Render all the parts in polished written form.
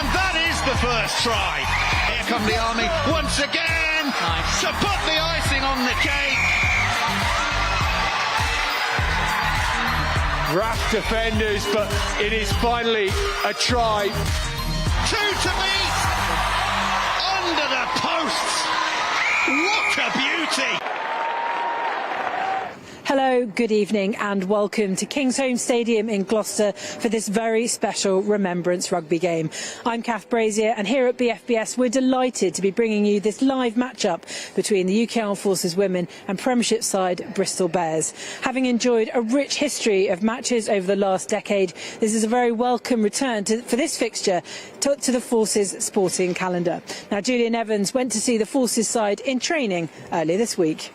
And that is the first try. Here come the Army once again to put the icing on the cake. Rough defenders, but it is finally a try. 2 to beat. Under the posts. What a beauty. Hello, good evening and welcome to Kingsholm Stadium in Gloucester for this very special Remembrance rugby game. I'm Kath Brazier and here at BFBS we're delighted to be bringing you this live match-up between the UK Armed Forces women and Premiership side Bristol Bears. Having enjoyed a rich history of matches over the last decade, this is a very welcome return for this fixture to the Forces sporting calendar. Now, Julian Evans went to see the Forces side in training earlier this week.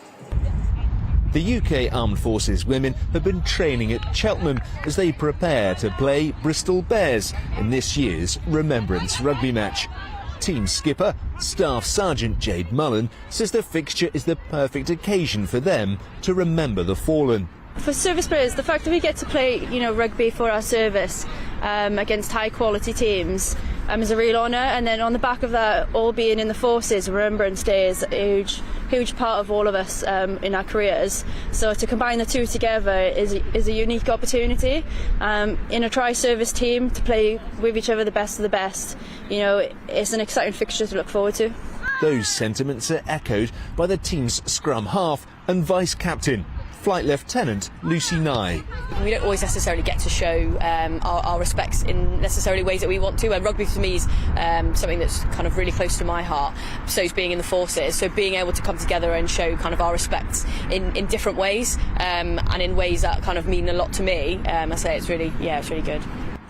The UK Armed Forces women have been training at Cheltenham as they prepare to play Bristol Bears in this year's Remembrance rugby match. Team skipper, Staff Sergeant Jade Mullen, says the fixture is the perfect occasion for them to remember the fallen. For service players, the fact that we get to play, rugby for our service against high-quality teams is a real honour. And then on the back of that, all being in the Forces, Remembrance Day is a huge part of all of us in our careers. So to combine the two together is a unique opportunity. In a tri-service team, to play with each other, the best of the best, it's an exciting fixture to look forward to. Those sentiments are echoed by the team's scrum half and vice-captain, Flight Lieutenant Lucy Nye. We don't always necessarily get to show our respects in necessarily ways that we want to, and rugby for me is something that's kind of really close to my heart. So is being in the Forces, so being able to come together and show kind of our respects in different ways, and in ways that kind of mean a lot to me. I say it's really good.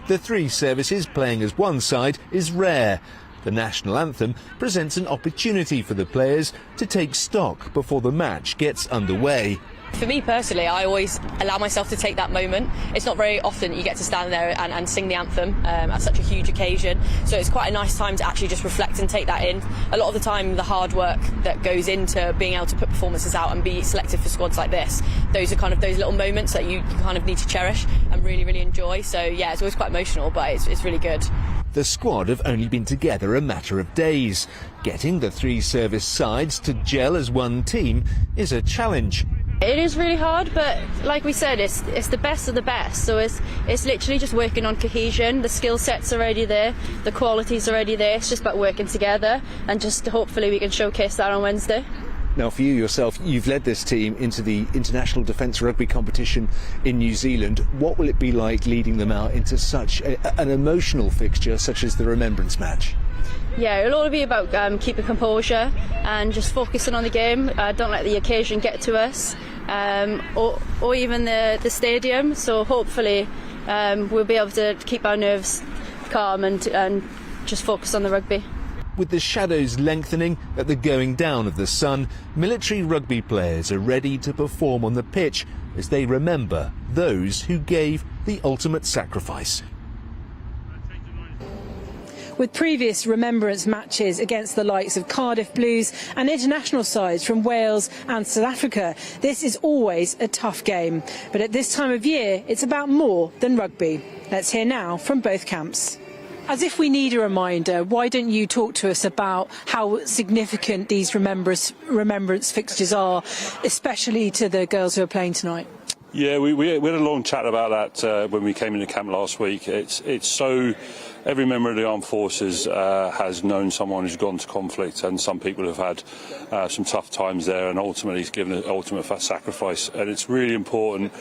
The three services playing as one side is rare. The national anthem presents an opportunity for the players to take stock before the match gets underway. For me personally, I always allow myself to take that moment. It's not very often that you get to stand there and sing the anthem at such a huge occasion, so it's quite a nice time to actually just reflect and take that in. A lot of the time, the hard work that goes into being able to put performances out and be selected for squads like this, those are kind of those little moments that you kind of need to cherish and really enjoy. So yeah, it's always quite emotional, but it's really good. The squad have only been together a matter of days. Getting the three service sides to gel as one team is a challenge. It is really hard, but like we said, it's the best of the best. So it's literally just working on cohesion. The skill set's already there, the quality's already there. It's just about working together, and just hopefully we can showcase that on Wednesday. Now, for you yourself, you've led this team into the International Defence Rugby competition in New Zealand. What will it be like leading them out into such an emotional fixture such as the Remembrance match? Yeah, it'll all be about keeping composure and just focusing on the game. Don't let the occasion get to us, or even the stadium. So hopefully we'll be able to keep our nerves calm and just focus on the rugby. With the shadows lengthening at the going down of the sun, military rugby players are ready to perform on the pitch as they remember those who gave the ultimate sacrifice. With previous Remembrance matches against the likes of Cardiff Blues and international sides from Wales and South Africa, this is always a tough game. But at this time of year, it's about more than rugby. Let's hear now from both camps. As if we need a reminder, why don't you talk to us about how significant these remembrance fixtures are, especially to the girls who are playing tonight? Yeah, we had a long chat about that when we came into camp last week. It's so... Every member of the armed forces has known someone who's gone to conflict, and some people have had some tough times there, and ultimately it's given an ultimate sacrifice. And it's really important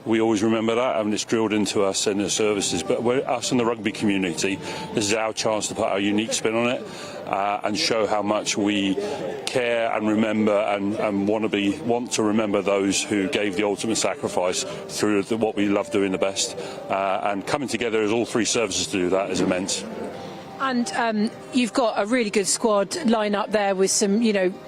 we always remember that, and it's drilled into us in the services. But us in the rugby community, this is our chance to put our unique spin on it and show how much we care and remember and want to remember those who gave the ultimate sacrifice through what we love doing the best. And coming together as all three services to do that is immense. And you've got a really good squad line up there with some,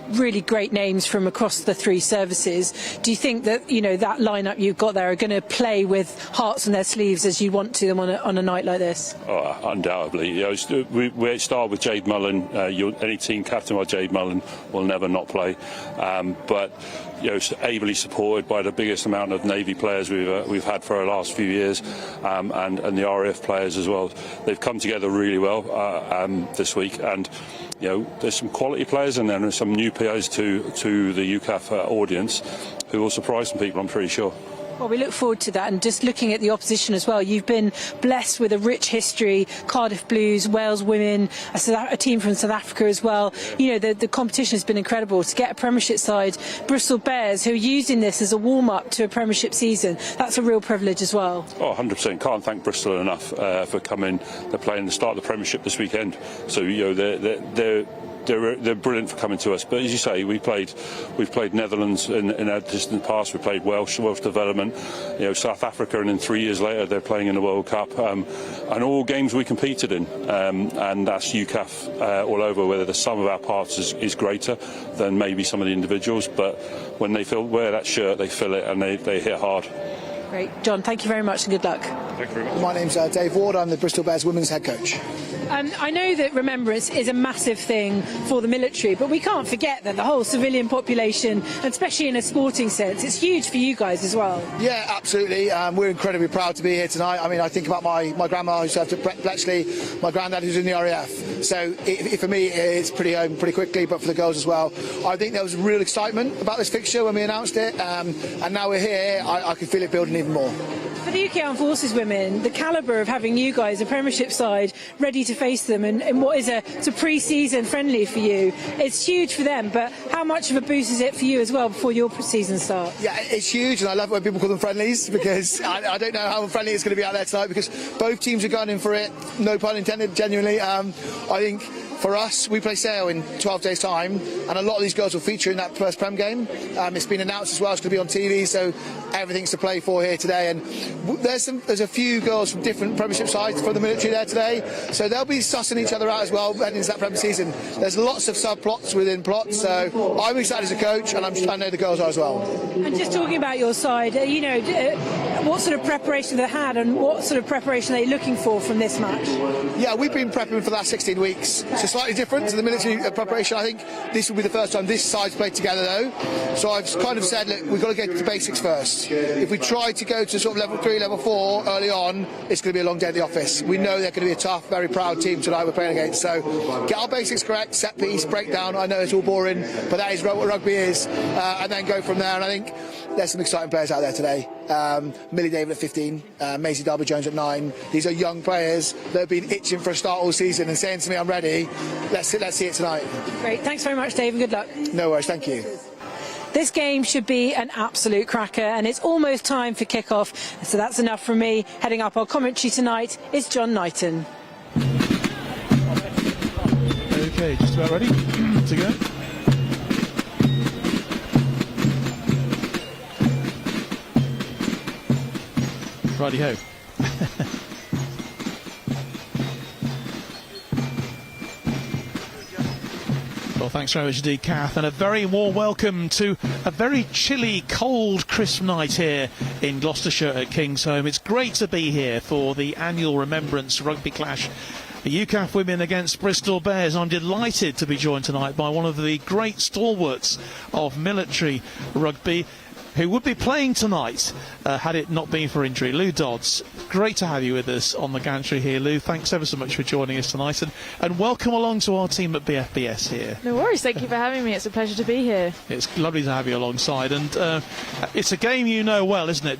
really great names from across the three services. Do you think that, that lineup you've got there are going to play with hearts on their sleeves as you want to them on a night like this? Oh, undoubtedly. We start with Jade Mullen. Any team captain by Jade Mullen will never not play. But ably supported by the biggest amount of Navy players we've had for the last few years, and the RAF players as well. They've come together really well this week, and there's some quality players and then there's some new players to the UCAF audience who will surprise some people, I'm pretty sure. Well, we look forward to that, and just looking at the opposition as well, you've been blessed with a rich history. Cardiff Blues, Wales Women, a team from South Africa as well. The competition has been incredible. To get a Premiership side, Bristol Bears, who are using this as a warm-up to a Premiership season, that's a real privilege as well. Oh, 100%. Can't thank Bristol enough for coming. They're playing the start of the Premiership this weekend, so they're brilliant for coming to us. But as you say, we've played Netherlands in our distant past. We played Welsh development, South Africa, and then 3 years later they're playing in the World Cup, and all games we competed in. And that's UCAF all over. Whether the sum of our parts is greater than maybe some of the individuals, but when they wear that shirt, they feel it and they hit hard. Great, John. Thank you very much and good luck. Thank you very much. My name's Dave Ward. I'm the Bristol Bears women's head coach. I know that Remembrance is a massive thing for the military, but we can't forget that the whole civilian population, and especially in a sporting sense, it's huge for you guys as well. Yeah, absolutely. We're incredibly proud to be here tonight. I mean, I think about my grandma who served at Bletchley, my granddad who's in the RAF. So for me, it's pretty home pretty quickly, but for the girls as well. I think there was real excitement about this fixture when we announced it, and now we're here. I can feel it building even more. For the UK Armed Forces women, the calibre of having you guys, a Premiership side, ready to face them in what is a pre-season friendly for you, it's huge for them, but how much of a boost is it for you as well before your season starts? Yeah, it's huge, and I love it when people call them friendlies, because I don't know how friendly it's going to be out there tonight, because both teams are going in for it, no pun intended, genuinely. I think for us, we play Sale in 12 days' time, and a lot of these girls will feature in that first Prem game. It's been announced as well, it's going to be on TV, so everything's to play for here today. And there's a few girls from different Premiership sides for the military there today, so they'll be sussing each other out as well heading into that Prem season. There's lots of subplots within plots, so I'm excited as a coach, and I know the girls are as well. And just talking about your side, what sort of preparation they had, and what sort of preparation are they looking for from this match? Yeah, we've been prepping for the last 16 weeks. So slightly different to the military preparation. I think this will be the first time this side's played together though. So I've kind of said, look, we've got to get to the basics first. If we try to go to sort of level 3, level 4 early on, it's going to be a long day at the office. We know they're going to be a tough, very proud team tonight we're playing against. So get our basics correct, set piece, breakdown. I know it's all boring, but that is what rugby is. And then go from there. And I think there's some exciting players out there today. Millie David at 15, Maisie Darby-Jones at 9. These are young players that have been itching for a start all season and saying to me, I'm ready. Let's see it tonight. Great. Thanks very much, Dave, and good luck. No worries. Thank you. This game should be an absolute cracker, and it's almost time for kickoff. So that's enough from me. Heading up our commentary tonight is John Knighton. Okay, just about ready to go. Righty-ho. Well, thanks very much indeed, Kath, and a very warm welcome to a very chilly, cold, crisp night here in Gloucestershire at Kingsholm. It's great to be here for the annual Remembrance Rugby Clash The UCAF women against Bristol Bears. I'm delighted to be joined tonight by one of the great stalwarts of military rugby, who would be playing tonight had it not been for injury. Lou Dodds, great to have you with us on the gantry here. Lou, thanks ever so much for joining us tonight, and welcome along to our team at BFBS here. No worries, thank you for having me. It's a pleasure to be here. It's lovely to have you alongside, and it's a game you know well, isn't it,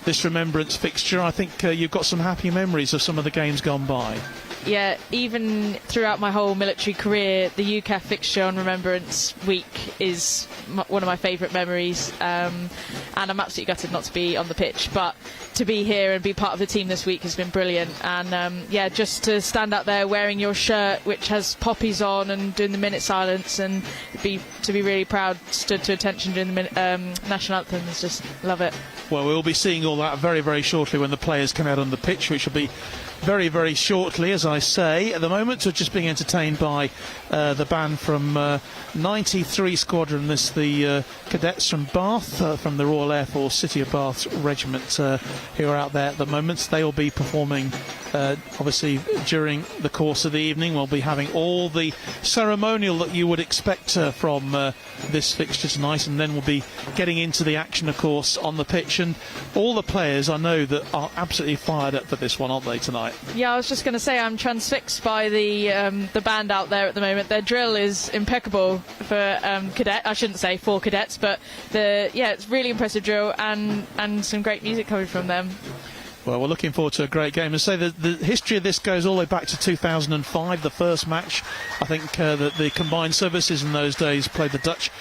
this Remembrance fixture? I think you've got some happy memories of some of the games gone by. Yeah, even throughout my whole military career, the UCAF fixture on Remembrance Week is one of my favourite memories, and I'm absolutely gutted not to be on the pitch, but to be here and be part of the team this week has been brilliant. And yeah, just to stand out there wearing your shirt which has poppies on and doing the minute silence, and to be really proud, stood to attention during the national anthem, is just love it. Well, we'll be seeing all that very, very shortly when the players come out on the pitch, which will be very, very shortly, as I say. At the moment, we're just being entertained by the band from 93 Squadron. This the cadets from Bath, from the Royal Air Force City of Bath Regiment, who are out there at the moment. They will be performing, obviously, during the course of the evening. We'll be having all the ceremonial that you would expect from this fixture tonight, and then we'll be getting into the action, of course, on the pitch. And all the players, I know, that are absolutely fired up for this one, aren't they, tonight? Yeah, I was just going to say, I'm transfixed by the band out there at the moment. Their drill is impeccable for cadet. I shouldn't say for cadets, but it's really impressive drill and some great music coming from them. Well, we're looking forward to a great game. And say that the history of this goes all the way back to 2005, the first match. I think that the combined services in those days played the Dutch.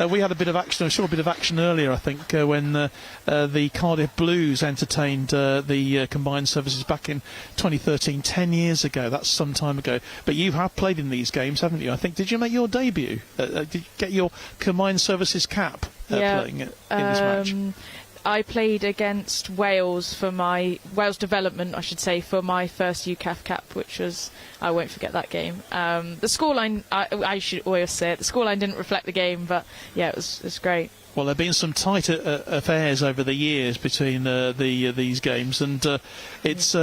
We had a bit of action, a short bit of action earlier, I think, when the Cardiff Blues entertained the combined services back in 2013, 10 years ago. That's some time ago. But you have played in these games, haven't you? I think, did you make your debut? Did you get your combined services cap playing in this match? I played against Wales for my Wales development, I should say, for my first UCAF cap, which was, I won't forget that game. The scoreline, I should always say it, the scoreline didn't reflect the game, but yeah, it was great. Well, there have been some tight affairs over the years between these games, and it's.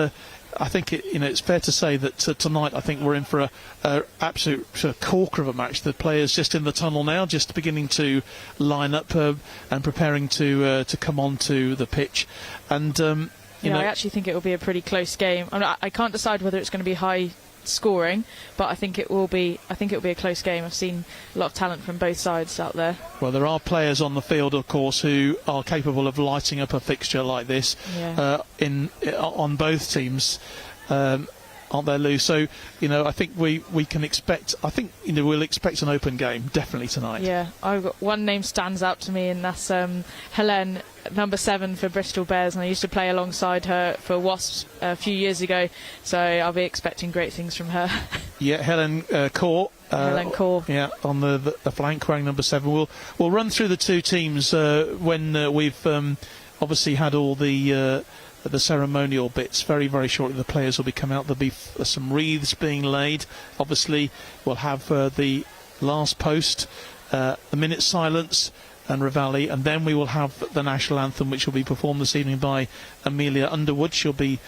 I think it's fair to say that tonight I think we're in for a absolute corker of a match. The players just in the tunnel now, just beginning to line up and preparing to come onto the pitch. And I actually think it will be a pretty close game. I can't decide whether it's going to be high scoring, but I think it will be a close game. I've seen a lot of talent from both sides out there. Well, there are players on the field, of course, who are capable of lighting up a fixture like this on both teams, aren't there, Lou? So I think we can expect. I think we'll expect an open game definitely tonight. Yeah, I've got one name stands out to me, and that's Helen, number 7 for Bristol Bears, and I used to play alongside her for Wasps a few years ago, so I'll be expecting great things from her. Yeah, Helen Kaur. Helen Kaur. Yeah, on the flank, wearing number 7. We'll run through the two teams when we've obviously had all the ceremonial bits. Very, very shortly the players will be coming out. There'll be some wreaths being laid. Obviously we'll have the last post, the minute silence and Reveille, and then we will have the national anthem, which will be performed this evening by Amelia Underwood. She'll be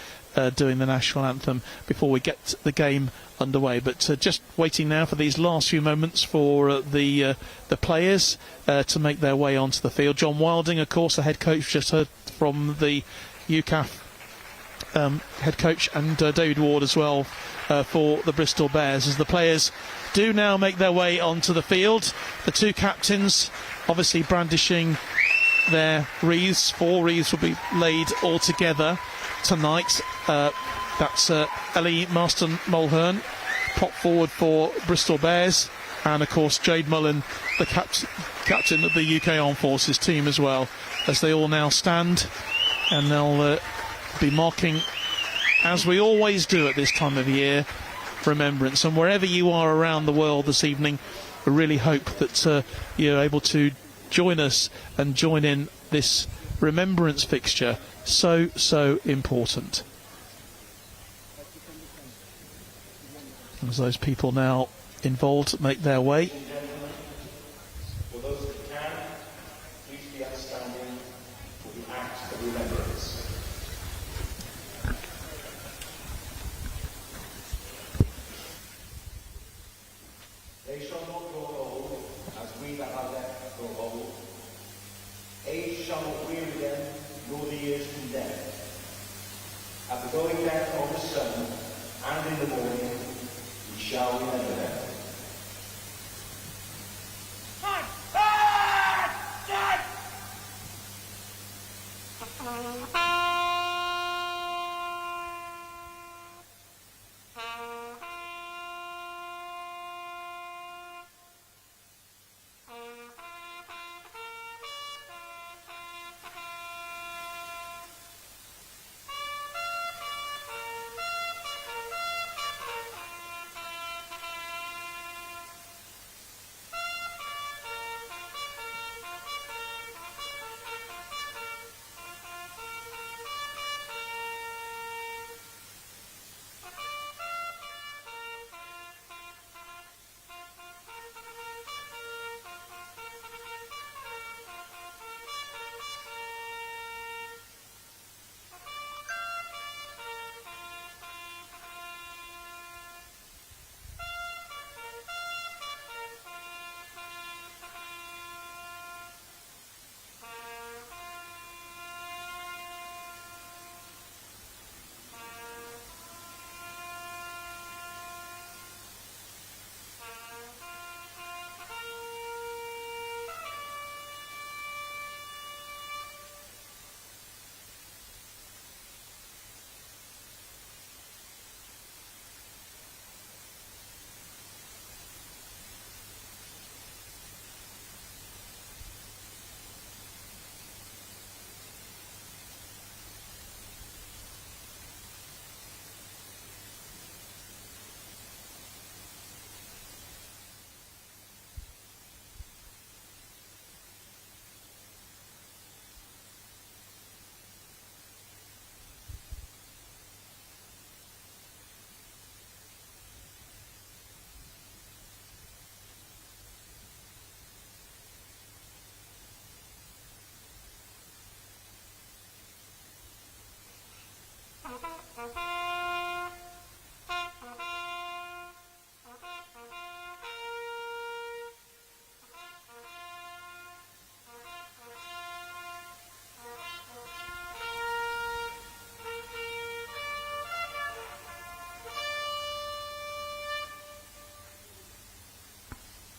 doing the national anthem before we get the game underway. But just waiting now for these last few moments for the players to make their way onto the field. John Wilding, of course, the head coach, just heard from the UCAF head coach, and David Ward as well for the Bristol Bears, as the players do now make their way onto the field. The two captains obviously brandishing their wreaths. 4 wreaths will be laid all together tonight. That's Ellie Marston-Mulhern, prop forward for Bristol Bears, and of course Jade Mullen, the captain of the UK Armed Forces team as well, as they all now stand, and they'll be marking, as we always do at this time of year, Remembrance. And wherever you are around the world this evening, I really hope that you're able to join us and join in this Remembrance fixture, so important. As those people now involved make their way. For those that can, please be outstanding for the act of remembrance. They shall not grow old, as we that are left grow old. Age shall not weary them, nor the years condemn. At the going down of the sun, and in the morning, we shall remember them.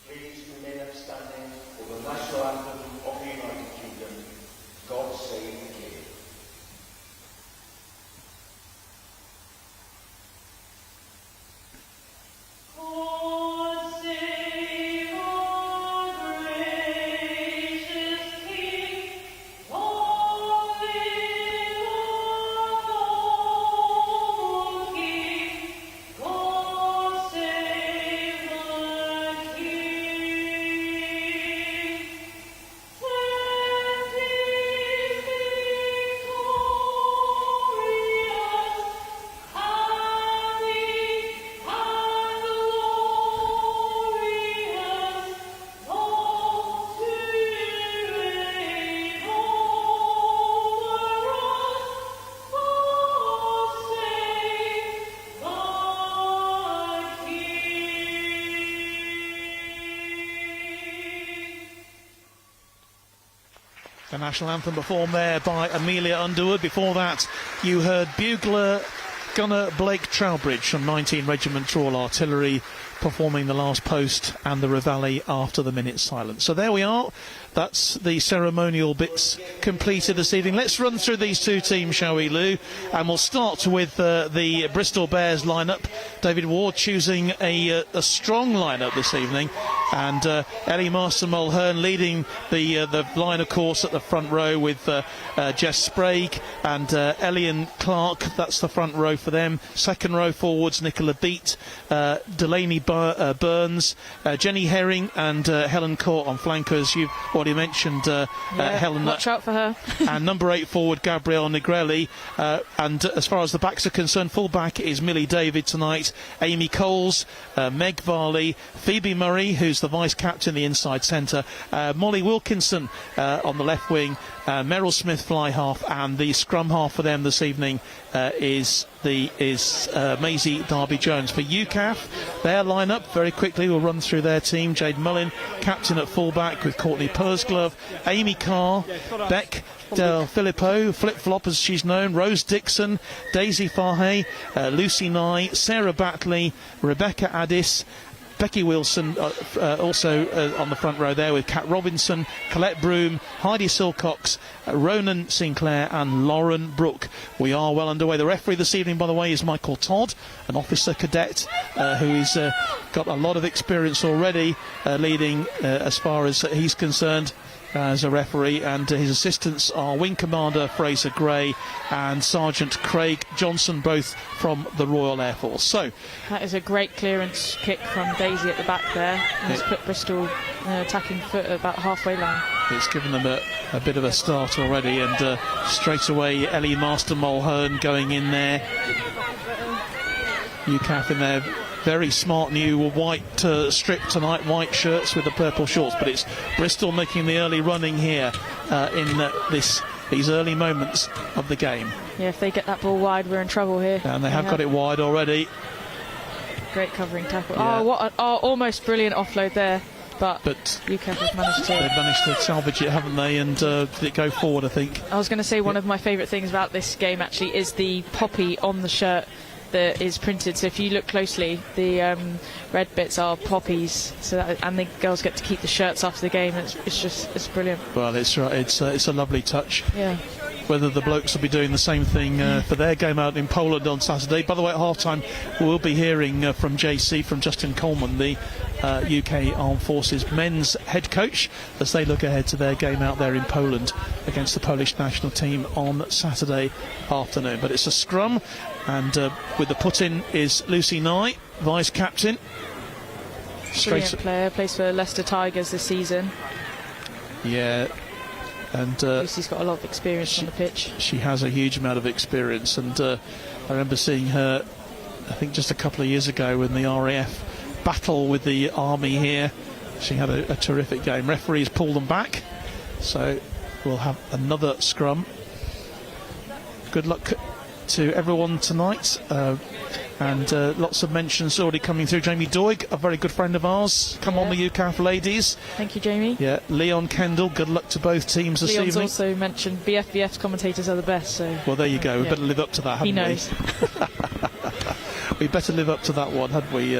Please remain upstanding for the national anthem of the United Kingdom. God save the King. The national anthem performed there by Amelia Underwood. Before that, you heard bugler gunner Blake Trowbridge from 19 Regiment Royal Artillery performing the last post and the reveille after the minute's silence. So there we are. That's the ceremonial bits completed this evening. Let's run through these two teams, shall we, Lou? And we'll start with the Bristol Bears lineup. David Ward choosing a strong lineup this evening, and Ellie Marston-Mulhern leading the line, of course, at the front row with Jess Sprague and Elian Clark. That's the front row for them. Second row forwards, Nicola Beat, Delaney Burns, Jenny Herring and Helen Court on flankers. You've already mentioned Helen. Watch out for her. And number 8 forward, Gabrielle Negrelli. And as far as the backs are concerned, full back is Millie David tonight, Amy Coles, Meg Varley, Phoebe Murray, who's the vice-captain, the inside centre. Molly Wilkinson on the left wing. Meryl Smith fly half, and the scrum half for them this evening is Maisie Darby-Jones. For UCAF, their line-up very quickly, we'll run through their team. Jade Mullin, captain at full-back with Courtney Pursglove, Amy Carr, Beck Del Filippo, Flip-Flop as she's known, Rose Dixon, Daisy Farhay, Lucy Nye, Sarah Batley, Rebecca Addis, Becky Wilson also on the front row there with Kat Robinson, Colette Broom, Heidi Silcox, Ronan Sinclair and Lauren Brooke. We are well underway. The referee this evening, by the way, is Michael Todd, an officer cadet who's got a lot of experience already leading as far as he's concerned as a referee, and his assistants are Wing Commander Fraser Gray and Sergeant Craig Johnson, both from the Royal Air Force. So that is a great clearance kick from Daisy at the back there, and it's put Bristol attacking foot at about halfway line. It's given them a bit of a start already, and straight away Ellie Master-Mulhern going in there. UCAF in there. Very smart new white strip tonight, white shirts with the purple shorts, but it's Bristol making the early running here in these early moments of the game. Yeah, if they get that ball wide, we're in trouble here. And they have got it wide already. Great covering tackle. Yeah. Oh, what an almost brilliant offload there. But UCAF have managed to... They've managed to salvage it, haven't they, and did it go forward, I think. I was going to say one of my favourite things about this game actually is the poppy on the shirt that is printed. So if you look closely, the red bits are poppies, and the girls get to keep the shirts after the game. It's brilliant. Well, it's right. It's a lovely touch. Yeah. Whether the blokes will be doing the same thing for their game out in Poland on Saturday. By the way, at half-time we'll be hearing from JC, from Justin Coleman, the UK Armed Forces men's head coach, as they look ahead to their game out there in Poland against the Polish national team on Saturday afternoon. But it's a scrum, and with the put-in is Lucy Nye, vice-captain. Brilliant player, plays for Leicester Tigers this season. Yeah. And Lucy's got a lot of experience on the pitch. She has a huge amount of experience, and I remember seeing her, I think just a couple of years ago, when the RAF battle with the Army here. She had a terrific game. Referees pulled them back, so we'll have another scrum. Good luck to everyone tonight, and lots of mentions already coming through. Jamie Doig, a very good friend of ours, come on the UCAF ladies. Thank you, Jamie. Yeah, Leon Kendall, good luck to both teams this Leon's evening. also mentioned BFBS commentators are the best, so... Well, there you go, we better live up to that, haven't we? He knows. We better live up to that one, hadn't we?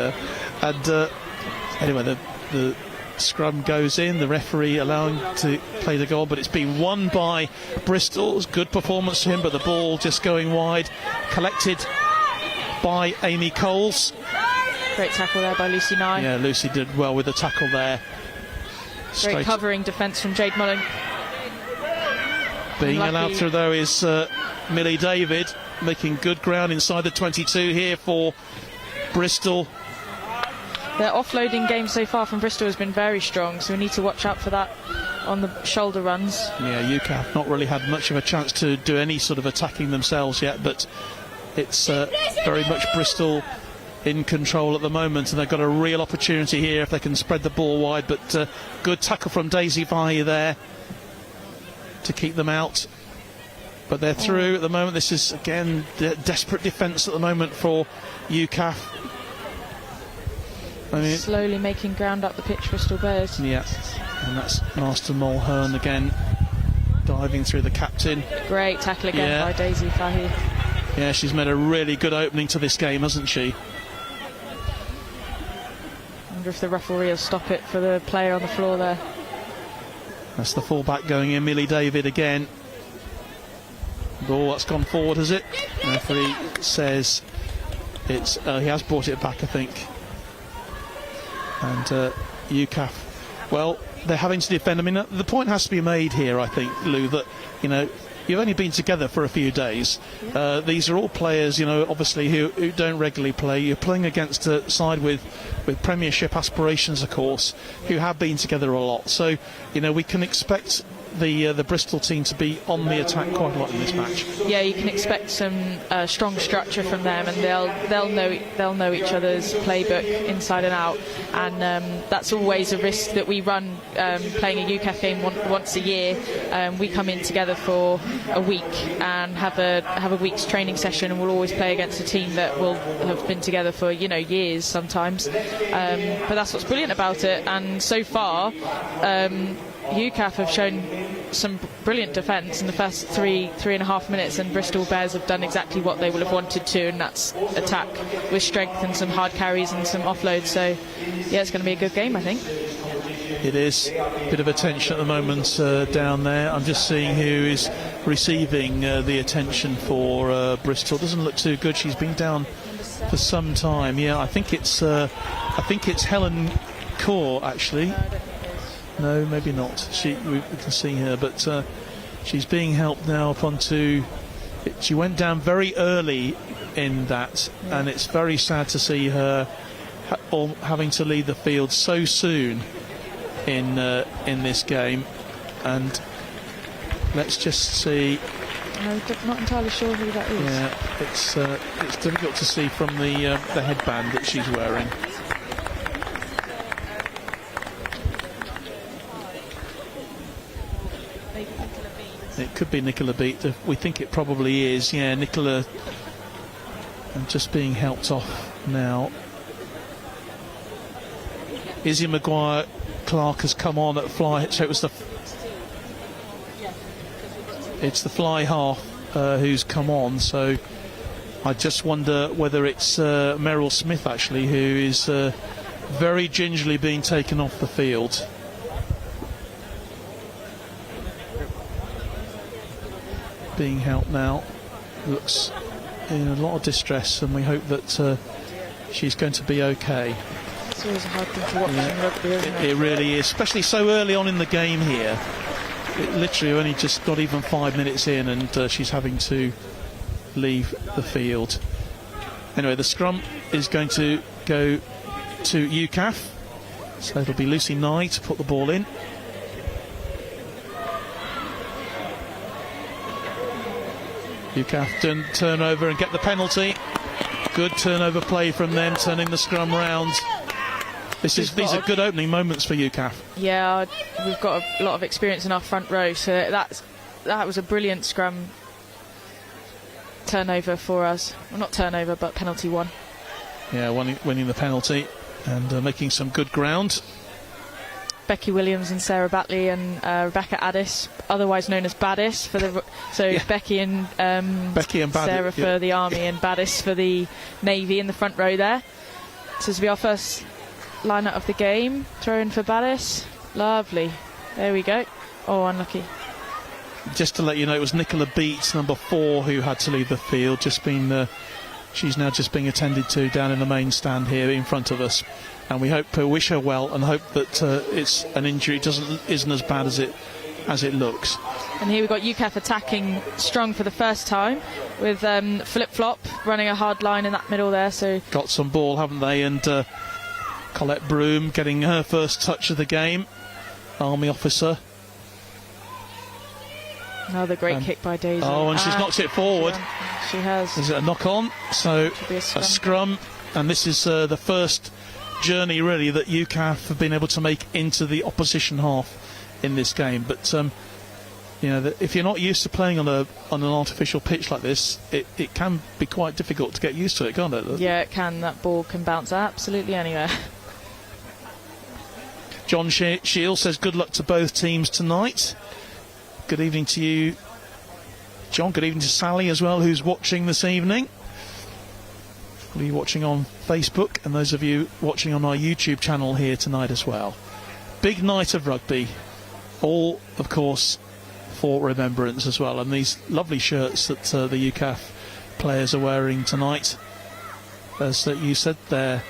Anyway, the scrum goes in, the referee allowing to play the goal, but it's been won by Bristol. Good performance to him, but the ball just going wide, collected by Amy Coles. Great tackle there by Lucy Nye. Yeah, Lucy did well with the tackle there. Great covering defence from Jade Mullin. Being allowed through though is Millie David, making good ground inside the 22 here for Bristol. Their offloading game so far from Bristol has been very strong, so we need to watch out for that on the shoulder runs. Yeah, UCAF not really had much of a chance to do any sort of attacking themselves yet, but it's very much Bristol in control at the moment, and they've got a real opportunity here if they can spread the ball wide. But good tackle from Daisy Fahey there to keep them out. But they're through at the moment. This is, again, desperate defence at the moment for UCAF. I mean, slowly making ground up the pitch, Bristol Bears. Yeah, and that's Master Mulhern again, diving through the captain. Great tackle again by Daisy Fahey. Yeah, she's made a really good opening to this game, hasn't she? I wonder if the referee will stop it for the player on the floor there. That's the full-back going in, Millie David again. Ball that's gone forward, has it? The referee says it's he has brought it back, I think. And UCAF, well, they're having to defend. I mean, the point has to be made here, I think, Lou, that, you know, you've only been together for a few days. These are all players, you know, obviously who don't regularly play. You're playing against a side with Premiership aspirations, of course, who have been together a lot. So, you know, we can expect the Bristol team to be on the attack quite a lot in this match. Yeah, you can expect some strong structure from them, and they'll know each other's playbook inside and out, and that's always a risk that we run playing a UCAF game once a year. We come in together for a week and have a week's training session, and we'll always play against a team that will have been together for years sometimes. But that's what's brilliant about it, and so far UCAF have shown some brilliant defence in the first three and a half minutes, and Bristol Bears have done exactly what they will have wanted to, and that's attack with strength and some hard carries and some offloads. So yeah, it's going to be a good game, I think. It is. A bit of attention at the moment down there. I'm just seeing who is receiving the attention for Bristol. Doesn't look too good. She's been down for some time. Yeah, I think it's Helen Kaur, actually. No, maybe not. We can see her, but she's being helped now up onto. She went down very early in that, and it's very sad to see her having to leave the field so soon in this game. And let's just see. I'm not entirely sure who that is. Yeah, it's difficult to see from the headband that she's wearing. It could be Nicola Beat. We think it probably is. Yeah, Nicola. I'm just being helped off now. Izzy Maguire-Clark has come on at fly. So it's the fly half who's come on. So I just wonder whether it's Meryl Smith actually, who is very gingerly being taken off the field. Being helped now, looks in a lot of distress, and we hope that she's going to be okay. It's always a hard thing to watch in rugby, isn't it? It really is, especially so early on in the game here. It literally only just not even 5 minutes in, and she's having to leave the field. Anyway, the scrum is going to go to UCAF, so it'll be Lucy Nye to put the ball in. UCAF turn over and get the penalty. Good turnover play from them, turning the scrum round. These are good opening moments for UCAF. Yeah, we've got a lot of experience in our front row, so that was a brilliant scrum turnover for us. Well, not turnover, but penalty one. Yeah, winning the penalty and making some good ground. Becky Williams and Sarah Batley and Rebecca Addis, otherwise known as Baddis, yeah. Becky and Sarah for the Army and Baddis for the Navy in the front row there. So this will be our first lineup of the game. Throw in for Baddis. Lovely. There we go. Oh, unlucky. Just to let you know, it was Nicola Beats, number 4, who had to leave the field. She's now just being attended to down in the main stand here in front of us. And we wish her well, and hope that it's an injury isn't as bad as it looks. And here we've got UCAF attacking strong for the first time with Flip-Flop running a hard line in that middle there. So got some ball, haven't they? And Colette Broom getting her first touch of the game. Army officer. Another great kick by Daisy. Oh, and she's knocked it forward. She has. Is it a knock on? So a scrum, and this is the first journey really that UCAF have been able to make into the opposition half in this game. But if you're not used to playing on an artificial pitch like this, it can be quite difficult to get used to it, can't it? Yeah, it can. That ball can bounce absolutely anywhere. John Shield says good luck to both teams tonight. Good evening to you, John. Good evening to Sally as well, who's watching this evening. Will you watching on Facebook, and those of you watching on our YouTube channel here tonight as well. Big night of rugby, all of course for Remembrance as well, and these lovely shirts that the UCAF players are wearing tonight, as you said, they're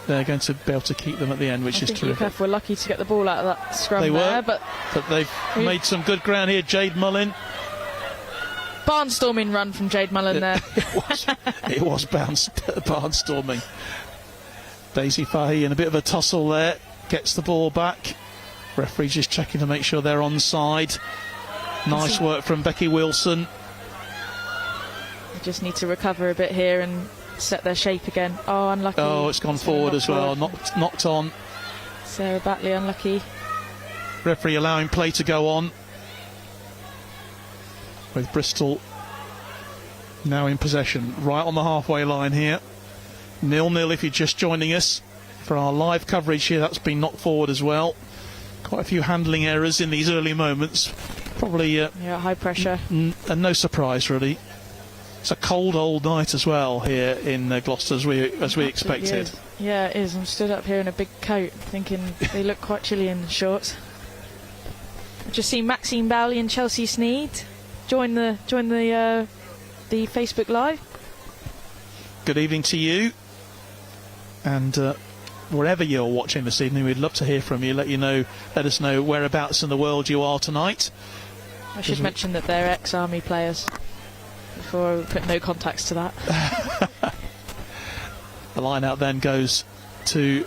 going to be able to keep them at the end, which is terrific. UCAF were lucky to get the ball out of that scrum. They there, were, but they've made some good ground here. Jade Mullin. Barnstorming run from Jade Mullin there. It was barnstorming. Daisy Fahy in a bit of a tussle there, gets the ball back, Referee just checking to make sure they're onside. Nice work from Becky Wilson. They just need to recover a bit here and set their shape again. Oh, unlucky. Oh, it's gone forward as well. Knocked on. Sarah Batley unlucky. Referee allowing play to go on. With Bristol now in possession. Right on the halfway line here. 0-0 if you're just joining us. For our live coverage here, that's been knocked forward as well. Quite a few handling errors in these early moments. Probably high pressure. And no surprise really. It's a cold old night as well here in Gloucester as we expected. Is. Yeah, it is. I'm stood up here in a big coat thinking they look quite chilly in the shorts. I've just seen Maxine Bowley and Chelsea Sneed join the Facebook Live. Good evening to you. And wherever you're watching this evening, we'd love to hear from you. Let us know whereabouts in the world you are tonight. I should mention that they're ex-army players before we put no context to that. The line out then goes to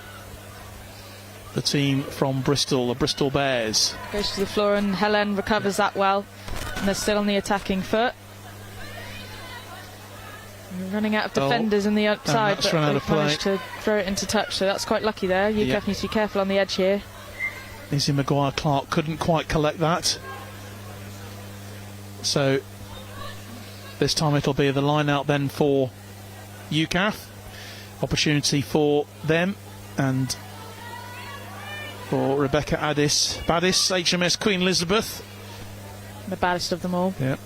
the team from Bristol, the Bristol Bears. Goes to the floor and Helen recovers that well. And they're still on the attacking foot. We're running out of defenders in the outside, but they've managed to throw it into touch, so that's quite lucky there. UCAF needs to be careful on the edge here. Lizzie Maguire-Clark couldn't quite collect that. So this time it'll be the line out then for UCAF. Opportunity for them and for Rebecca Badis, HMS Queen Elizabeth. The baddest of them all. Yeah.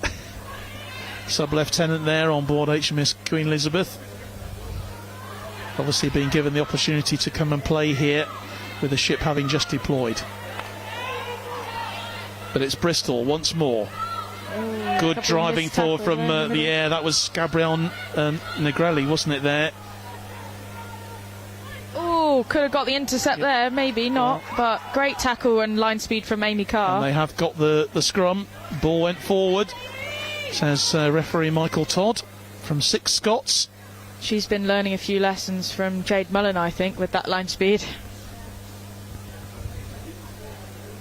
Sub-Lieutenant there on board HMS Queen Elizabeth. Obviously being given the opportunity to come and play here with the ship having just deployed. But it's Bristol once more. Good driving forward from the air. That was Gabrielle Negrelli, wasn't it there? Oh, could have got the intercept there, maybe not, but great tackle and line speed from Amy Carr. And they have got the scrum. Ball went forward, says referee Michael Todd from Six Scots. She's been learning a few lessons from Jade Mullen, I think, with that line speed.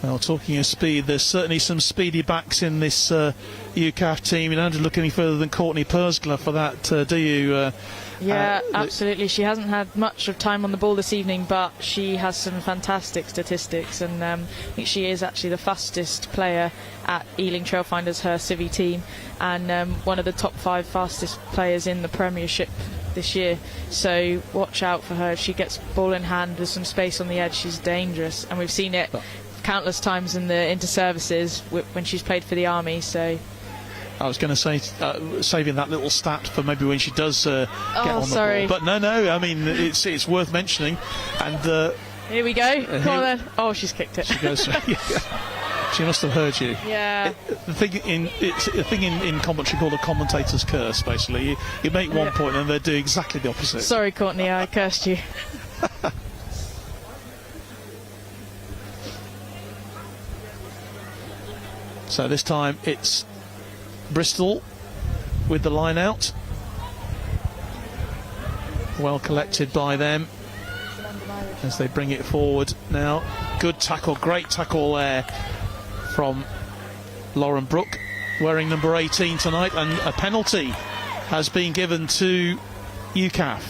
Well, talking of speed, there's certainly some speedy backs in this UCAF team. You don't have to look any further than Courtney Pursgler for that, do you? Yeah, absolutely. She hasn't had much of time on the ball this evening, but she has some fantastic statistics, and I think she is actually the fastest player at Ealing Trailfinders, her Civi team, and one of the top 5 fastest players in the Premiership this year. So watch out for her. If she gets ball in hand with some space on the edge, she's dangerous, and we've seen it countless times in the inter-services when she's played for the Army. So I was going to say saving that little stat for maybe when she does get on the ball. But no, I mean it's worth mentioning. And here we go. Come on then. Oh, she's kicked it. She goes. She must have heard you. Yeah. It's a thing in commentary called a commentator's curse. Basically, you make one point and they do exactly the opposite. Sorry, Courtney, I cursed you. So this time it's Bristol with the line out. Well collected by them as they bring it forward now. Good tackle, great tackle there from Lauren Brooke, wearing number 18 tonight, and a penalty has been given to UCAF.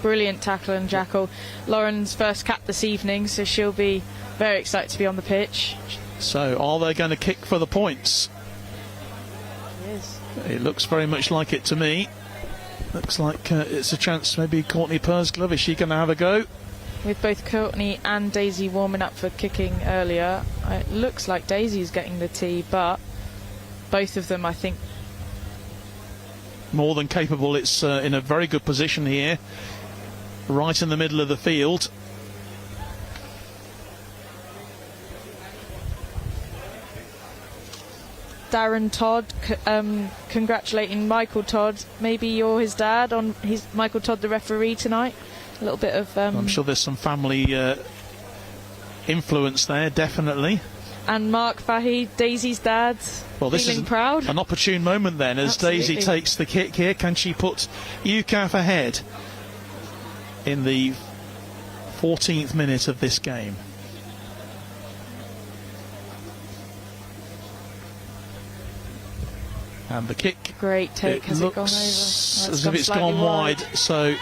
Brilliant tackle and jackal. Lauren's first cap this evening, so she'll be very excited to be on the pitch. So are they going to kick for the points? Yes. It looks very much like it to me. Looks like it's a chance. Maybe Courtney Pursglove, is she going to have a go? With both Courtney and Daisy warming up for kicking earlier, it looks like Daisy's getting the tee, but both of them, I think, more than capable. It's in a very good position here, right in the middle of the field. Darren Todd congratulating Michael Todd. Maybe you're his dad on Michael Todd, the referee tonight. A little bit of I'm sure there's some family influence there, definitely. And Mark Fahey, Daisy's dad, well, this feeling is proud. An opportune moment then as Absolutely. Daisy takes the kick here. Can she put UCAF ahead in the 14th minute of this game? And the kick. Great take. Has it gone over? Looks as if it's gone wide. So,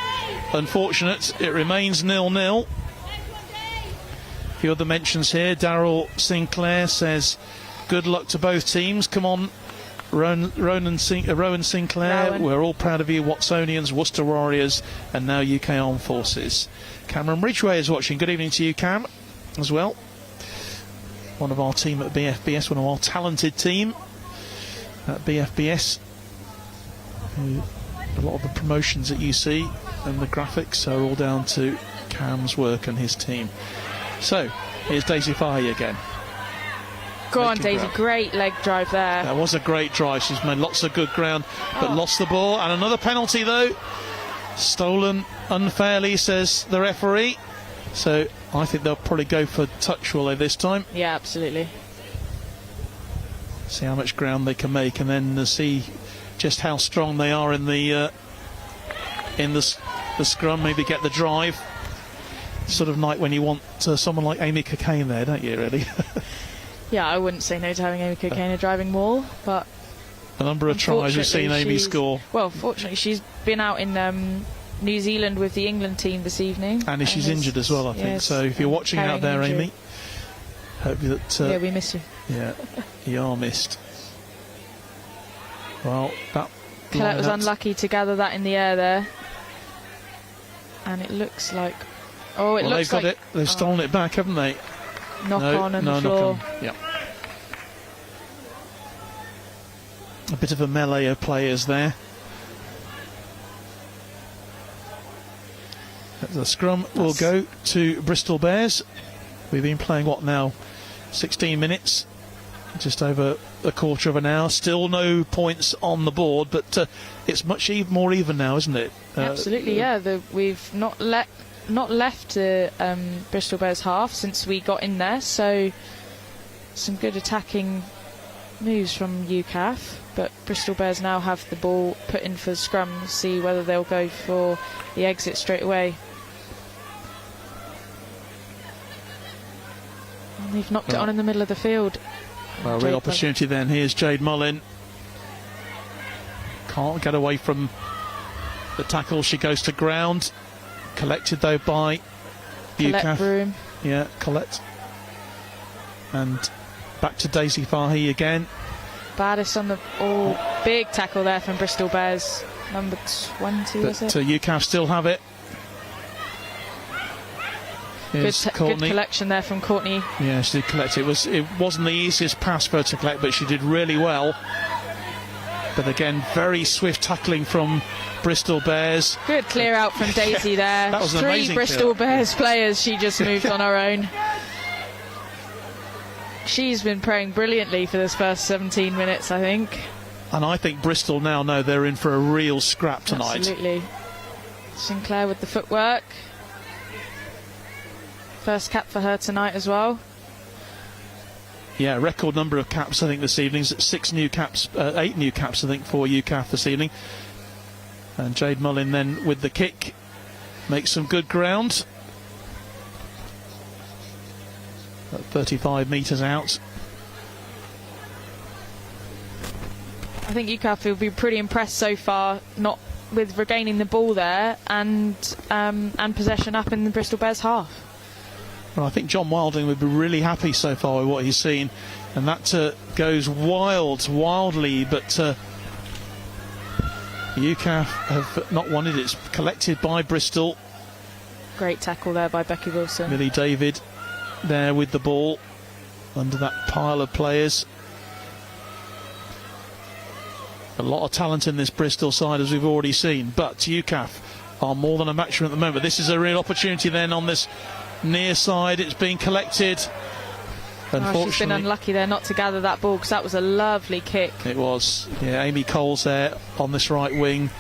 unfortunate. It remains 0-0. A few other mentions here. Daryl Sinclair says, good luck to both teams. Come on, Rowan Sinclair. Rowan. We're all proud of you, Watsonians, Worcester Warriors, and now UK Armed Forces. Cameron Ridgway is watching. Good evening to you, Cam, as well. One of our team at BFBS, one of our talented team at BFBS. A lot of the promotions that you see and the graphics are all down to Cam's work and his team. So, here's Daisy Fahey again. Go on, Daisy. Great leg drive there. That was a great drive. She's made lots of good ground, but lost the ball. And another penalty, though. Stolen unfairly, says the referee. So, I think they'll probably go for touch, will they, this time? Yeah, absolutely. See how much ground they can make, and then see just how strong they are in the scrum. Maybe get the drive. Sort of night when you want someone like Amy Cockayne there, don't you, really? Yeah, I wouldn't say no to having Amy Cockayne a driving wall, but a number of tries we've seen Amy score. Well, fortunately, she's been out in New Zealand with the England team this evening. And she's injured as well, I think. So if you're watching out there, Amy, hope that... yeah, we miss you. Yeah, you are missed. Well, that... Colette was unlucky to gather that in the air there. And it looks like... Oh, it looks like... They've got it. They've stolen it back, haven't they? Knock on the floor. Knock on. Yeah. A bit of a melee of players there. The scrum will go to Bristol Bears. We've been playing, what now, 16 minutes, just over a quarter of an hour. Still no points on the board, but it's much more even now, isn't it? Absolutely, yeah. We've not left Bristol Bears half since we got in there, so some good attacking moves from UCAF, but Bristol Bears now have the ball put in for the scrum. See whether they'll go for the exit straight away. And they've knocked it on in the middle of the field. Well, real opportunity then. Here's Jade Mullin. Can't get away from the tackle. She goes to ground. Collected though by Colette Broom. Yeah, Colette. And back to Daisy Fahey again. Baddest on the big tackle there from Bristol Bears. Number 20, was it? UCAF still have it. Good collection there from Courtney. Yeah, she did collect it. It wasn't the easiest pass for her to collect, but she did really well. But again, very swift tackling from Bristol Bears. Good clear out from Daisy there. That was an 3 amazing Bristol clear. Bears players. She just moved on her own. She's been playing brilliantly for this first 17 minutes, I think. And I think Bristol now know they're in for a real scrap tonight. Absolutely. Sinclair with the footwork. First cap for her tonight as well. Yeah, record number of caps, I think, this evening. 8 new caps, I think, for UCAF this evening. And Jade Mullin then with the kick makes some good ground. At 35 metres out. I think UCAF will be pretty impressed so far, not with regaining the ball there and possession up in the Bristol Bears half. Well, I think John Wilding would be really happy so far with what he's seen, and that goes wildly, but UCAF have not won it. It's collected by Bristol. Great tackle there by Becky Wilson. Millie David there with the ball under that pile of players. A lot of talent in this Bristol side, as we've already seen, but UCAF are more than a match at the moment. This is a real opportunity then on this near side. It's being collected. Unfortunately, she's been unlucky there not to gather that ball, because that was a lovely kick. It was. Yeah, Amy Coles there on this right wing,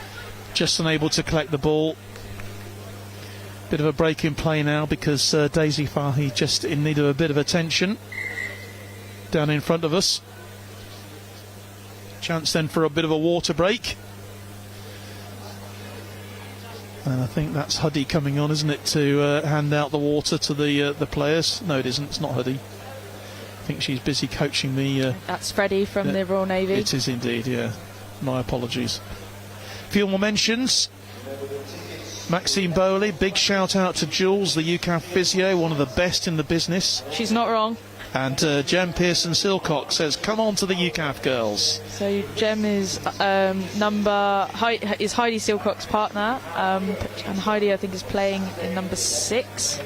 just unable to collect the ball. Bit of a break in play now because Daisy Fahey just in need of a bit of attention down in front of us. Chance then for a bit of a water break. And I think that's Huddy coming on, isn't it, to hand out the water to the players. No, it isn't. It's not Huddy. I think she's busy coaching the... That's Freddie from the Royal Navy. It is indeed, yeah. My apologies. Few more mentions. Maxine Bowley, big shout out to Jules, the UCAF physio, one of the best in the business. She's not wrong. And Jem Pearson-Silcock says, come on to the UCAF girls. So Jem is is Heidi Silcock's partner, and Heidi, I think, is playing in number 6.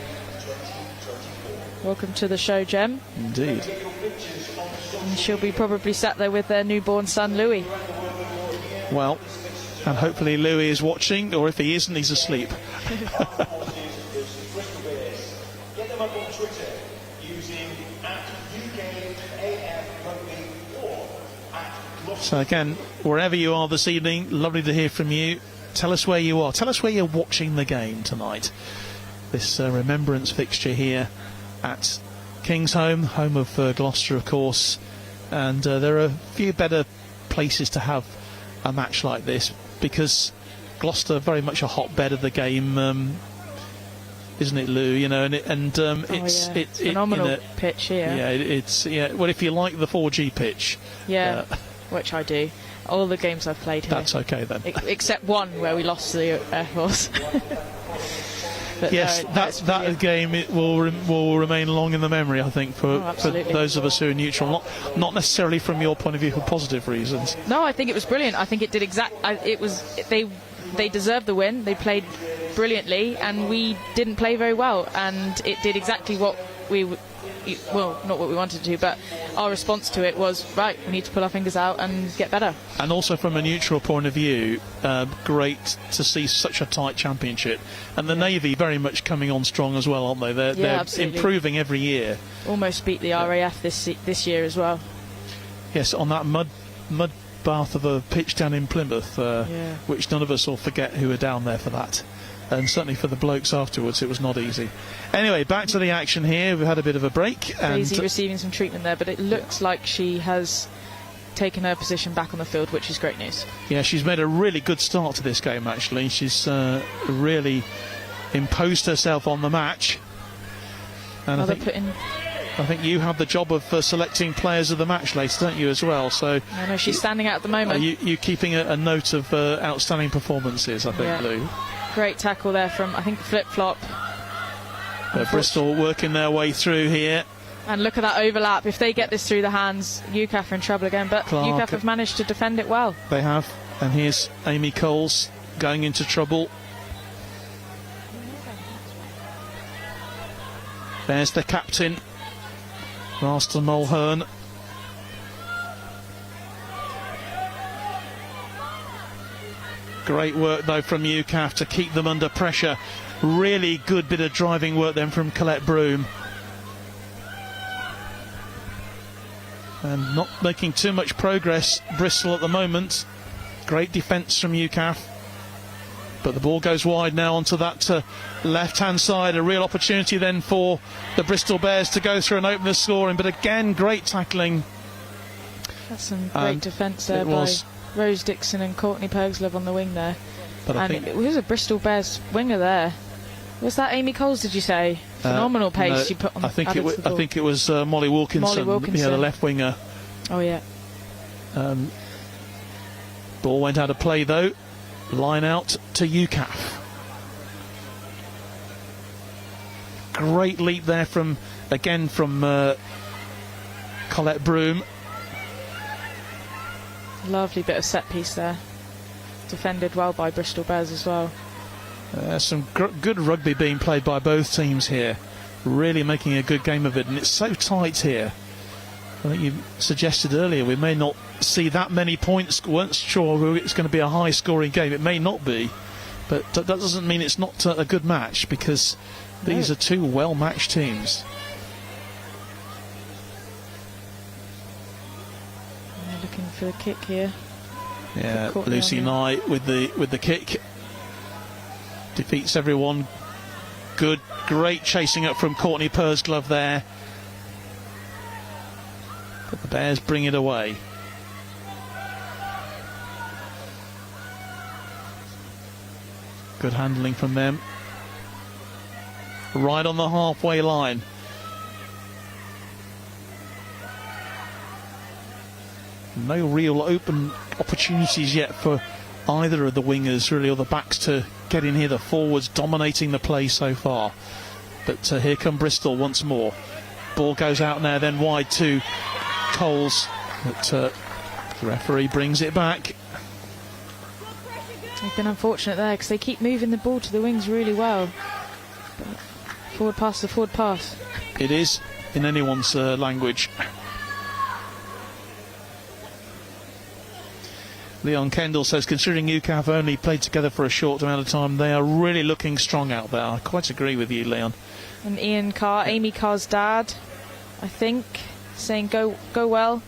Welcome to the show, Jem. Indeed. And she'll be probably sat there with their newborn son, Louis. Well, and hopefully Louis is watching, or if he isn't, he's asleep. Get them up on Twitter using @UKAFRugby or @Gloucester. So again, wherever you are this evening, lovely to hear from you. Tell us where you are. Tell us where you're watching the game tonight. This Remembrance fixture here at Kingsholm, home of Gloucester, of course. And there are a few better places to have a match like this, because Gloucester very much a hotbed of the game, isn't it, Lou? You know, it's phenomenal pitch here. Yeah, well, if you like the 4G pitch, which I do. All the games I've played here. That's okay then. Except one where we lost to the Air Force. Yes, that game will remain long in the memory, I think, for those of us who are neutral. Not necessarily from your point of view for positive reasons. No, I think it was brilliant. I think it did they deserved the win. They played brilliantly, and we didn't play very well. And it did exactly what not what we wanted to do, but our response to it was, right, we need to pull our fingers out and get better. And also from a neutral point of view, great to see such a tight championship. And the Navy very much coming on strong as well, aren't they? They're improving every year. Almost beat the RAF this year as well. Yes, on that mud bath of a pitch down in Plymouth, which none of us will forget who were down there for that. And certainly for the blokes afterwards, it was not easy. Anyway, back to the action here. We've had a bit of a break. Daisy receiving some treatment there, but it looks like she has taken her position back on the field, which is great news. Yeah, she's made a really good start to this game, actually. She's really imposed herself on the match. And I think you have the job of selecting players of the match later, don't you, as well? So I know she's standing out at the moment. Are you keeping a note of outstanding performances, I think, Lou? Great tackle there from, I think, Flip-Flop. Bristol working their way through here. And look at that overlap. If they get this through the hands, UCAF are in trouble again. But Clark, UCAF have managed to defend it well. They have. And here's Amy Coles going into trouble. There's the captain, Marston Mulhern. Great work, though, from UCAF to keep them under pressure. Really good bit of driving work then from Colette Broom. And not making too much progress, Bristol, at the moment. Great defence from UCAF. But the ball goes wide now onto that left-hand side. A real opportunity then for the Bristol Bears to go through and open the scoring. But again, great tackling. That's some great defence there by Rose Dixon and Courtney Purgslove on the wing there. But and it was a Bristol Bears winger there. Was that Amy Coles, did you say? Phenomenal pace she put on. I think it was Molly Wilkinson. Yeah, the left winger. Oh yeah. Ball went out of play though. Line out to UCAF. Great leap there from Colette Broom. Lovely bit of set piece there. Defended well by Bristol Bears as well. Some good rugby being played by both teams here. Really making a good game of it, and it's so tight here. I think you suggested earlier we may not see that many points. Weren't sure it's going to be a high scoring game. It may not be, but that doesn't mean it's not a good match, because these are two well matched teams. Looking for the kick here. Yeah, Lucy Nye with the kick. Defeats everyone. Great chasing up from Courtney Purgslove there. But the Bears bring it away. Good handling from them. Right on the halfway line. No real open opportunities yet for either of the wingers, really, or the backs to get in here. The forwards dominating the play so far. But here come Bristol once more. Ball goes out now, then wide to Coles. But the referee brings it back. They've been unfortunate there because they keep moving the ball to the wings really well. But forward pass, the forward pass. It is in anyone's language. Leon Kendall says, considering UCAF only played together for a short amount of time, they are really looking strong out there. I quite agree with you, Leon. And Ian Carr, Amy Carr's dad, I think, saying go well.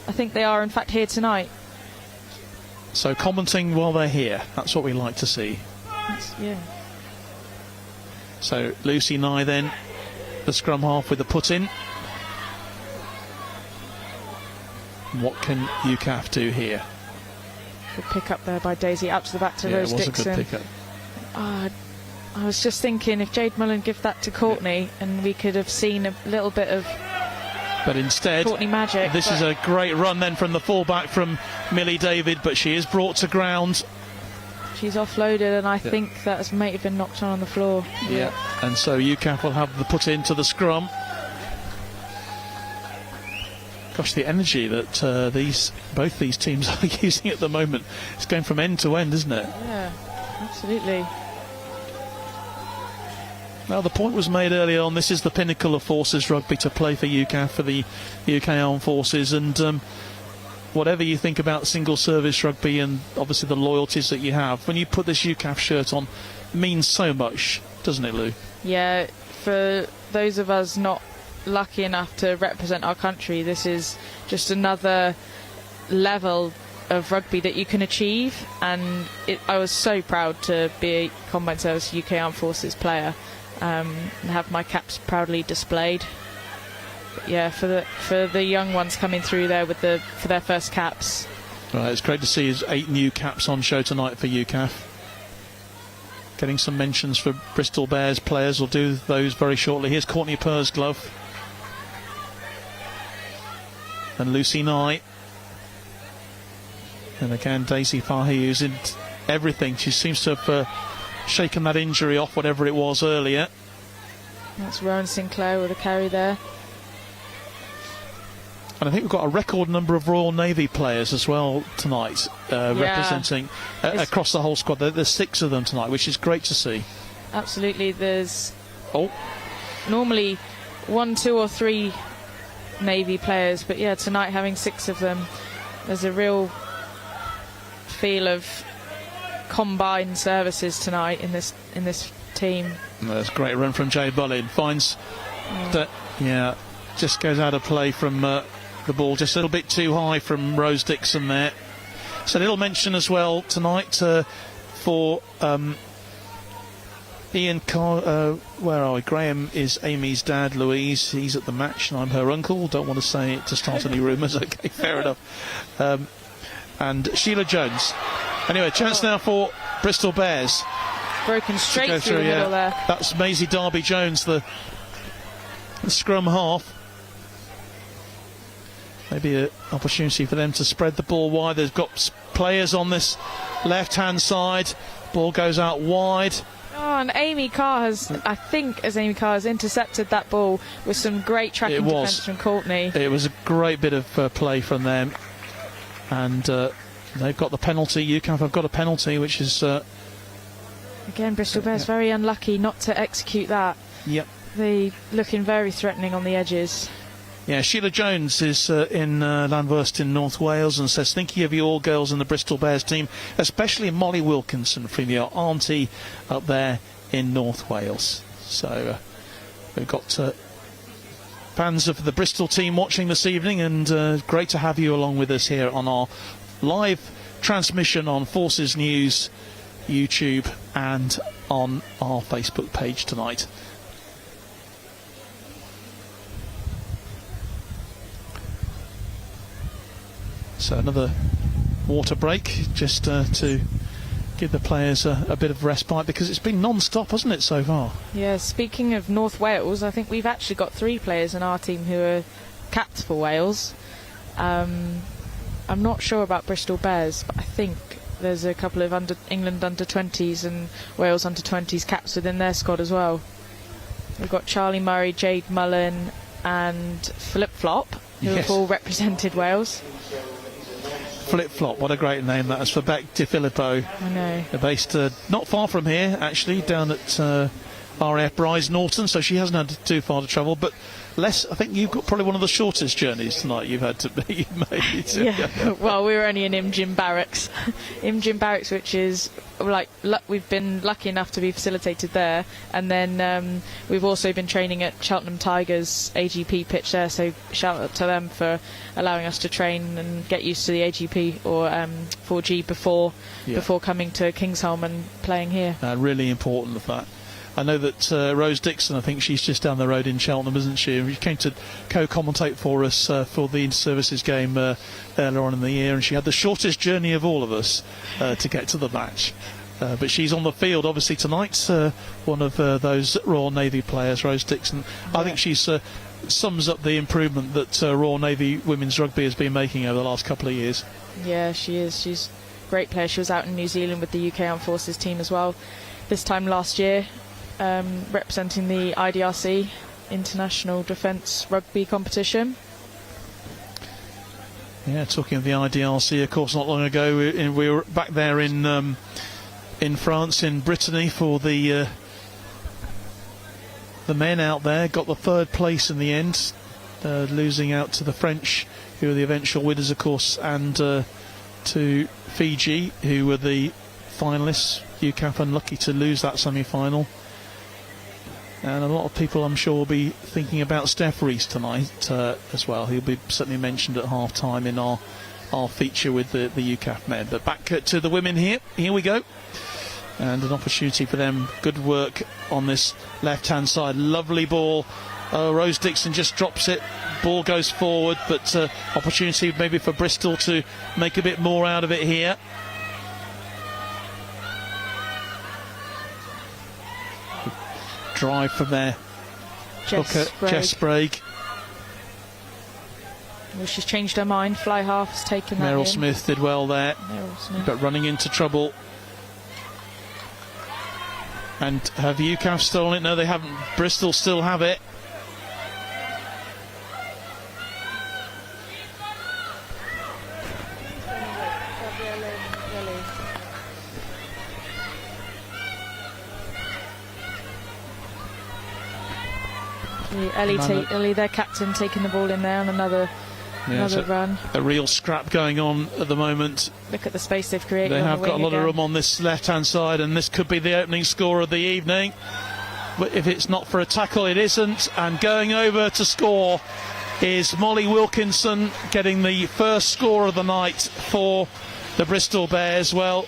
I think they are in fact here tonight. So commenting while they're here, that's what we like to see. Yeah. So Lucy Nye then, the scrum half with the put in. What can UCAF do here? Good pick up there by Daisy, out to the back to Rose Dixon. It was a good pick up. I was just thinking if Jade Mullen give that to Courtney and we could have seen a little bit of but instead Courtney magic. This is a great run then from the fullback from Millie David, but she is brought to ground. She's offloaded and I think that might have been knocked on the floor. Yeah, and so UCAF will have the put into the scrum. Gosh, the energy that both these teams are using at the moment, it's going from end to end, isn't it? Yeah, absolutely. Now, the point was made earlier on, this is the pinnacle of forces rugby to play for UCAF, for the UK Armed Forces, and whatever you think about single service rugby and obviously the loyalties that you have, when you put this UCAF shirt on, it means so much, doesn't it, Lou? Yeah, for those of us not lucky enough to represent our country, this is just another level of rugby that you can achieve, and I was so proud to be a Combined Service UK Armed Forces player and have my caps proudly displayed. But yeah, for the young ones coming through there for their first caps. Right, it's great to see his 8 new caps on show tonight for UCAF. Getting some mentions for Bristol Bears players. We'll do those very shortly. Here's Courtney Purr's glove. And Lucy Nye. And again, Daisy Fahy, who's in everything. She seems to have shaken that injury off, whatever it was earlier. That's Rowan Sinclair with a carry there. And I think we've got a record number of Royal Navy players as well tonight, representing across the whole squad. There's 6 of them tonight, which is great to see. Absolutely. There's normally 1, 2 or 3 Navy players, but yeah, tonight having 6 of them, there's a real feel of combined services tonight in this team. That's a great run from Jade Bullin. Finds that, just goes out of play from the ball, just a little bit too high from Rose Dixon there. So a little mention as well tonight for Ian Carr, where are we? Graham is Amy's dad, Louise. He's at the match and I'm her uncle. Don't want to say it to start any rumours. Okay, fair enough. And Sheila Jones. Anyway, chance now for Bristol Bears. Broken straight through the middle there. That's Maisie Darby-Jones, the scrum half. Maybe an opportunity for them to spread the ball wide. They've got players on this left-hand side. Ball goes out wide. Oh, and Amy Carr has intercepted that ball with some great tracking defence from Courtney. It was a great bit of play from them. And they've got the penalty. UCAF have got a penalty, which is... Again, Bristol Bears very unlucky not to execute that. Yep. They looking very threatening on the edges. Yeah, Sheila Jones is in Llanwrst in North Wales and says, thinking of you all girls in the Bristol Bears team, especially Molly Wilkinson from your auntie up there in North Wales. So we've got fans of the Bristol team watching this evening, and great to have you along with us here on our live transmission on Forces News, YouTube and on our Facebook page tonight. So another water break, just to give the players a bit of respite, because it's been non-stop, hasn't it, so far? Yeah, speaking of North Wales, I think we've actually got 3 players in our team who are capped for Wales. I'm not sure about Bristol Bears, but I think there's a couple of England under-20s and Wales under-20s caps within their squad as well. We've got Charlie Murray, Jade Mullen and Flip Flop, who have all represented Wales. Flip Flop, what a great name that is for Beck Di Filippo. I know. They're based not far from here, actually, down at RAF Bryce Norton, so she hasn't had too far to travel, but I think you've got probably one of the shortest journeys tonight you've had to be made. Yeah, well, we were only in Imjin Barracks. Imjin Barracks, which is, like, we've been lucky enough to be facilitated there, and then we've also been training at Cheltenham Tigers AGP pitch there, so shout out to them for allowing us to train and get used to the AGP or 4G before coming to Kingsholm and playing here. Really important of that. I know that Rose Dixon, I think she's just down the road in Cheltenham, isn't she? She came to co-commentate for us for the Inter-Services game earlier on in the year, and she had the shortest journey of all of us to get to the match. But she's on the field, obviously, tonight, one of those Royal Navy players, Rose Dixon. I think she sums up the improvement that Royal Navy women's rugby has been making over the last couple of years. Yeah, she is. She's a great player. She was out in New Zealand with the UK Armed Forces team as well this time last year. Representing the IDRC International Defence Rugby Competition. Yeah, talking of the IDRC, of course, not long ago we were back there in France, in Brittany, for the men out there. Got the third place in the end, losing out to the French, who were the eventual winners, of course, and to Fiji, who were the finalists. UCAF unlucky to lose that semi-final. And a lot of people, I'm sure, will be thinking about Steph Rees tonight as well. He'll be certainly mentioned at half-time in our feature with the UCAF men. But back to the women here. Here we go. And an opportunity for them. Good work on this left-hand side. Lovely ball. Rose Dixon just drops it. Ball goes forward, but opportunity maybe for Bristol to make a bit more out of it here. Drive from there. Jess Sprague. Well, she's changed her mind. Fly half has taken that Meryl in. Smith did well there, but running into trouble. And have UCAF stolen it? No, they haven't. Bristol still have it. Ellie, their captain, taking the ball in there on another run. A real scrap going on at the moment. Look at the space they've created. They have got a lot of room on this left-hand side, and this could be the opening score of the evening. But if it's not for a tackle, it isn't. And going over to score is Molly Wilkinson, getting the first score of the night for the Bristol Bears. Well,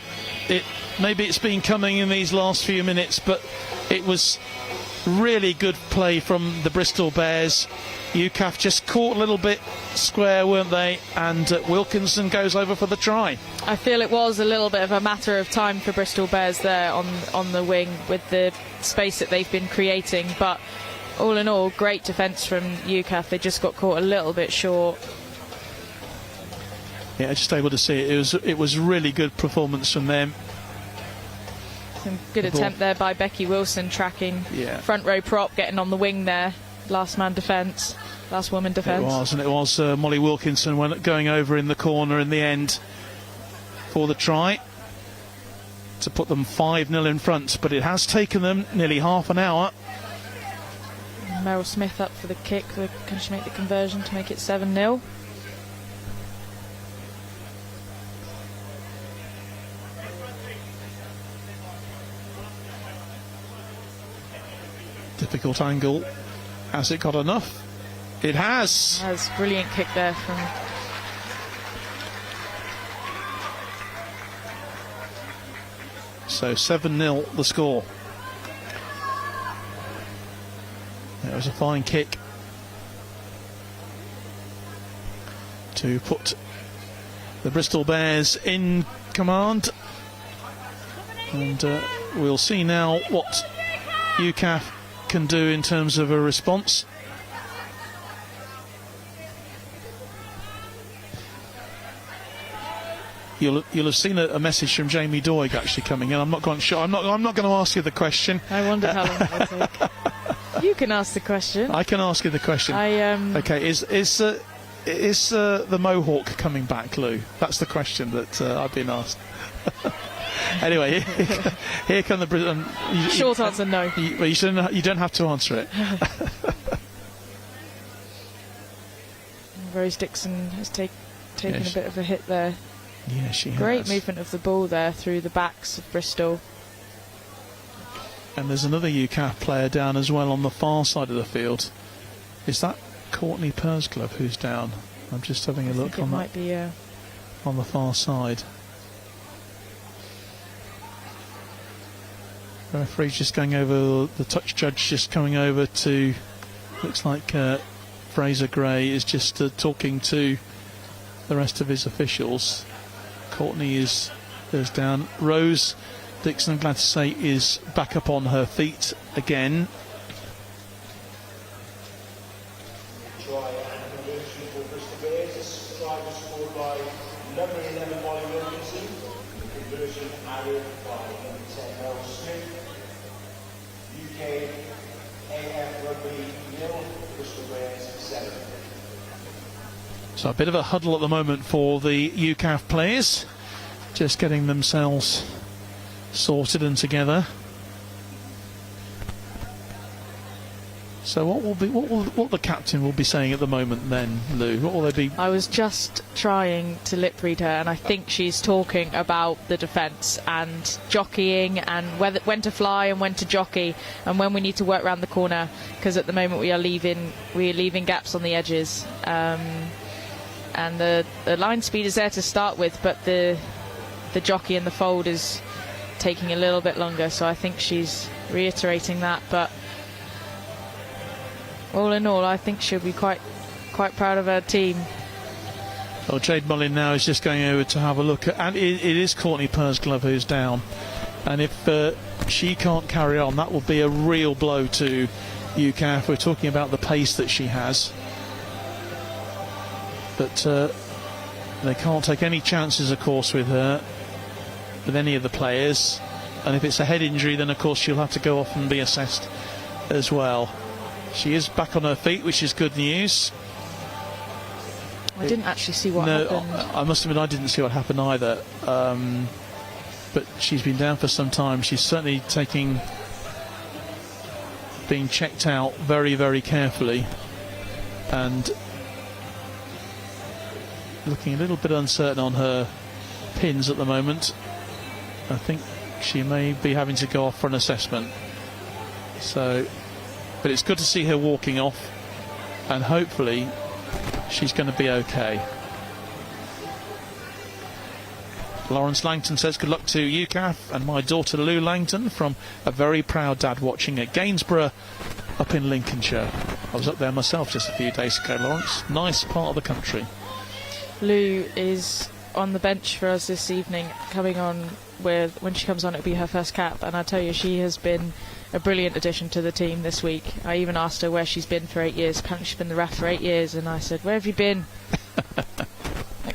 maybe it's been coming in these last few minutes, but it was really good play from the Bristol Bears. UCAF just caught a little bit square, weren't they? And Wilkinson goes over for the try. I feel it was a little bit of a matter of time for Bristol Bears there on the wing with the space that they've been creating, but all in all, great defence from UCAF. They just got caught a little bit short. Yeah, just able to see it. It was really good performance from them. Some good attempt there by Becky Wilson, tracking front row prop, getting on the wing there. Last man defence, last woman defence. It was, and it was Molly Wilkinson going over in the corner in the end for the try to put them 5-0 in front, but it has taken them nearly half an hour. Meryl Smith up for the kick. Can she make the conversion to make it 7-0? Difficult angle. Has it got enough? It has. That's a brilliant kick there from... So 7-0 the score. It was a fine kick to put the Bristol Bears in command. And we'll see now what UCAF can do in terms of a response. you'll have seen a message from Jamie Doig actually coming in. I'm not going to ask you the question. I wondered how long it would take. You can ask the question. I can ask you the question. Okay, is the Mohawk coming back, Lou? That's the question that I've been asked. Anyway, here come the short answer, no. You don't have to answer it. Rose Dixon has taken a bit of a hit there. Yeah, she has. Great movement of the ball there through the backs of Bristol. And there's another UCAF player down as well on the far side of the field. Is that Courtney Pursglove who's down? I'm just having a look on that. Be, on the far side. The referee's just going over, the touch judge just coming over to, looks like Fraser Gray is just talking to the rest of his officials. Courtney is down. Rose Dixon, I'm glad to say, is back up on her feet again. Try and conversion for Bristol Bears. This try was scored by number 11 Molly Wilkinson. Conversion added by number 10 Mel Smith. UK AF Rugby 0, Bristol Bears 7. So a bit of a huddle at the moment for the UCAF players, just getting themselves sorted and together. So what the captain will be saying at the moment then, Lou? What will they be? I was just trying to lip read her, and I think she's talking about the defence and jockeying and when to fly and when to jockey and when we need to work around the corner, because at the moment we are leaving gaps on the edges. And the line speed is there to start with, but the jockey and the fold is taking a little bit longer, so I think she's reiterating that. But all in all, I think she'll be quite proud of her team. Well, Jade Mullin now is just going over to have a look at, and it is Courtney Pursglove who's down, and if she can't carry on, that will be a real blow to UCAF. We're talking about the pace that she has, but they can't take any chances, of course, with her, with any of the players. And if it's a head injury, then of course she'll have to go off and be assessed as well. She is back on her feet, which is good news. I didn't actually see what happened. I must admit I didn't see what happened either. But she's been down for some time. She's certainly being checked out very, very carefully, and looking a little bit uncertain on her pins at the moment. I think she may be having to go off for an assessment. So, but it's good to see her walking off, and hopefully she's going to be okay. Lawrence Langton says good luck to UCAF and my daughter Lou Langton from a very proud dad watching at Gainsborough up in Lincolnshire. I was up there myself just a few days ago, Lawrence. Nice part of the country. Lou is on the bench for us this evening, coming on when she comes on, it'll be her first cap, and I tell you, she has been a brilliant addition to the team this week. I even asked her where she's been for 8 years. Apparently she's been the ref for 8 years, and I said, where have you been?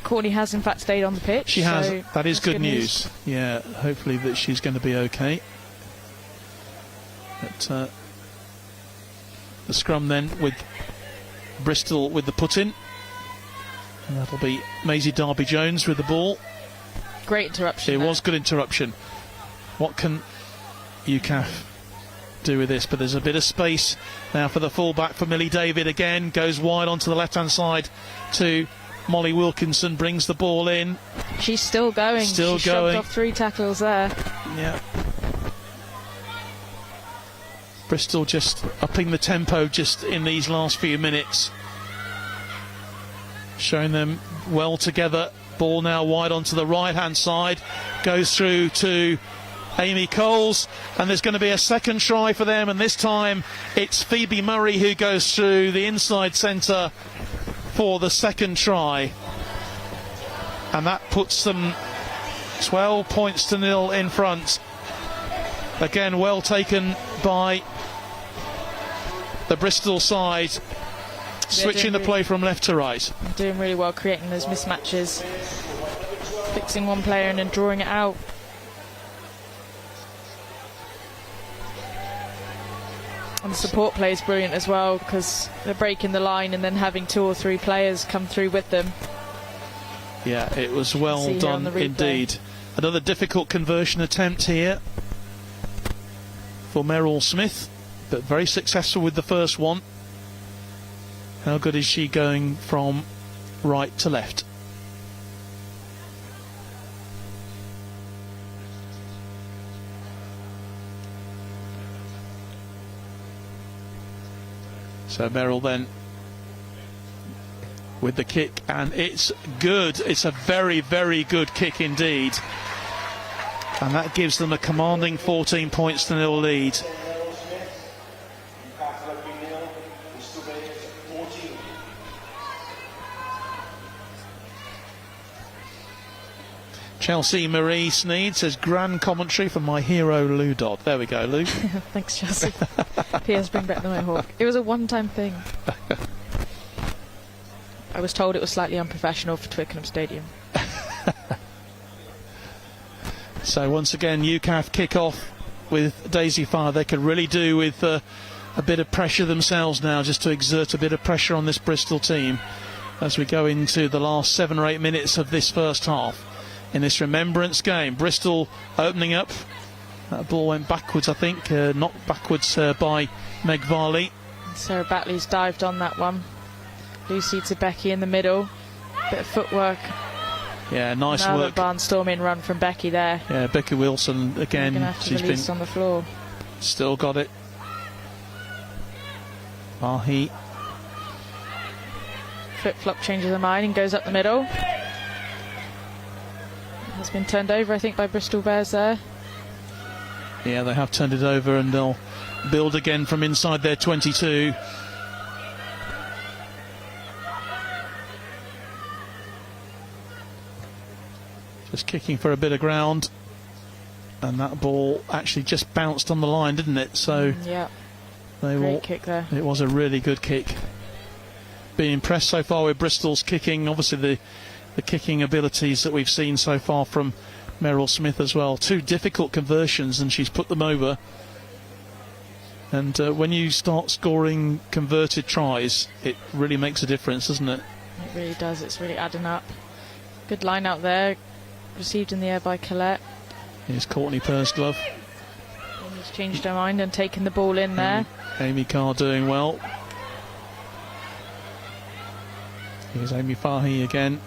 Courtney has in fact stayed on the pitch. She has. That is good news. Yeah, hopefully that she's going to be okay. But the scrum then with Bristol with the put-in. And that'll be Maisie Darby-Jones with the ball. Great interruption. It was good interruption. What can UCAF do with this? But there's a bit of space now for the fullback for Millie David again. Goes wide onto the left-hand side to Molly Wilkinson. Brings the ball in. She's still going. She shoved off 3 tackles there. Yeah. Bristol just upping the tempo just in these last few minutes. Showing them well together. Ball now wide onto the right-hand side. Goes through to Amy Coles. And there's going to be a second try for them. And this time it's Phoebe Murray who goes through the inside centre for the second try. And that puts them 12 points to 0 in front. Again, well taken by the Bristol side. Switching the play from left to right. Doing really well, creating those mismatches. fixing one player and then drawing it out. And the support play is brilliant as well, because they're breaking the line and then having 2 or 3 players come through with them. Yeah, it was well done indeed. Another difficult conversion attempt here for Meryl Smith, but very successful with the first one. How good is she going from right to left? So Meryl then with the kick, and it's good. It's a very, very good kick indeed. And that gives them a commanding 14 points to 0 lead. Chelsea Marie Sneed says, grand commentary from my hero Lou Dodd. There we go, Lou. Thanks, Chelsea. P.S. bring back the Mohawk. It was a one-time thing. I was told it was slightly unprofessional for Twickenham Stadium. So once again, UCAF kick-off with Daisy Farr. They could really do with a bit of pressure themselves now, just to exert a bit of pressure on this Bristol team as we go into the last 7 or 8 minutes of this first half. In this Remembrance game, Bristol opening up. That ball went backwards, I think, knocked backwards by Meg Varley. Sarah Batley's dived on that one. Lucy to Becky in the middle. Bit of footwork. Yeah, nice Another work. barnstorming run from Becky there. Yeah, Becky Wilson again. Gonna have to She's release been on the floor. Still got it. Mahi. Flip-flop changes her mind and goes up the middle. Has been turned over, I think, by Bristol Bears there. Yeah, they have turned it over, and they'll build again from inside their 22. Just kicking for a bit of ground, and that ball actually just bounced on the line, didn't it? So yeah, great kick there. It was a really good kick. Been impressed so far with Bristol's kicking. Obviously the kicking abilities that we've seen so far from Meryl Smith as well. 2 difficult conversions, and she's put them over. And when you start scoring converted tries, it really makes a difference, doesn't it? It really does. It's really adding up. Good line out there. Received in the air by Colette. Here's Courtney Pursglove. He's changed her mind and taken the ball in there. Amy Carr doing well. Here's Amy Fahy again.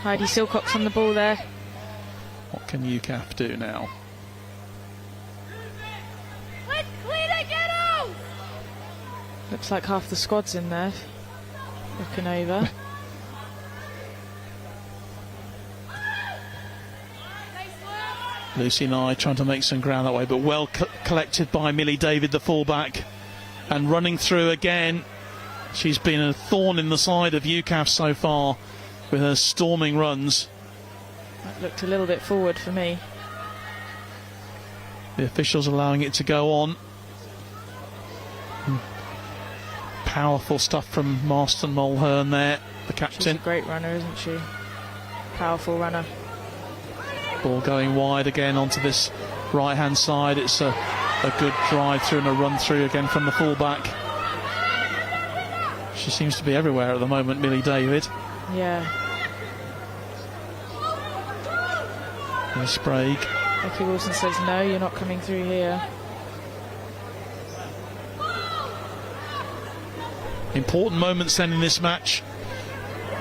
Heidi Silcox on the ball there. What can UCAF do now? Looks like half the squad's in there. Looking over. Lucy Nye trying to make some ground that way, but well collected by Millie David, the fullback. And running through again. She's been a thorn in the side of UCAF so far with her storming runs. That looked a little bit forward for me. The officials allowing it to go on. Powerful stuff from Marston Mulhern there, the captain. She's a great runner, isn't she? Powerful runner. Ball going wide again onto this right hand side. It's a good drive through and a run through again from the fullback. She seems to be everywhere at the moment, Millie David. Yeah. Here's Sprague. Becky Wilson says no, you're not coming through here. Important moments then in this match.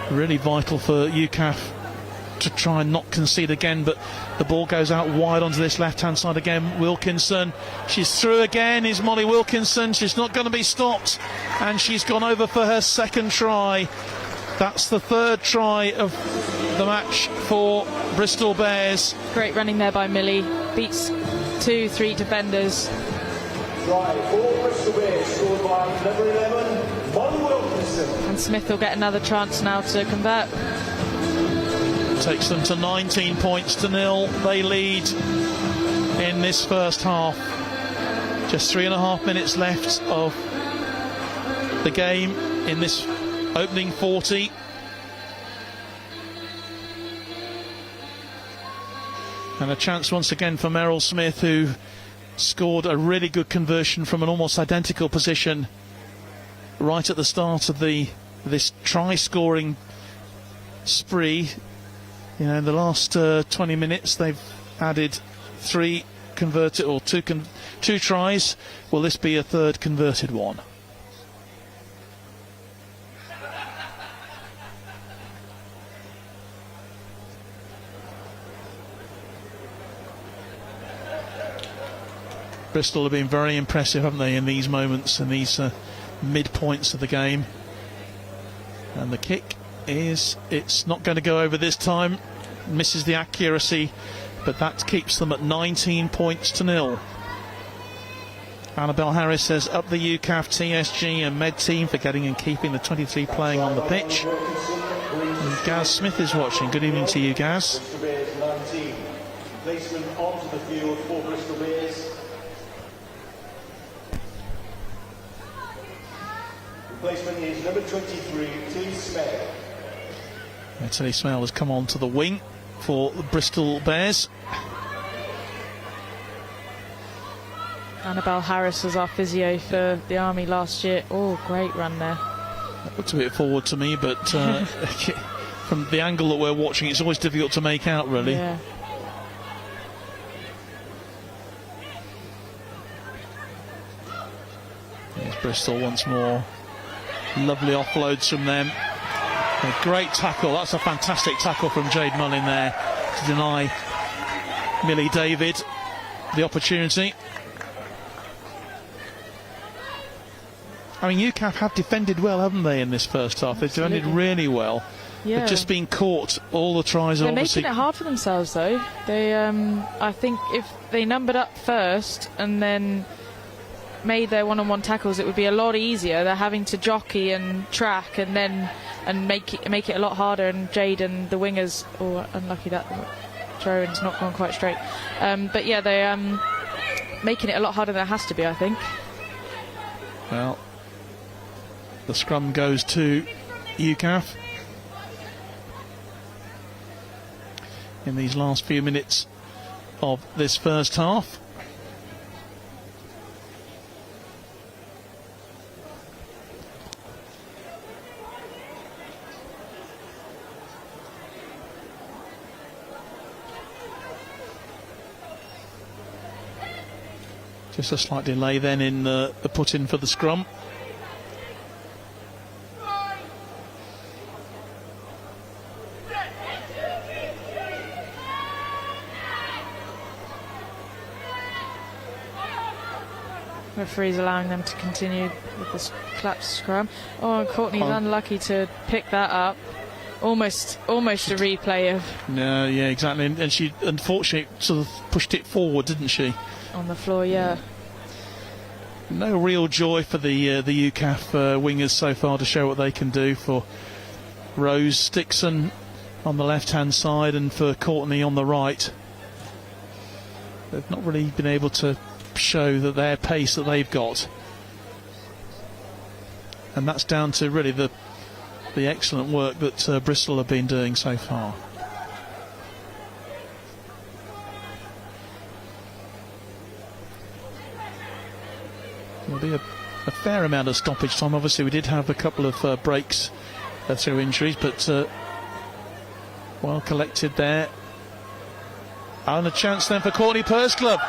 Really vital for UCAF to try and not concede again, but the ball goes out wide onto this left hand side again. Wilkinson, she's through again, is Molly Wilkinson. She's not going to be stopped, and she's gone over for her 2nd try. That's the 3rd try of the match for Bristol Bears. Great running there by Millie. Beats 2-3 defenders. Try for Bristol Bears, scored by number 11, Molly Wilkinson. And Smith will get another chance now to convert. Takes them to 19 points to 0. They lead in this first half. Just 3.5 minutes left of the game in this opening 40. And a chance once again for Merrill Smith, who scored a really good conversion from an almost identical position right at the start of this try-scoring spree. You know, in the last 20 minutes, they've added 3 converted, or 2 tries. Will this be a third converted one? Bristol have been very impressive, haven't they, in these moments and these midpoints of the game. And the kick it's not going to go over this time. Misses the accuracy, but that keeps them at 19 points to 0. Annabelle Harris says up the UCAF, TSG and Med team for getting and keeping the 23 playing on the pitch. And Gaz Smith is watching. Good evening to you, Gaz. Bristol Bears 19. Placement onto the field for Bristol Bears. Replacement is number 23, Tilly Smale. Tilly Smale has come on to the wing for the Bristol Bears. Annabelle Harris was our physio for the Army last year. Oh, great run there. That looks a bit forward to me, but from the angle that we're watching, it's always difficult to make out, really. Yeah. Here's Bristol once more. Lovely offloads from them. A great tackle. That's a fantastic tackle from Jade Mullin there to deny Millie David the opportunity. I mean, UCAF have defended well, haven't they, in this first half? They've defended really well. Yeah. They've just been caught. All the tries are obviously... They're making it hard for themselves, though. They, I think if they numbered up first and then made their one-on-one tackles, it would be a lot easier. They're having to jockey and track and then make it a lot harder. And Jade and the wingers, unlucky that throw-in's not gone quite straight. But yeah, they're making it a lot harder than it has to be, I think. Well, the scrum goes to UCAF in these last few minutes of this first half. Just a slight delay then in the put-in for the scrum. Referee's allowing them to continue with this collapsed scrum. Oh, and Courtney's unlucky to pick that up. Almost a replay of... No, yeah, exactly. And she, unfortunately, sort of pushed it forward, didn't she? On the floor, yeah. No real joy for the UCAF wingers so far to show what they can do. For Rose Dixon on the left-hand side and for Courtney on the right. They've not really been able to show that their pace that they've got, and that's down to really the excellent work that Bristol have been doing so far. There'll be a fair amount of stoppage time. Obviously we did have a couple of breaks through injuries, but well collected there. And a chance then for Courtney Pursglove.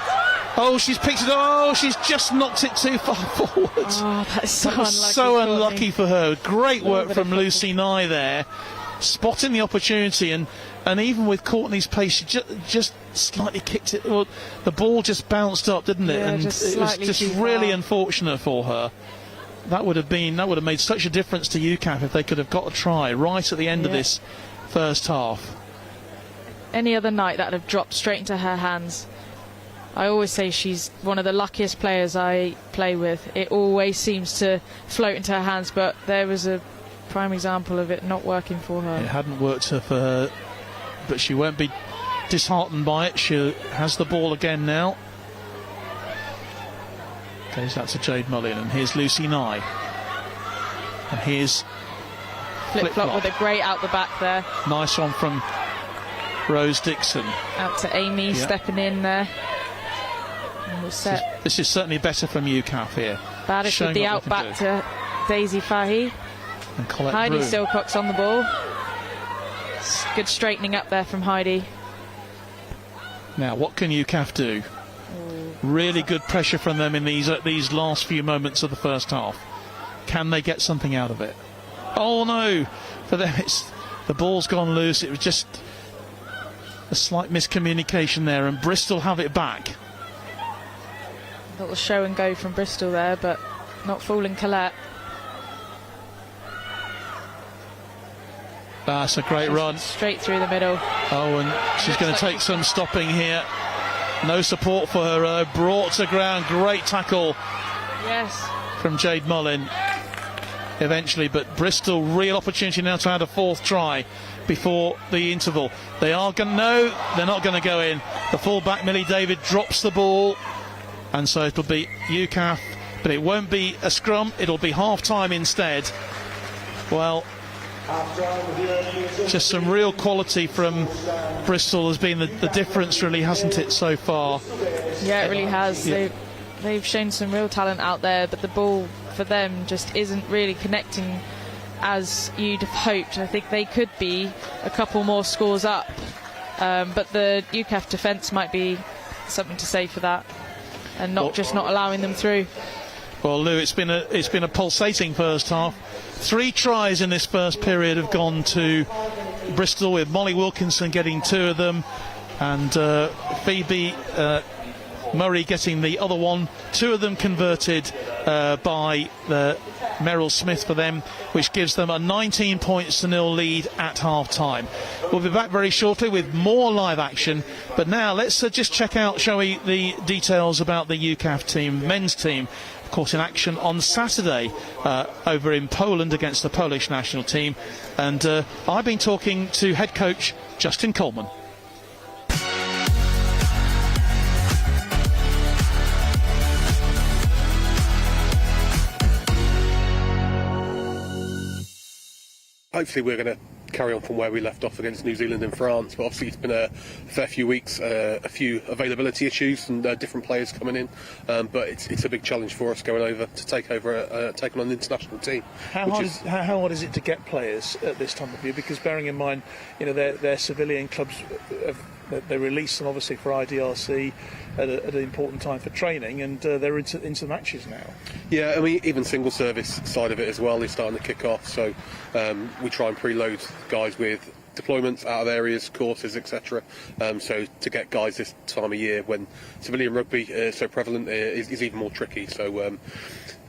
Oh, she's picked it up. Oh, she's just knocked it too far forward. Oh, that's so that was unlucky. So unlucky for her. Great work from Lucy Nye there, spotting the opportunity, and even with Courtney's pace, she just slightly kicked it. Well, the ball just bounced up, didn't it? Yeah, and just it was just really unfortunate for her. That would have made such a difference to UCAF if they could have got a try right at the end of this first half. Any other night that would have dropped straight into her hands. I always say she's one of the luckiest players I play with. It always seems to float into her hands, but there was a prime example of it not working for her. It hadn't worked for her, but she won't be disheartened by it. She has the ball again now. Goes out to Jade Mullin, and here's Lucy Nye. And here's Flip-flop with a great out the back there. Nice one from Rose Dixon. Out to Amy, stepping in there. And we'll set. This is certainly better from UCAF here. Badish with the out back to Daisy Fahy. And Colette Heidi Broom. Silcox on the ball. Good straightening up there from Heidi. Now, what can UCAF do? Really good pressure from them in these last few moments of the first half. Can they get something out of it? Oh no! For them, the ball's gone loose. It was just a slight miscommunication there, and Bristol have it back. A little show and go from Bristol there, but not fooling Colette. That's a great run. Straight through the middle. Oh, and she's going to take some stopping here. No support for her. Brought to ground. Great tackle. Yes. From Jade Mullin. Eventually, but Bristol, real opportunity now to add a fourth try before the interval. They are going to, no, they're not going to go in. The fullback, Millie David, drops the ball, and so it'll be UCAF, but it won't be a scrum, it'll be half-time instead. Well, just some real quality from Bristol has been the difference, really, hasn't it, so far? Yeah, it really has. Yeah. They've shown some real talent out there, but the ball for them just isn't really connecting as you'd have hoped. I think they could be a couple more scores up, but the UCAF defence might be something to say for that, and not allowing them through. Well, Lou, it's been a pulsating first half. 3 tries in this first period have gone to Bristol, with Molly Wilkinson getting 2 of them, and Phoebe Murray getting the other one. 2 of them converted by Merrill Smith for them, which gives them a 19-0 lead at half-time. We'll be back very shortly with more live action, but now let's just check out, shall we, the details about the UCAF team, men's team, of course in action on Saturday over in Poland against the Polish national team, and I've been talking to head coach Justin Coleman. Hopefully we're going to carry on from where we left off against New Zealand and France, but obviously it's been a fair few weeks, a few availability issues and different players coming in, but it's a big challenge for us going over to take on an international team. How hard is it to get players at this time of year? Because bearing in mind, you know, their civilian clubs, they release them obviously for IDRC at an important time for training, and they're into matches now. Yeah, I mean, even single service side of it as well is starting to kick off, so we try and preload guys with deployments out of areas, courses, etc. So to get guys this time of year when civilian rugby is so prevalent is even more tricky. So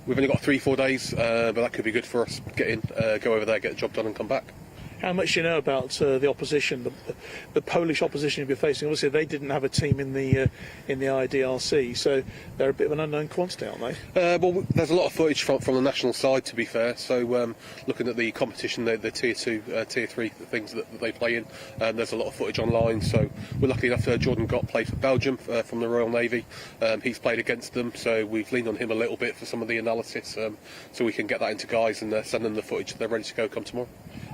we've only got 3-4 days, but that could be good for us. Go over there, get the job done and come back. How much do you know about the opposition, the Polish opposition you'll be facing? Obviously, they didn't have a team in the IDRC, so they're a bit of an unknown quantity, aren't they? Well, there's a lot of footage from the national side, to be fair. So looking at the competition, the Tier 2, Tier 3 things that they play in, there's a lot of footage online. So we're lucky enough Jordan Gott played for Belgium from the Royal Navy. He's played against them, so we've leaned on him a little bit for some of the analysis, so we can get that into guys and send them the footage. They're ready to go come tomorrow.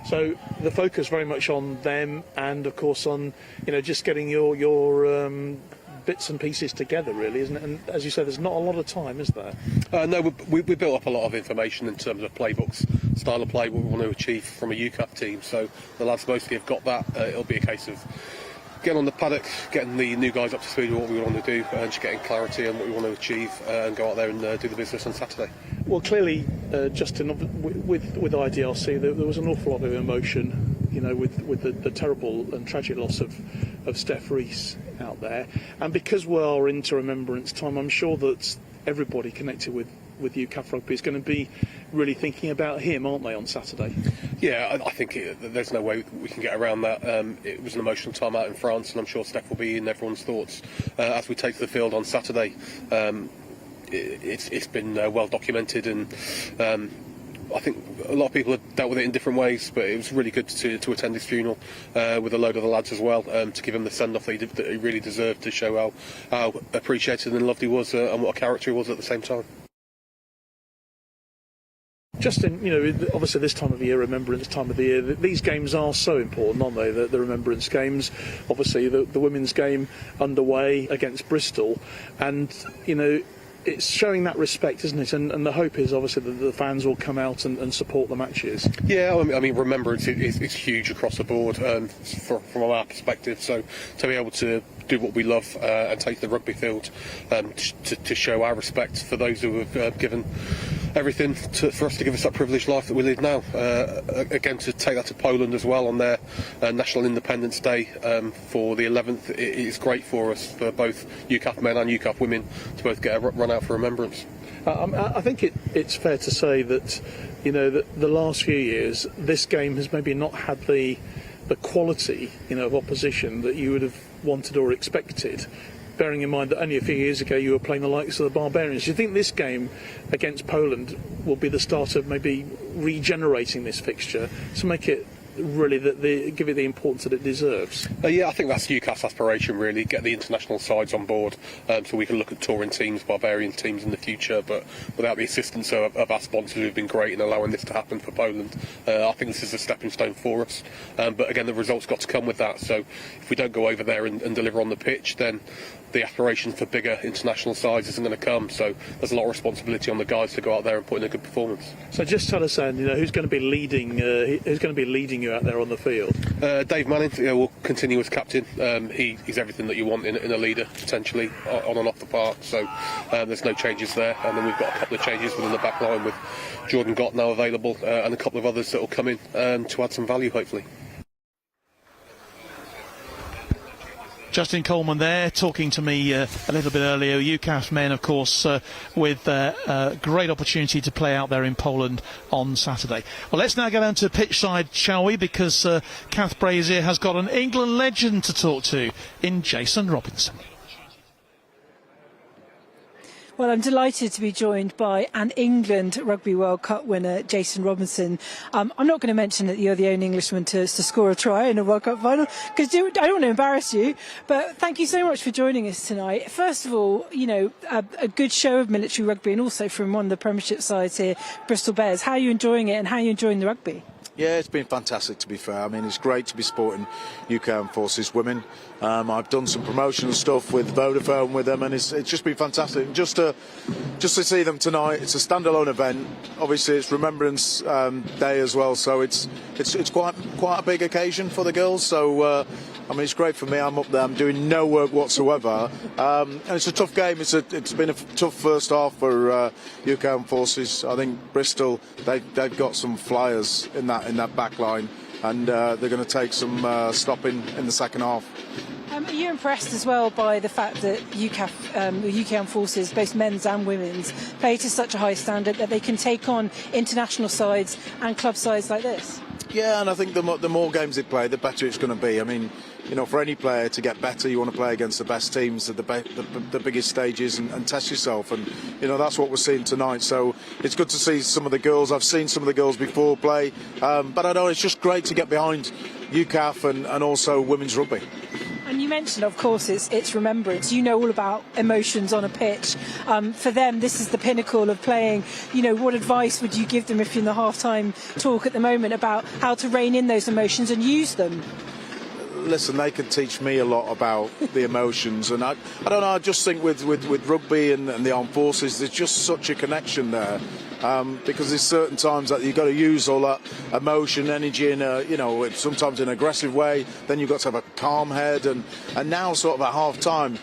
So the focus very much on them, and of course on just getting your bits and pieces together, really, isn't it? And as you say, there's not a lot of time, is there? No, we built up a lot of information in terms of playbooks, style of play, what we want to achieve from a UCAF team. So the lads mostly have got that. It'll be a case of getting on the paddock, getting the new guys up to speed with what we want to do, and just getting clarity on what we want to achieve, and go out there and do the business on Saturday. Well, clearly, Justin, with IDRC, there was an awful lot of emotion, with the terrible and tragic loss of Steph Rees out there. And because we are into Remembrance time, I'm sure that everybody connected with UCAF Rugby is going to be really thinking about him, aren't they, on Saturday? Yeah, I think there's no way we can get around that. It was an emotional time out in France, and I'm sure Steph will be in everyone's thoughts as we take to the field on Saturday. It's been well documented, and I think a lot of people have dealt with it in different ways, but it was really good to attend his funeral with a load of the lads as well, to give him the send-off that he really deserved, to show how appreciated and loved he was, and what a character he was at the same time. Justin, obviously this time of year, Remembrance time of the year, these games are so important, aren't they? The Remembrance games, obviously the women's game underway against Bristol, and it's showing that respect, isn't it? And the hope is obviously that the fans will come out and support the matches. Yeah, I mean Remembrance is huge across the board from our perspective. So to be able to do what we love and take the rugby field to show our respect for those who have given everything for us to give us that privileged life that we live now. Again, to take that to Poland as well on their National Independence Day for the 11th, it is great for us, for both UCAF men and UCAF women, to both get a run out for Remembrance. I think it's fair to say that that the last few years this game has maybe not had the quality of opposition that you would have wanted or expected, bearing in mind that only a few years ago you were playing the likes of the Barbarians. Do you think this game against Poland will be the start of maybe regenerating this fixture to make it really give it the importance that it deserves? Yeah, I think that's UCAF's aspiration, really, get the international sides on board, so we can look at touring teams, Barbarian teams in the future, but without the assistance of our sponsors who've been great in allowing this to happen for Poland. I think this is a stepping stone for us, but again the results got to come with that, so if we don't go over there and deliver on the pitch, then the aspiration for bigger international sides isn't going to come, so there's a lot of responsibility on the guys to go out there and put in a good performance. So just tell us, who's going to be leading you out there on the field? Dave Manning will continue as captain. He's everything that you want in a leader, potentially, on and off the park, so there's no changes there. And then we've got a couple of changes within the back line with Jordan Gott now available, and a couple of others that will come in to add some value, hopefully. Justin Coleman there talking to me a little bit earlier. UCAF men, of course, with a great opportunity to play out there in Poland on Saturday. Well, let's now go down to pitch side, shall we? Because Kath Brazier has got an England legend to talk to in Jason Robinson. Well, I'm delighted to be joined by an England Rugby World Cup winner, Jason Robinson. I'm not going to mention that you're the only Englishman to score a try in a World Cup final, because I don't want to embarrass you, but thank you so much for joining us tonight. First of all, a good show of military rugby, and also from one of the Premiership sides here, Bristol Bears. How are you enjoying it, and how are you enjoying the rugby? Yeah, it's been fantastic, to be fair. I mean, it's great to be supporting UK Armed Forces women. I've done some promotional stuff with Vodafone with them, and it's just been fantastic. Just to see them tonight. It's a standalone event. Obviously, it's Remembrance Day as well, so it's quite a big occasion for the girls. So I mean, it's great for me. I'm up there. I'm doing no work whatsoever, and it's a tough game. It's been a tough first half for UK Armed Forces. I think Bristol they've got some flyers in that back line, and they're going to take some stopping in the second half. Are you impressed as well by the fact that UK Armed Forces, both men's and women's, play to such a high standard that they can take on international sides and club sides like this? Yeah, and I think the more games they play, the better it's going to be. I mean, for any player to get better, you want to play against the best teams at the biggest stages and test yourself. And, that's what we're seeing tonight. So it's good to see some of the girls. I've seen some of the girls before play. But I know it's just great to get behind UCAF and also women's rugby. And you mentioned, of course, it's Remembrance. You know all about emotions on a pitch. For them, this is the pinnacle of playing. What advice would you give them if you're in the half-time talk at the moment about how to rein in those emotions and use them? Listen, they can teach me a lot about the emotions, and I don't know. I just think with rugby and the armed forces, there's just such a connection there. Because there's certain times that you've got to use all that emotion, energy in sometimes in an aggressive way. Then you've got to have a calm head, and now sort of at half time,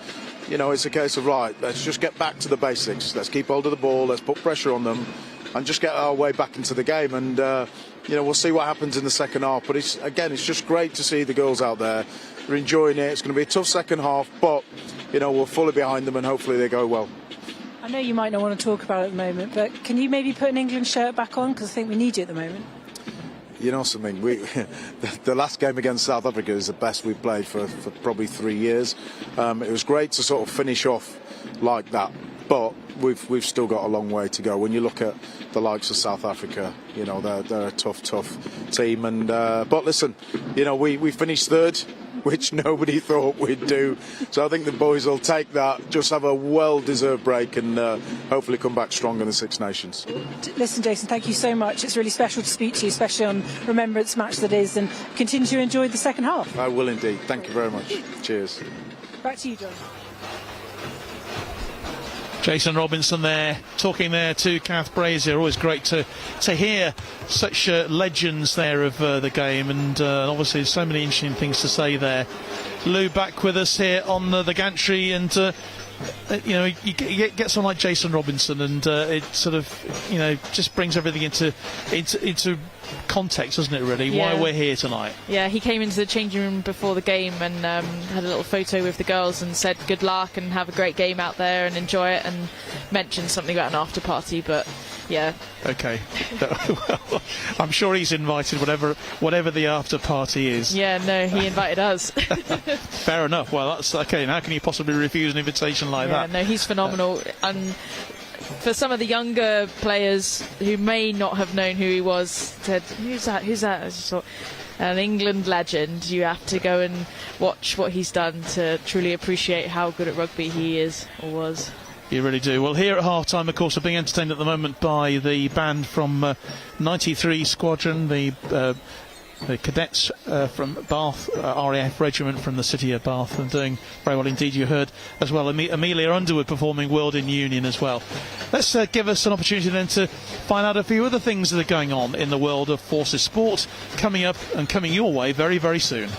it's a case of right. Let's just get back to the basics. Let's keep hold of the ball. Let's put pressure on them, and just get our way back into the game. And we'll see what happens in the second half. But it's just great to see the girls out there. They're enjoying it. It's going to be a tough second half, but we're fully behind them, and hopefully they go well. I know you might not want to talk about it at the moment, but can you maybe put an England shirt back on? Because I think we need you at the moment. Something, the last game against South Africa is the best we've played for probably 3 years. It was great to sort of finish off like that, but we've still got a long way to go. When you look at the likes of South Africa, you know, they're a tough team. And but listen, you know, we finished third, which nobody thought we'd do. So I think the boys will take that, just have a well-deserved break, and hopefully come back strong in the Six Nations. Listen, Jason, thank you so much. It's really special to speak to you, especially on Remembrance match that is, and continue to enjoy the second half. I will indeed. Thank you very much. Cheers. Back to you, John. Jason Robinson there, talking there to Kath Brazier. Always great to hear such legends there of the game, and obviously so many interesting things to say there. Lou back with us here on the gantry, and you know, you get someone like Jason Robinson, and it sort of, you know, just brings everything into context, doesn't it, really? Yeah. Why we're here tonight. Yeah, he came into the changing room before the game and had a little photo with the girls and said good luck and have a great game out there and enjoy it, and mentioned something about an after party, but yeah. Okay. Well, I'm sure he's invited, whatever the after party is. Yeah, no, he invited us. Fair enough. Well, that's okay. And how can you possibly refuse an invitation like that? No, he's phenomenal. And for some of the younger players who may not have known who he was, said, who's that? I just thought, an England legend. You have to go and watch what he's done to truly appreciate how good at rugby he is or was. You really do. Well, here at half-time, of course, we're being entertained at the moment by the band from 93 Squadron, the cadets from Bath, RAF Regiment from the city of Bath, and doing very well indeed. You heard as well Amelia Underwood performing World in Union as well. Let's give us an opportunity then to find out a few other things that are going on in the world of forces sport, coming up and coming your way very, very soon.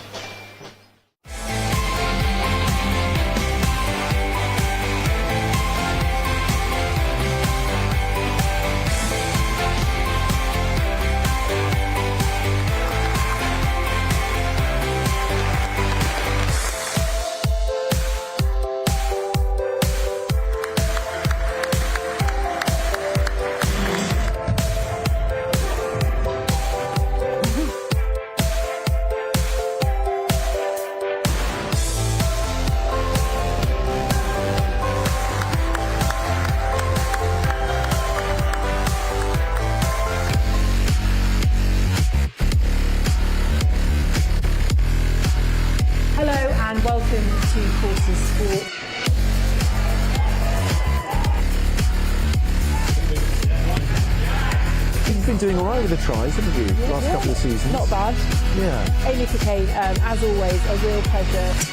Doing all right with the tries, haven't you, last couple of seasons? Not bad. Yeah. Amy Cocaine, as always, a real pleasure.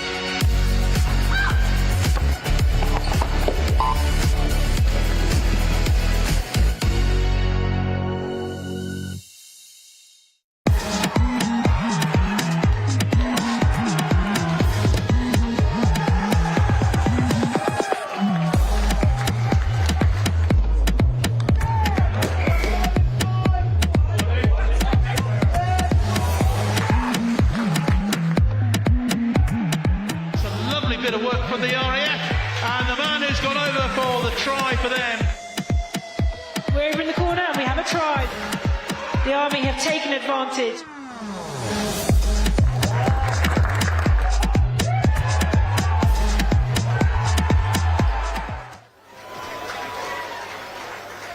Advantage.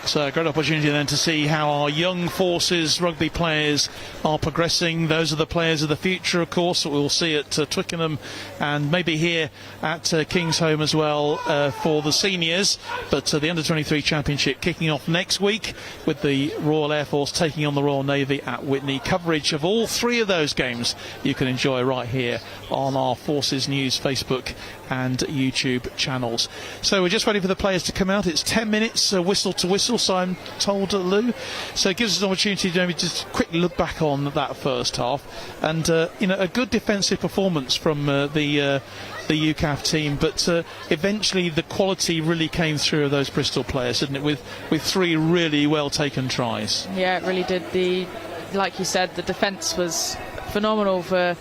So a great opportunity then to see how our young forces rugby players are progressing. Those are the players of the future, of course, that we'll see at Twickenham and maybe here at Kingsholm as well for the seniors. But the Under-23 Championship kicking off next week with the Royal Air Force taking on the Royal Navy at Whitney. Coverage of all three of those games you can enjoy right here on our Forces News Facebook and YouTube channels. So we're just waiting for the players to come out. It's 10 minutes whistle to whistle, so I'm told, Lou. So it gives us an opportunity to maybe just quickly look back on that first half, and you know, a good defensive performance from the UCAF team, but eventually the quality really came through of those Bristol players, didn't it, with three really well taken tries. Yeah, it really did. Like you said, the defence was phenomenal for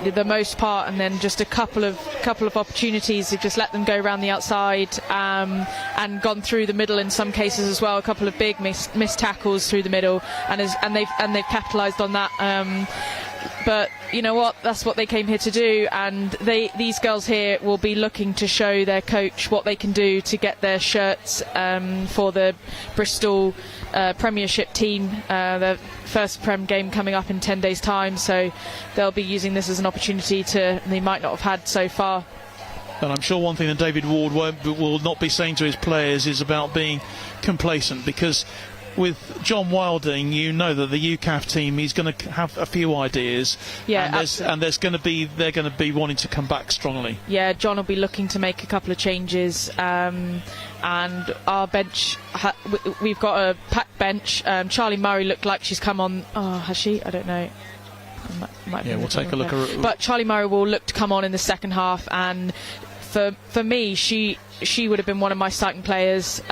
the most part, and then just a couple of opportunities have just let them go around the outside and gone through the middle in some cases as well. A couple of big missed tackles through the middle, and they've capitalised on that. But you know what? That's what they came here to do, and these girls here will be looking to show their coach what they can do to get their shirts for the Bristol Premiership team. Their first Prem game coming up in 10 days' time, so they'll be using this as an opportunity they might not have had so far. And I'm sure one thing that David Ward will not be saying to his players is about being complacent, because with John Wilding, you know that the UCAF team, he's going to have a few ideas, and they're going to be wanting to come back strongly. Yeah, John will be looking to make a couple of changes, and our bench, we've got a packed bench. Charlie Murray looked like she's come on. Oh, has she? I don't know. We'll take a look at her. But Charlie Murray will look to come on in the second half, and for me, she would have been one of my starting players,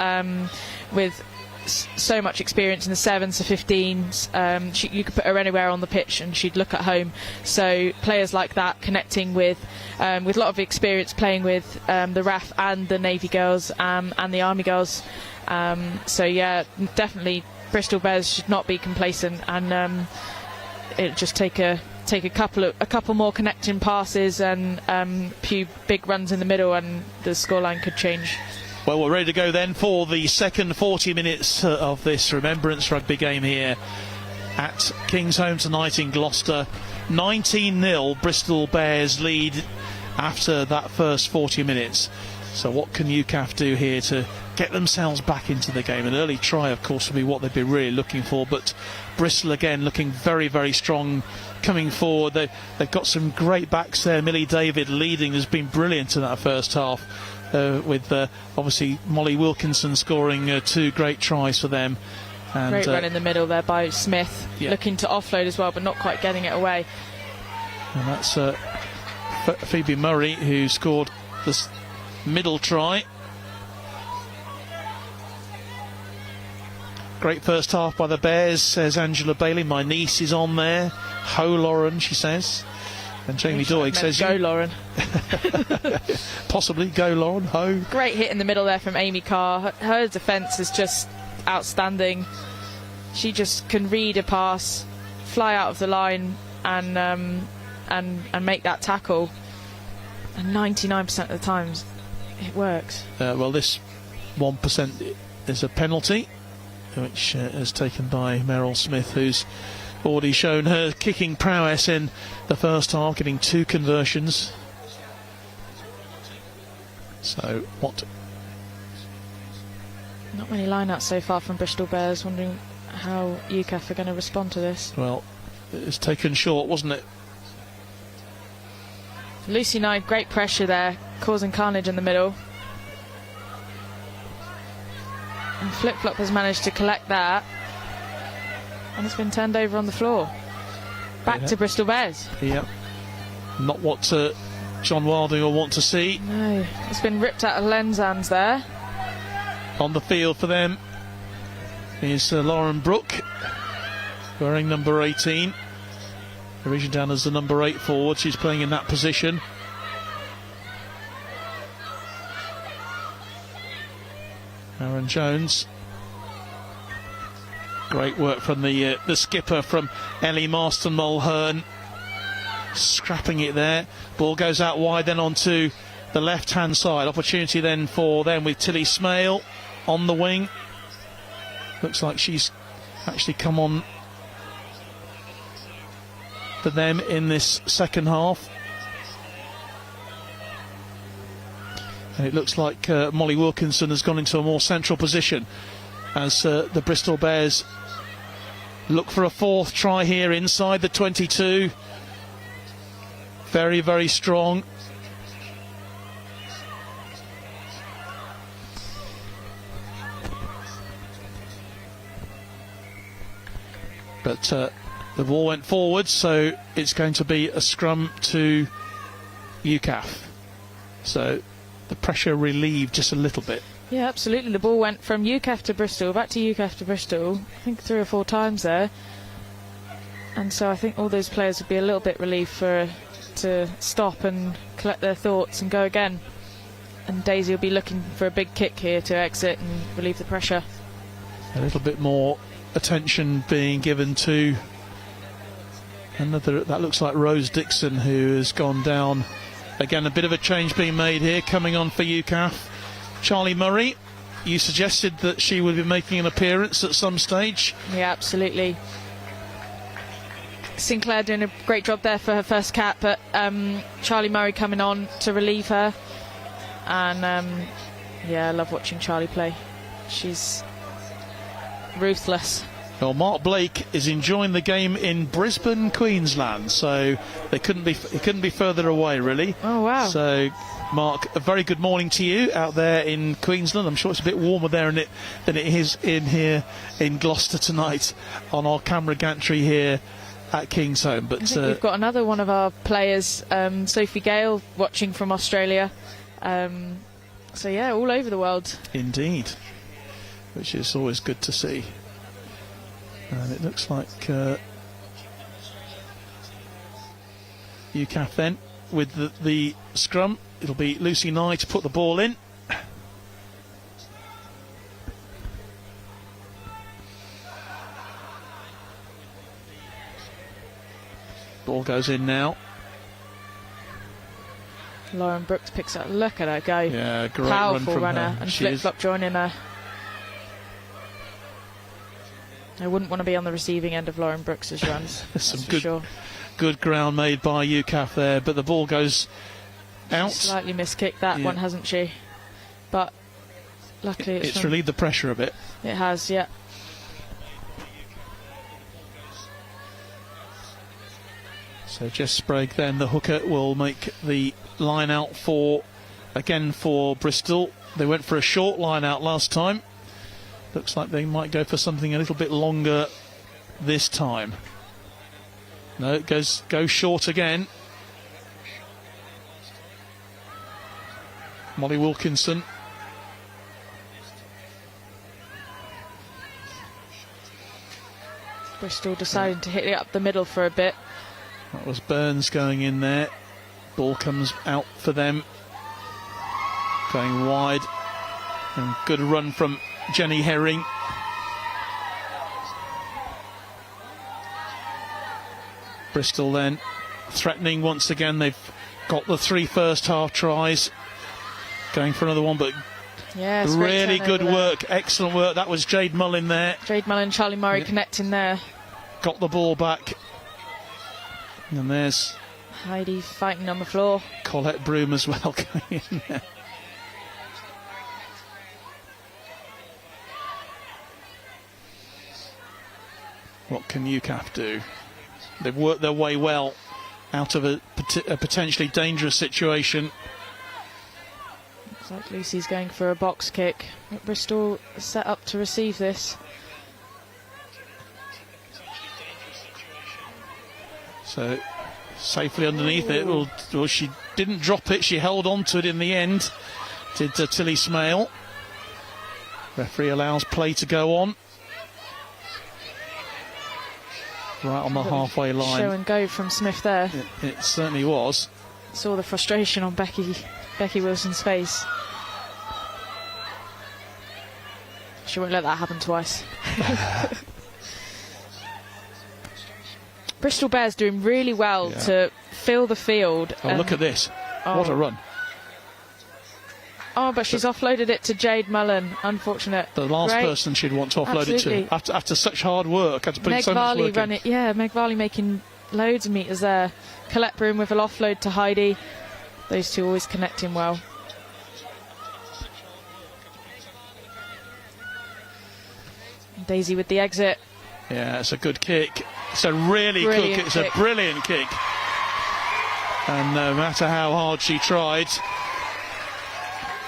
with so much experience in the 7s to 15s. You could put her anywhere on the pitch and she'd look at home. So players like that, connecting with a lot of experience playing with the RAF and the Navy girls and the Army girls. So yeah, definitely Bristol Bears should not be complacent, and it just take a couple more connecting passes and a few big runs in the middle, and the scoreline could change. Well, we're ready to go then for the second 40 minutes of this Remembrance Rugby game here at Kingsholm tonight in Gloucester. 19-0 Bristol Bears lead after that first 40 minutes. So what can UCAF do here to get themselves back into the game? An early try, of course, would be what they'd be really looking for, but Bristol again looking very, very strong coming forward. They've got some great backs there. Millie David leading has been brilliant in that first half. With obviously Molly Wilkinson scoring 2 great tries for them. And, great run in the middle there by Smith, looking to offload as well, but not quite getting it away. And that's Phoebe Murray who scored this middle try. Great first half by the Bears, says Angela Bailey. My niece is on there. Ho Lauren, she says. And Jamie Doig says, go Lauren. Possibly, go Lauren, ho. Great hit in the middle there from Amy Carr. Her defence is just outstanding. She just can read a pass, fly out of the line, and make that tackle. And 99% of the times, it works. Well, this 1% is a penalty, which is taken by Meryl Smith, who's already shown her kicking prowess in the first half, getting 2 conversions. So what? Not many line-outs so far from Bristol Bears. Wondering how UCAF are going to respond to this. Well, it's taken short, wasn't it? Lucy Knight, great pressure there, causing carnage in the middle. And Flip Flop has managed to collect that. And it's been turned over on the floor. Back to Bristol Bears. Yep. Not what John Wilding will want to see. No, it's been ripped out of Len's hands there. On the field for them is Lauren Brooke, wearing number 18. Division down as the number 8 forward. She's playing in that position. Aaron Jones. Great work from the skipper, from Ellie Marston-Mulhern. Scrapping it there. Ball goes out wide, then onto the left-hand side. Opportunity then for them with Tilly Smale on the wing. Looks like she's actually come on for them in this second half. And it looks like Molly Wilkinson has gone into a more central position as the Bristol Bears look for a 4th try here inside the 22. Very, very strong. But the ball went forward, so it's going to be a scrum to UCAF. So the pressure relieved just a little bit. Yeah, absolutely. The ball went from UCAF to Bristol, back to UCAF to Bristol, I think 3 or 4 times there. And so I think all those players would be a little bit relieved to stop and collect their thoughts and go again. And Daisy will be looking for a big kick here to exit and relieve the pressure. A little bit more attention being given to That looks like Rose Dixon, who has gone down. Again, a bit of a change being made here, coming on for UCAF. Charlie Murray, you suggested that she would be making an appearance at some stage. Yeah, absolutely. Sinclair doing a great job there for her first cap, but Charlie Murray coming on to relieve her. And yeah, I love watching Charlie play. She's ruthless. Well, Mark Blake is enjoying the game in Brisbane, Queensland, so it couldn't be further away, really. Oh, wow. So, Mark, a very good morning to you out there in Queensland. I'm sure it's a bit warmer there than it is in here in Gloucester tonight on our camera gantry here at Kingsholm. But I think we've got another one of our players, Sophie Gale, watching from Australia. So, yeah, all over the world. Indeed, which is always good to see. And it looks like UCAF then with the scrum. It'll be Lucy Nye to put the ball in. Ball goes in now. Lauren Brooks picks up. Look at her go. Yeah, great Powerful run from runner. her. And She is. flip-flop joining her. I wouldn't want to be on the receiving end of Lauren Brooks's runs. There's some good ground made by UCAF there, but the ball goes out. She's slightly miskicked that one, hasn't she? But luckily it's relieved the pressure a bit. It has, yeah. So Jess Sprague then, the hooker, will make the line out for Bristol. They went for a short line out last time. Looks like they might go for something a little bit longer this time. No, it goes short again. Molly Wilkinson. Bristol deciding to hit it up the middle for a bit. That was Burns going in there. Ball comes out for them. Going wide. And good run from Jenny Herring. Bristol then threatening once again. They've got the 3 first half tries. Going for another one, but yes, really good work. Excellent work. That was Jade Mullin there. Jade Mullin, Charlie Murray connecting there. Got the ball back. And there's Heidi fighting on the floor. Colette Broom as well going in there. What can UCAF do? They've worked their way well out of a potentially dangerous situation. Looks like Lucy's going for a box kick. Bristol is set up to receive this. So safely underneath it. Well, she didn't drop it. She held on to it in the end. Did Tilly Smale. Referee allows play to go on. Right on the halfway line. Show and go from Smith there. It certainly was. Saw the frustration on Becky Wilson's face. She won't let that happen twice. Bristol Bears doing really well to fill the field. Oh, look at this. What a run. Oh, but she's offloaded it to Jade Mullin. Unfortunate. The last person she'd want to offload it to. After such hard work. Had to put Meg so Varley much work in. Yeah, Meg Varley making loads of meters there. Colette Broom with an offload to Heidi. Those two always connecting well. Daisy with the exit. Yeah, it's a good kick. It's a really good kick. It's a brilliant kick. And no matter how hard she tried,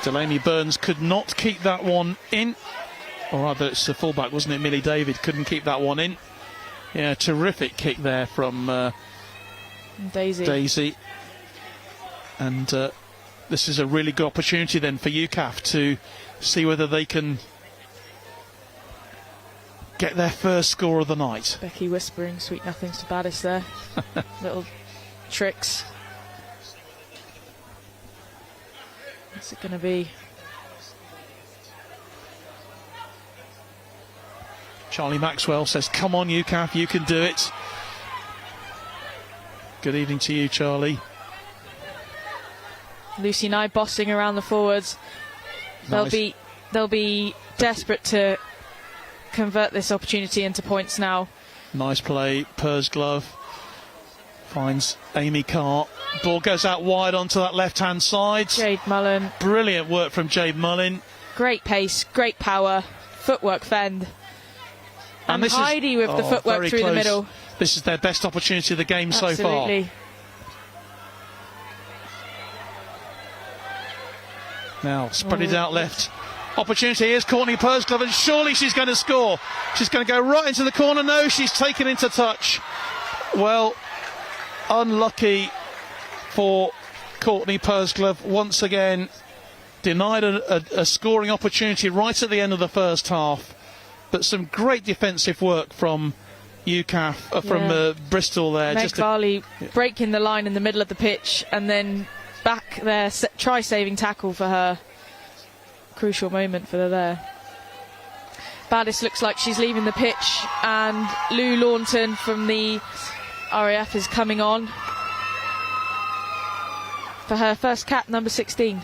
Delaney Burns could not keep that one in. Or rather, it's the fullback, wasn't it? Millie David couldn't keep that one in. Yeah, terrific kick there from Daisy. And this is a really good opportunity then for UCAF to see whether they can get their first score of the night. Becky whispering sweet nothings to Baddis there. Little tricks. What's it going to be? Charlie Maxwell says, come on UCAF, you can do it. Good evening to you, Charlie. Lucy Nye bossing around the forwards. Nice. They'll be desperate to convert this opportunity into points now. Nice play. Pursglove finds Amy Carr. Ball goes out wide onto that left-hand side. Jade Mullen. Brilliant work from Jade Mullen. Great pace, great power, footwork fend. And Heidi with the footwork through the middle. This is their best opportunity of the game so far. Absolutely. Now, spread it out left. Opportunity, here's Courtney Pursglove, and surely she's going to score. She's going to go right into the corner. No, she's taken into touch. Well, unlucky for Courtney Pursglove. Once again, denied a scoring opportunity right at the end of the first half. But some great defensive work from UCAF, from Bristol there. Meg Varley breaking the line in the middle of the pitch, and then back there, try-saving tackle for her. Crucial moment for her there. Baddis looks like she's leaving the pitch, and Lou Launton from the RAF is coming on for her first cap, number 16.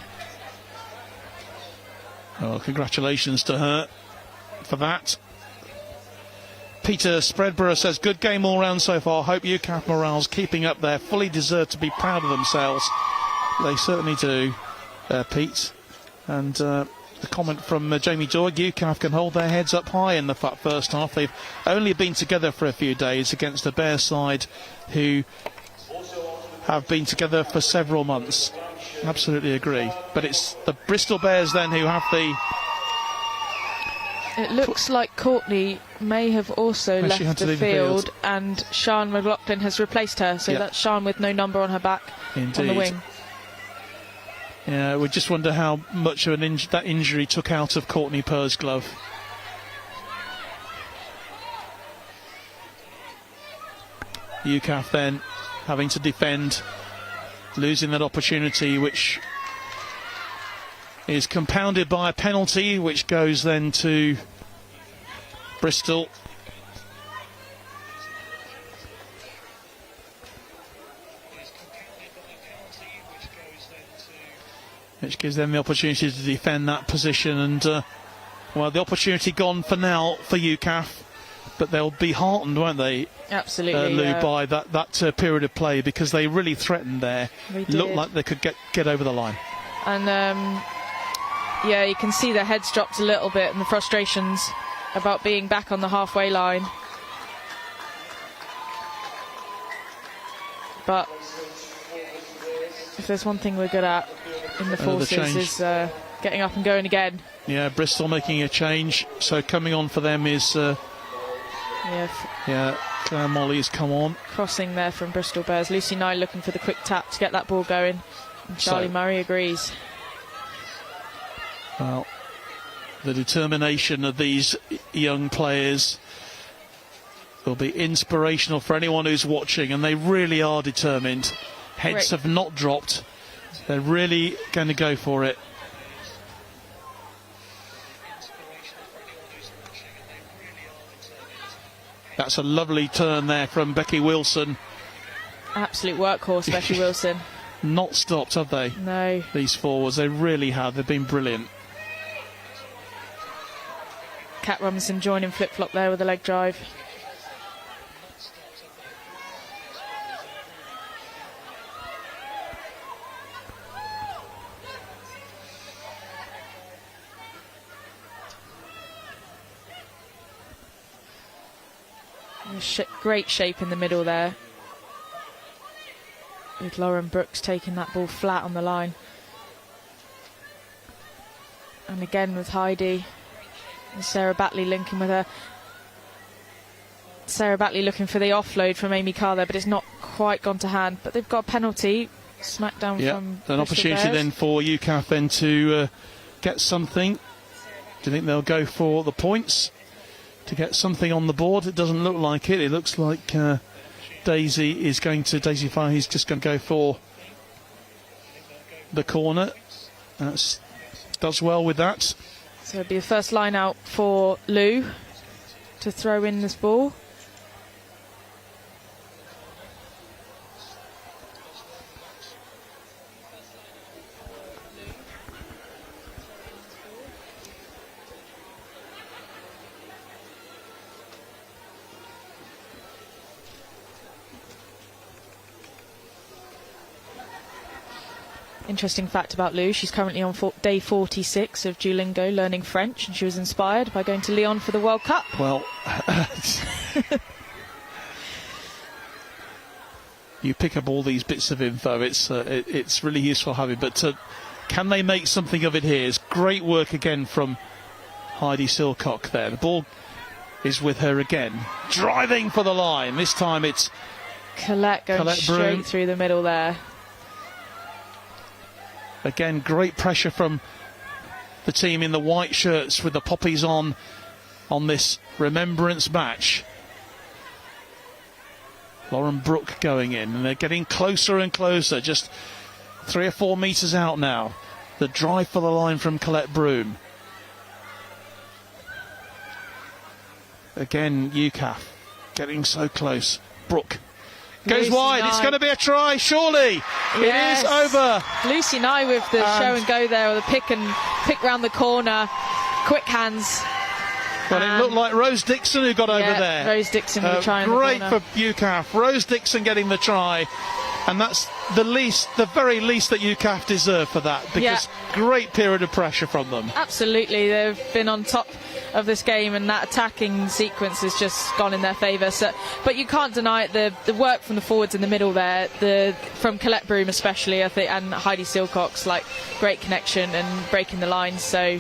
Well, congratulations to her for that. Peter Spreadborough says, good game all round so far. Hope UCAF morale's keeping up there. Fully deserve to be proud of themselves. They certainly do, Pete. And the comment from Jamie Doig, UCAF can hold their heads up high in the first half. They've only been together for a few days against the Bears side, who have been together for several months. Absolutely agree. But it's the Bristol Bears then who have the... It looks like Courtney may have also left the field, and Sian McLaughlin has replaced her. So that's Sian with no number on her back. Indeed. On the wing. Yeah, we just wonder how much of that injury took out of Courtney Pursglove. UCAF then having to defend, losing that opportunity, which is compounded by a penalty, which goes then to Bristol. Which gives them the opportunity to defend that position, and well, the opportunity gone for now for UCAF, but they'll be heartened, won't they? Absolutely, Lou, by that period of play, because they really threatened there. Looked like they could get over the line. And yeah, you can see their heads dropped a little bit, and the frustrations about being back on the halfway line. But if there's one thing we're good at in the forces is getting up and going again. Yeah, Bristol making a change. So coming on for them is Claire Molly's come on. Crossing there from Bristol Bears. Lucy Nye looking for the quick tap to get that ball going. And Charlie Murray agrees. Well, the determination of these young players will be inspirational for anyone who's watching, and they really are determined. Heads have not dropped. They're really going to go for it. That's a lovely turn there from Becky Wilson. Absolute workhorse, Becky Wilson. Not stopped, have they? No. These forwards, they really have. They've been brilliant. Kat Robinson joining flip-flop there with a leg drive. Great shape in the middle there, with Lauren Brooks taking that ball flat on the line. And again with Heidi and Sarah Batley linking with her. Sarah Batley looking for the offload from Amy Carr there, but it's not quite gone to hand. But they've got a penalty. Smackdown from an opportunity Bears. Then for UCAF then to get something. Do you think they'll go for the points to get something on the board? It doesn't look like it. It looks like Daisy Fahey's just going to go for the corner. Does well with that. So it'll be the first line out for Lou to throw in this ball. Interesting fact about Lou, she's currently on day 46 of Duolingo learning French, and she was inspired by going to Lyon for the World Cup. Well, you pick up all these bits of info. It's really useful having. But can they make something of it here? It's great work again from Heidi Silcock there. The ball is with her again, driving for the line. This time it's Colette going straight through the middle there. Again, great pressure from the team in the white shirts with the poppies on this Remembrance match. Lauren Brooke going in, and they're getting closer and closer, just 3 or 4 metres out now. The drive for the line from Colette Broom. Again, UCAF getting so close. Brooke goes wide. It's going to be a try, surely. Yes. It is over. Lucy Nye with the show and go there, or the pick round the corner. Quick hands. Well, it looked like Rose Dixon who got over there. Rose Dixon with a try in the corner. corner. Great for UCAF. Rose Dixon getting the try. And that's the very least that UCAF deserve for that, because great period of pressure from them. Absolutely. They've been on top of this game, and that attacking sequence has just gone in their favour. So, but you can't deny it, the work from the forwards in the middle there, from Colette Broom especially, I think, and Heidi Silcock's great connection and breaking the lines. So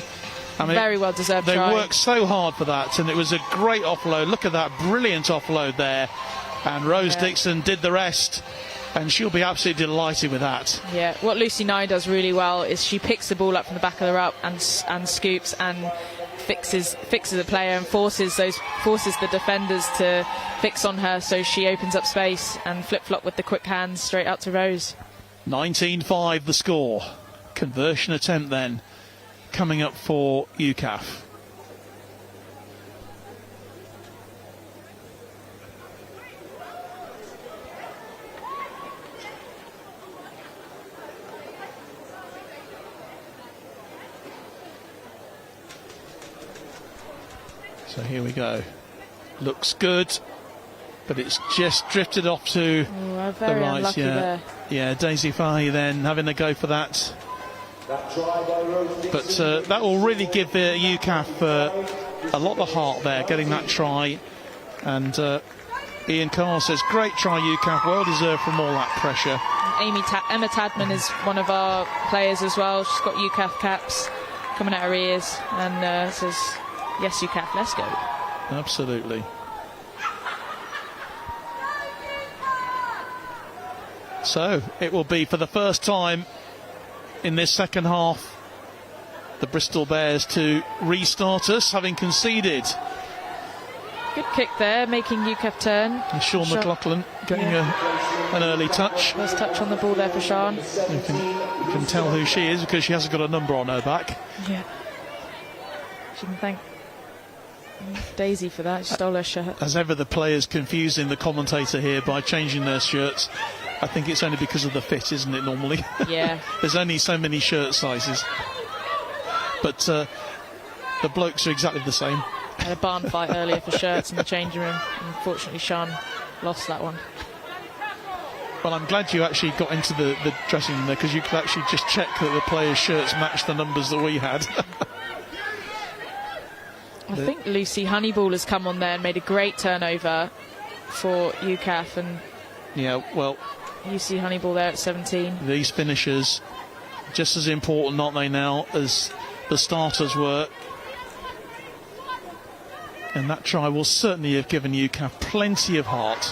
very well deserved they try. worked so hard for that, and it was a great offload. Look at that brilliant offload there, and Rose Dixon did the rest. And she'll be absolutely delighted with that. Yeah, what Lucy Nye does really well is she picks the ball up from the back of the route and scoops and fixes the player and forces the defenders to fix on her, so she opens up space and flip-flop with the quick hands straight out to Rose. 19-5 the score. Conversion attempt then coming up for UCAF. So here we go. Looks good, but it's just drifted off to the right. Yeah, Daisy Fahy then having a go for that. But that will really give UCAF a lot of heart there, getting that try. And Ian Carr says, great try UCAF, well deserved from all that pressure. Emma Tadman is one of our players as well. She's got UCAF caps coming out her ears and says, yes, UCAF, let's go. Absolutely. So it will be for the first time in this second half the Bristol Bears to restart us, having conceded. Good kick there, making UCAF turn. And Sean McLaughlin getting an early touch. First touch on the ball there for Sean. You can tell who she is because she hasn't got a number on her back. Yeah. She can thank Daisy for that. She stole her shirt. As ever, the players confusing the commentator here by changing their shirts. I think it's only because of the fit, isn't it, normally? Yeah. There's only so many shirt sizes. But the blokes are exactly the same. Had a barn fight earlier for shirts in the changing room. Unfortunately, Sean lost that one. Well, I'm glad you actually got into the dressing room there, because you could actually just check that the players' shirts matched the numbers that we had. I think Lucy Honeyball has come on there and made a great turnover for UCAF, and Lucy Honeyball there at 17. These finishers, just as important, aren't they now, as the starters were? And that try will certainly have given UCAF plenty of heart,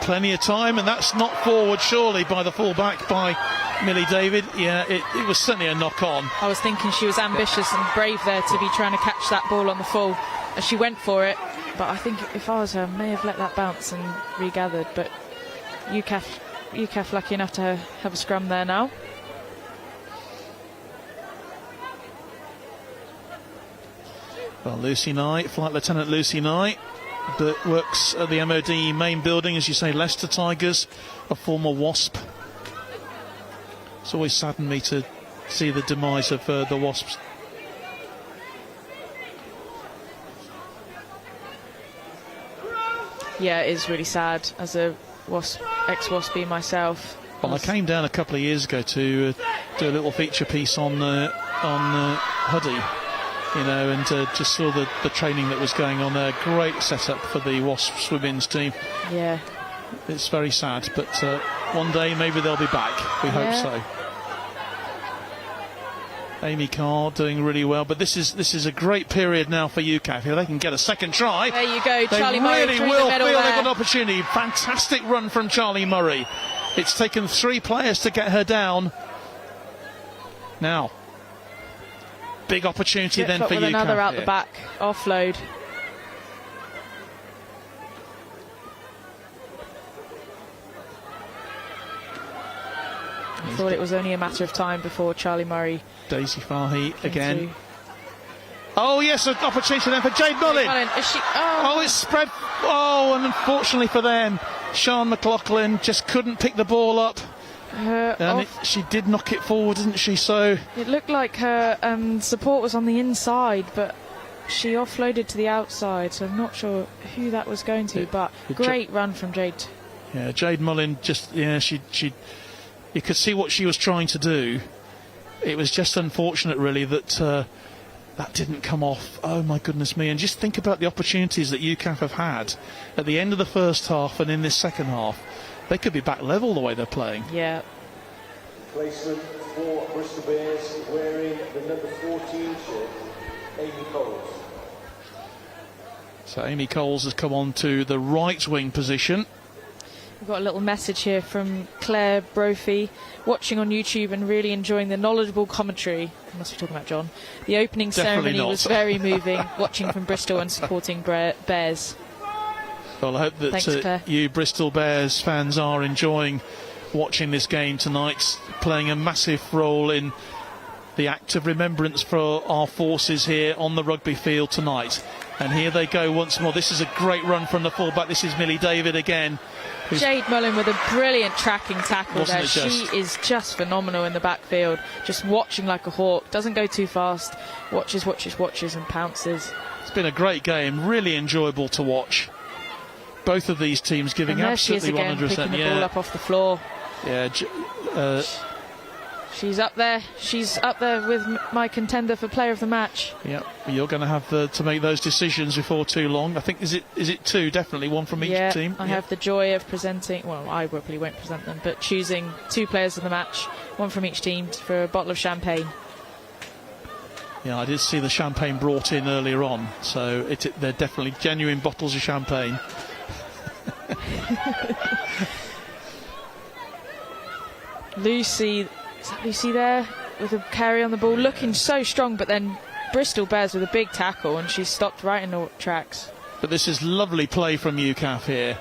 plenty of time, and that's knocked forward surely by the full-back by Millie David. Yeah, it was certainly a knock-on. I was thinking she was ambitious and brave there to be trying to catch that ball on the full, as she went for it. But I think if I was her, I may have let that bounce and regathered. But UCAF lucky enough to have a scrum there now. Well, Lucy Nye, Flight Lieutenant Lucy Nye, that works at the MOD main building, as you say, Leicester Tigers, a former Wasp. It's always saddened me to see the demise of the Wasps. Yeah, it is really sad as a ex-Waspie myself. Well, I came down a couple of years ago to do a little feature piece on Huddy, and just saw the training that was going on there. Great setup for the Wasps women's team. Yeah. It's very sad, but one day maybe they'll be back. We hope so. Amy Carr doing really well, but this is a great period now for UCAF. If they can get a second try, there you go. Charlie Murray really will feel they've got an opportunity. Fantastic run from Charlie Murray. It's taken 3 players to get her down. Now, big opportunity then for UCAF. Another out the back offload. I thought it was only a matter of time before Charlie Murray. Daisy Fahy again. Oh yes, an opportunity then for Jade Mullin. Is she, it's spread. And unfortunately for them, Sian McLaughlin just couldn't pick the ball up. She did knock it forward, didn't she? So it looked like her support was on the inside, but she offloaded to the outside. So I'm not sure who that was going to, but great run from Jade. Yeah, Jade Mullin just she. You could see what she was trying to do. It was just unfortunate, really, that that didn't come off. Oh, my goodness me. And just think about the opportunities that UCAF have had at the end of the first half and in this second half. They could be back level the way they're playing. Yeah. Placement for Bristol Bears, wearing the number 14 shirt, Amy Coles. So Amy Coles has come on to the right wing position. We've got a little message here from Claire Brophy, watching on YouTube and really enjoying the knowledgeable commentary. I must be talking about John. The opening ceremony was very moving, watching from Bristol and supporting Bears. Well, I hope that you Bristol Bears fans are enjoying watching this game tonight, playing a massive role in the act of remembrance for our forces here on the rugby field tonight. And here they go once more. This is a great run from the fullback. This is Millie David again. Jade Mullin with a brilliant tracking tackle there. She is just phenomenal in the backfield, just watching like a hawk, doesn't go too fast, watches and pounces. It's been a great game, really enjoyable to watch. Both of these teams giving absolutely 100%. Picking the ball up off the floor. Yeah, she's up there. She's up there with my contender for player of the match. Yeah, you're going to have to make those decisions before too long. I think is it 2? Definitely one from each team. I have the joy of presenting. Well, I probably won't present them, but choosing 2 players of the match, one from each team for a bottle of champagne. Yeah, I did see the champagne brought in earlier on, so they're definitely genuine bottles of champagne. Lucy. Is that Lucy there with a carry on the ball, looking so strong, but then Bristol Bears with a big tackle and she's stopped right in the tracks. But this is lovely play from UCAF here.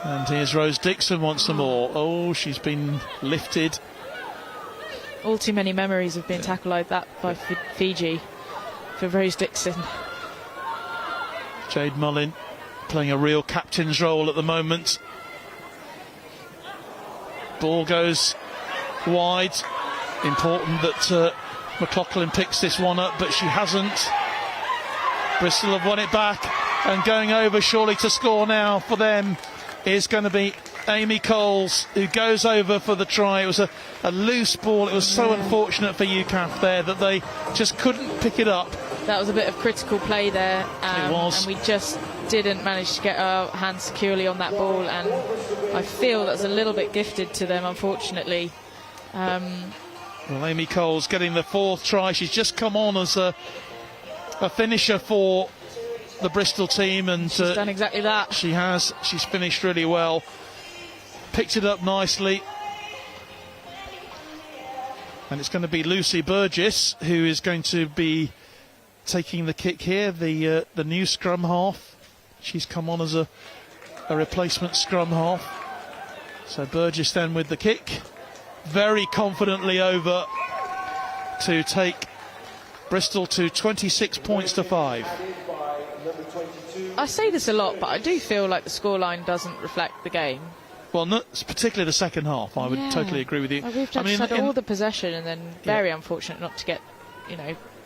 And here's Rose Dixon once more. Oh, she's been lifted. All too many memories of being tackled like that by Fiji for Rose Dixon. Jade Mullin playing a real captain's role at the moment. Ball goes wide. Important that McLaughlin picks this one up, but she hasn't. Bristol have won it back, and going over surely to score now for them is going to be Amy Coles, who goes over for the try. It was a loose ball. It was so unfortunate for UCAF there that they just couldn't pick it up. That was a bit of critical play there. It was. And we just didn't manage to get our hands securely on that ball, and I feel that's a little bit gifted to them, unfortunately. Well, Amy Coles getting the 4th try. She's just come on as a finisher for the Bristol team, and she's done exactly that. She has. She's finished really well. Picked it up nicely. And it's going to be Lucy Burgess who is going to be taking the kick here, the new scrum half. She's come on as a replacement scrum half. So Burgess then with the kick, very confidently over to take Bristol to 26 points to 5. I say this a lot, but I do feel like the scoreline doesn't reflect the game. Well, particularly the second half, I would totally agree with you. We've just had all the possession and then very unfortunate not to get,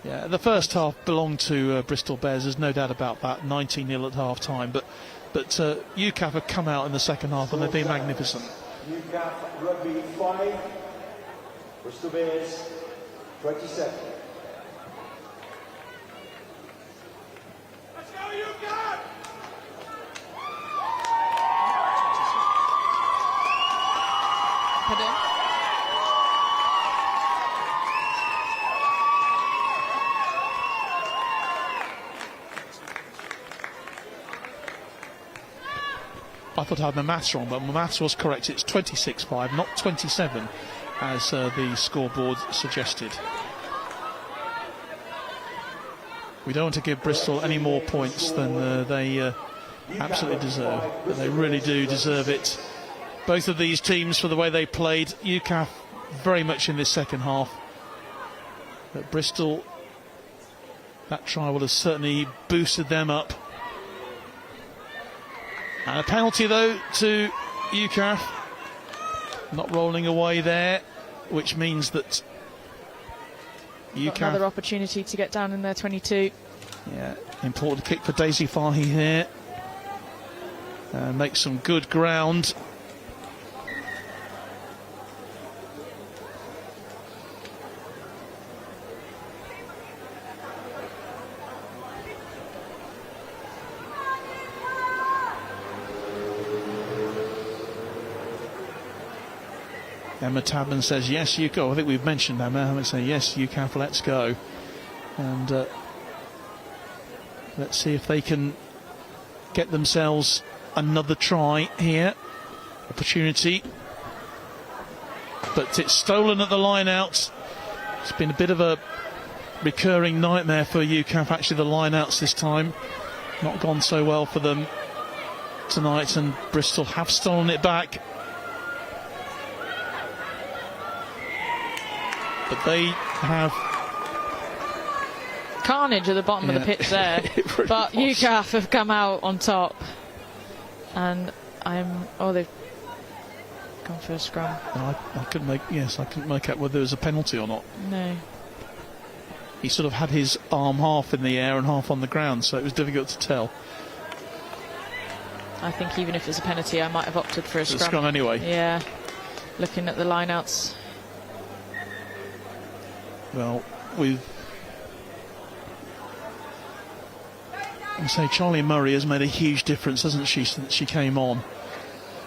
Yeah, the first half belonged to Bristol Bears, there's no doubt about that, 19-0 at half-time. But UCAF have come out in the second half and they've been magnificent. UCAF Rugby 5, Bristol Bears, 27. Let's go, you got! I thought I had my maths wrong, but my maths was correct. It's 26-5, not 27, as the scoreboard suggested. We don't want to give Bristol any more points than they absolutely deserve, but they really do deserve it. Both of these teams, for the way they played, UCAF very much in this second half. But Bristol, that try will have certainly boosted them up. And a penalty, though, to UCAF. Not rolling away there, which means that UCAF... Another opportunity to get down in their 22. Yeah, important kick for Daisy Fahy here. Makes some good ground. Emma Tabman says, yes, you go. I think we've mentioned Emma. I would say, yes, UCAF, let's go. And let's see if they can get themselves another try here. Opportunity. But it's stolen at the line out. It's been a bit of a recurring nightmare for UCAF, actually, the line outs this time. Not gone so well for them tonight, and Bristol have stolen it back. But they have carnage at the bottom of the pitch there. Really but was. UCAF have come out on top, and they've gone for a scrum. No, I couldn't make out whether there was a penalty or not. No. He sort of had his arm half in the air and half on the ground, so it was difficult to tell. I think even if it's a penalty, I might have opted for a scrum. Scrum anyway. Yeah. Looking at the lineouts. Well, I say Charlie Murray has made a huge difference, hasn't she, since she came on?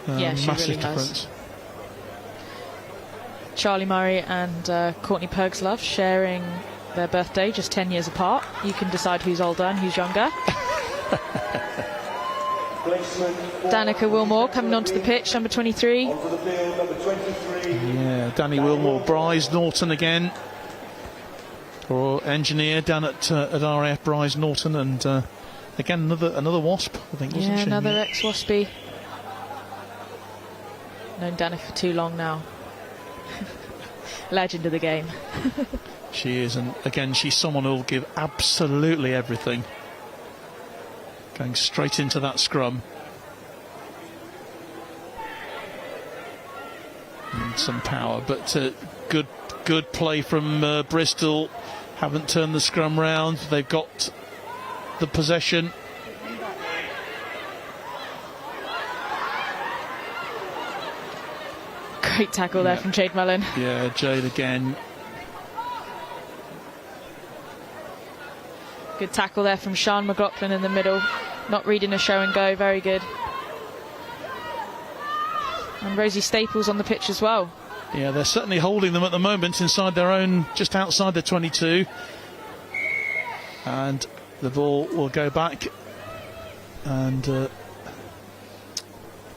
Yeah, she massive really difference. Has. Charlie Murray and Courtney Pergslove sharing their birthday, just 10 years apart. You can decide who's older and who's younger. Danica Wilmore coming onto the pitch, number 23. Yeah, Danny Wilmore, Bryce Norton again. Or engineer down at RAF, Bryce Norton, and again another Wasp, I think, wasn't she? Yeah, another ex-Waspie. Known Danica for too long now. Legend of the game. She is, and again, she's someone who will give absolutely everything. Going straight into that scrum. And some power, but good play from Bristol. Haven't turned the scrum round. They've got the possession. Great tackle there from Jade Mullen. Yeah, Jade again. Good tackle there from Sian McLaughlin in the middle. Not reading a show and go. Very good. And Rosie Staples on the pitch as well. Yeah, they're certainly holding them at the moment inside their own, just outside the 22. And the ball will go back. And the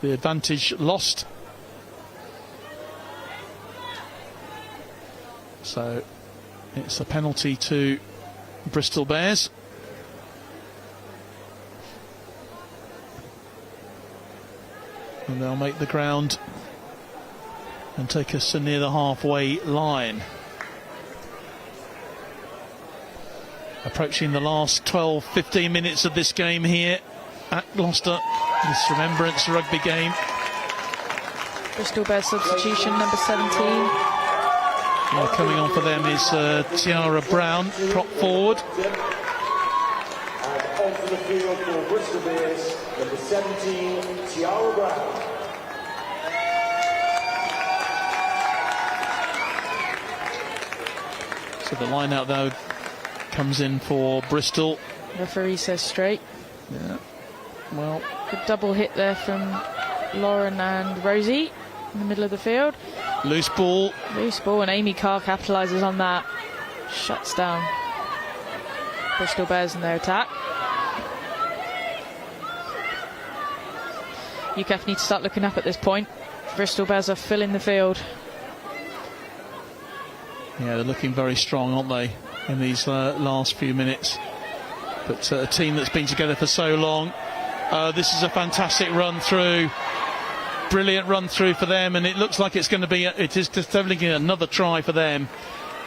advantage lost. So it's a penalty to Bristol Bears. And they'll make the ground and take us to near the halfway line. Approaching the last 12-15 minutes of this game here at Gloucester, this Remembrance rugby game. Bristol Bears substitution, number 17. Yeah, coming on for them is Tiara Brown, prop forward. And onto the field for Bristol Bears, number 17, Tiara Brown. The line out though comes in for Bristol. Referee says straight. Yeah. Well, good double hit there from Lauren and Rosie in the middle of the field. Loose ball, and Amy Carr capitalises on that. Shuts down Bristol Bears in their attack. UCAF need to start looking up at this point. Bristol Bears are filling the field. Yeah, they're looking very strong, aren't they, in these last few minutes. But a team that's been together for so long. This is a fantastic run through. Brilliant run through for them, and it looks like it's going to be, it is definitely another try for them.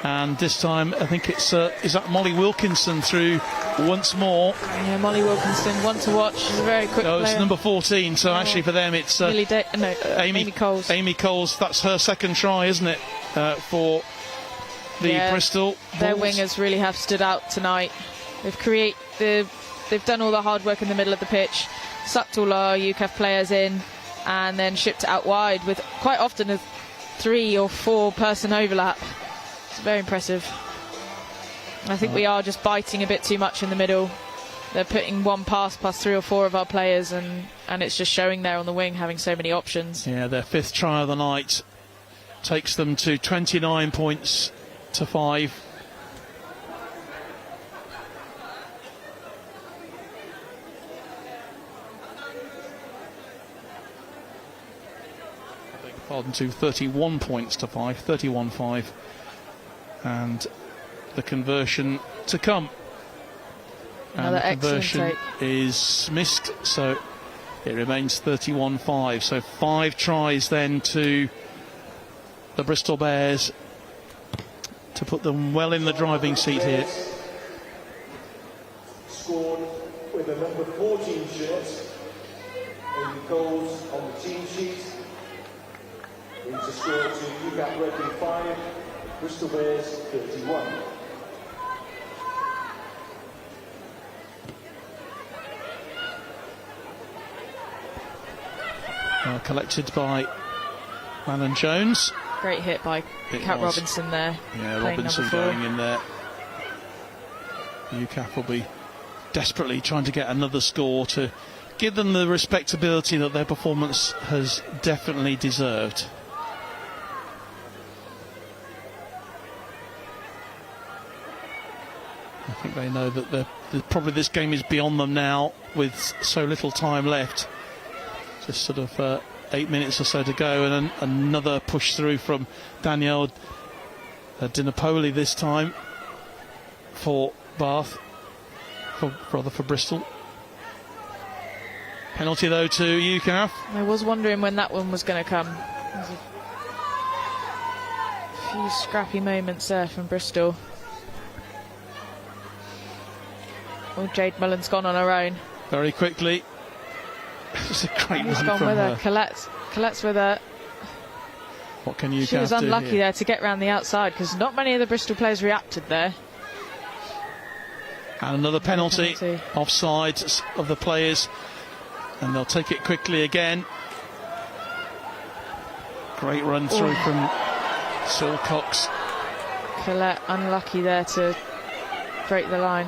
And this time, I think it's, is that Molly Wilkinson through once more? Yeah, Molly Wilkinson, one to watch. She's a very quick player. It's number 14, so actually for them it's Amy Coles. Amy Coles, that's her second try, isn't it, for the Bristol Bulls. Their wingers really have stood out tonight. They've done all the hard work in the middle of the pitch, sucked all our UCAF players in, and then shipped it out wide with quite often a 3 or 4 person overlap. It's very impressive. I think we are just biting a bit too much in the middle. They're putting one pass past 3 or 4 of our players, and it's just showing there on the wing, having so many options. Yeah, their 5th try of the night takes them to 29 points to 5. To 31 points to 5, 31-5, and the conversion to come. Another and the conversion excellent is missed, so it remains 31-5. So 5 tries then to the Bristol Bears to put them well in the driving seat here. Scored with a number 14 shirt, 8 goals on the team sheet. To score to UCAF Rugby 5, Bristol Bears 31. Collected by Manon Jones. Great hit by Kat Robinson there. Yeah, Robinson going in there. UCAF will be desperately trying to get another score to give them the respectability that their performance has definitely deserved. I think they know that probably this game is beyond them now with so little time left. Just sort of 8 minutes or so to go, and another push through from Danielle Dinapoli this time for Bath, for Bristol. Penalty though to UCAF. I was wondering when that one was going to come. There's a few scrappy moments there from Bristol. Oh, Jade Mullen's gone on her own. Very quickly. It's a great Who's run gone from with her. Colette's with her. What can you? She was unlucky there to get round the outside because not many of the Bristol players reacted there. And another penalty. Offside of the players, and they'll take it quickly again. Great run through from Silcox. Colette unlucky there to break the line.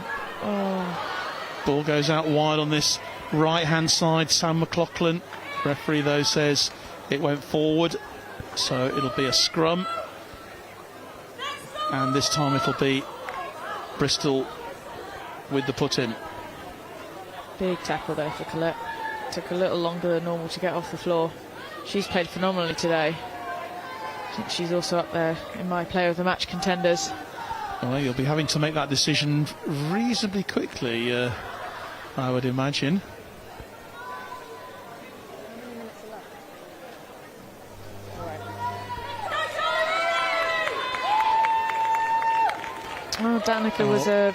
Ball goes out wide on this right hand side. Sam McLaughlin, referee though, says it went forward, so it'll be a scrum, and this time it'll be Bristol with the put in. Big tackle there for Colette. Took a little longer than normal to get off the floor. She's played phenomenally today. I think she's also up there in my player of the match contenders. Well, you'll be having to make that decision reasonably quickly, I would imagine. Oh, Danica was a...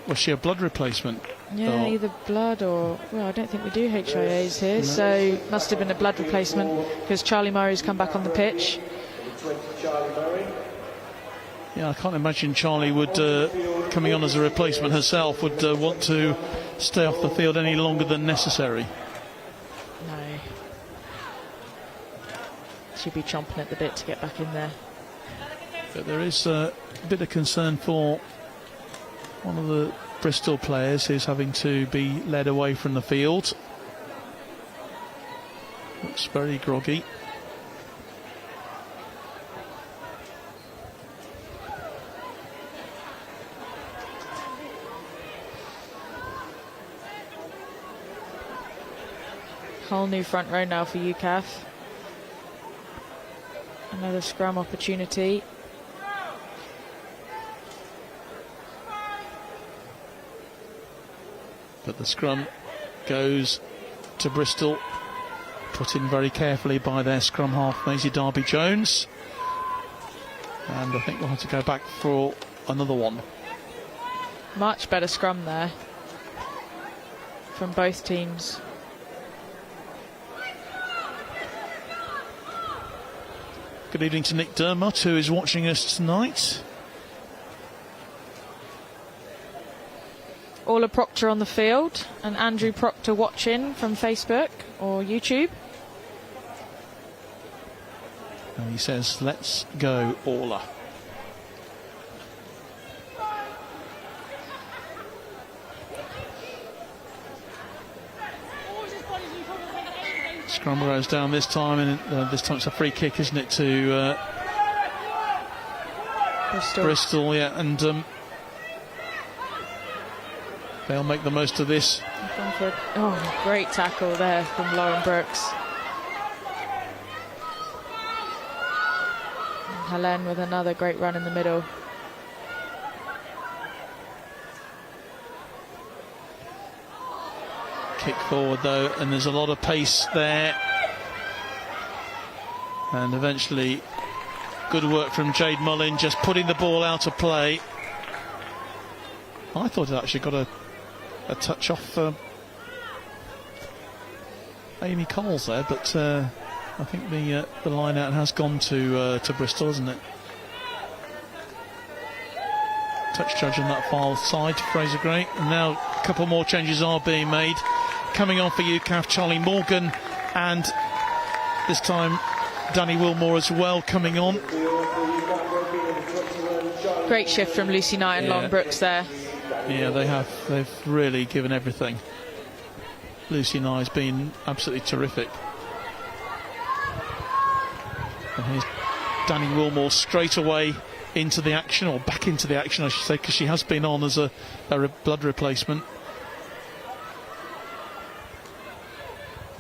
Was she a blood replacement? Yeah, either blood or... Well, I don't think we do HIAs here, no. So must have been a blood replacement because Charlie Murray's come back on the pitch. Yeah, I can't imagine Charlie would, coming on as a replacement herself, would want to stay off the field any longer than necessary. No. She'd be chomping at the bit to get back in there. But there is a bit of concern for one of the Bristol players who's having to be led away from the field. Looks very groggy. Whole new front row now for UCAF. Another scrum opportunity. But the scrum goes to Bristol, put in very carefully by their scrum half, Maisie Darby-Jones. And I think we'll have to go back for another one. Much better scrum there from both teams. Good evening to Nick Dermott, who is watching us tonight. Orla Proctor on the field and Andrew Proctor watching from Facebook or YouTube. And he says, let's go, Orla. Scrum goes down this time, and this time it's a free kick, isn't it, to Bristol, yeah, and they'll make the most of this. Oh, great tackle there from Lauren Brooks. And Helene with another great run in the middle. Kick forward though, and there's a lot of pace there, and eventually good work from Jade Mullin, just putting the ball out of play. I thought it actually got a touch off Amy Coles there, but I think the line out has gone to Bristol, hasn't it? Touch judge on that far side, Fraser Gray, and now a couple more changes are being made. Coming on for UCAF, Charlie Morgan, and this time Danny Wilmore as well coming on. Great shift from Lucy Knight and Lauren Brooks there. Yeah, they've really given everything. Lucy Knight has been absolutely terrific. And here's Danny Wilmore straight away into the action, or back into the action I should say, because she has been on as a blood replacement.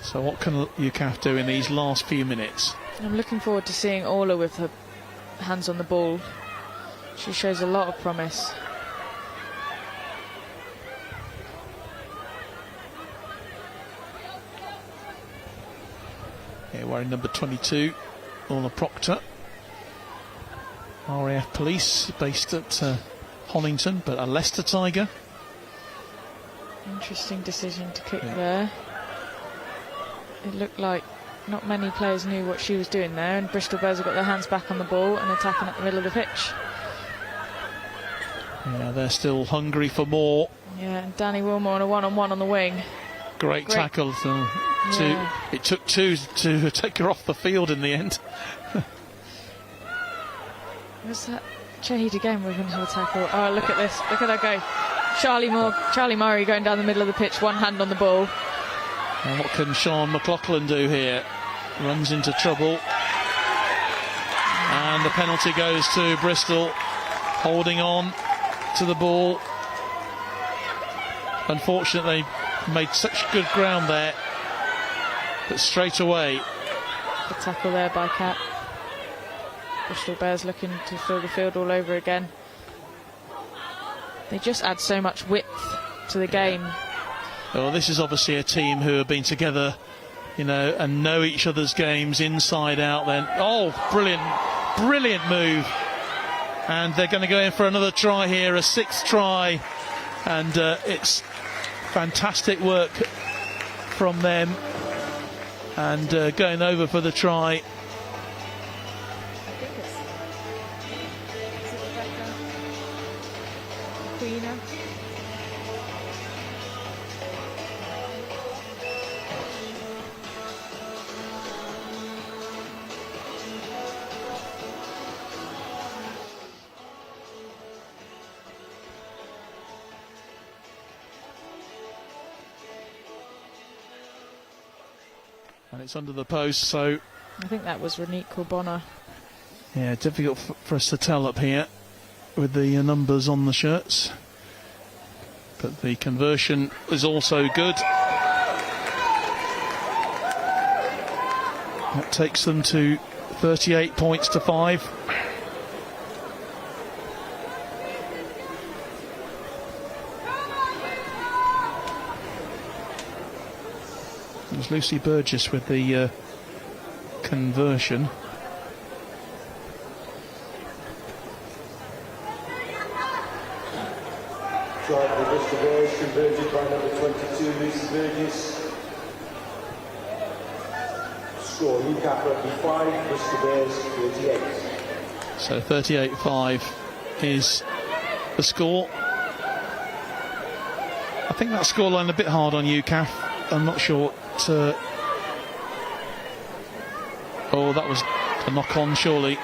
So what can UCAF do in these last few minutes? I'm looking forward to seeing Orla with her hands on the ball. She shows a lot of promise. Yeah, wearing number 22, Orla Proctor. RAF Police, based at Honington, but a Leicester Tiger. Interesting decision to kick there. It looked like not many players knew what she was doing there, and Bristol Bears have got their hands back on the ball and attacking at the middle of the pitch. Yeah, they're still hungry for more. Yeah, and Danny Wilmore on a one-on-one on the wing. Great tackle. It took two to take her off the field in the end. Was that Shahid again? We're going to have a tackle. Oh, look at this. Look at that go. Charlie Murray going down the middle of the pitch, one hand on the ball. And what can Sean McLaughlin do here? Runs into trouble. And the penalty goes to Bristol, holding on to the ball. Unfortunately, made such good ground there, but straight away. The tackle there by Kat. Bristol Bears looking to fill the field all over again. They just add so much width to the game. Well, this is obviously a team who have been together, you know, and know each other's games inside out. Then, oh, brilliant move, and they're going to go in for another try here, a sixth try, and it's fantastic work from them, and going over for the try. And it's under the post, so... I think that was Ronique Bonner. Yeah, difficult for us to tell up here with the numbers on the shirts. But the conversion is also good. That takes them to 38 points to 5. It was Lucy Burgess with the conversion. Try for the Bristol Bears, converted by number 22, Lucy Burgess. Score, UCAF Rugby 5, Bristol Bears 38. So 38-5 is the score. I think that scoreline a bit hard on UCAF. I'm not sure. Oh, that was a knock-on, surely.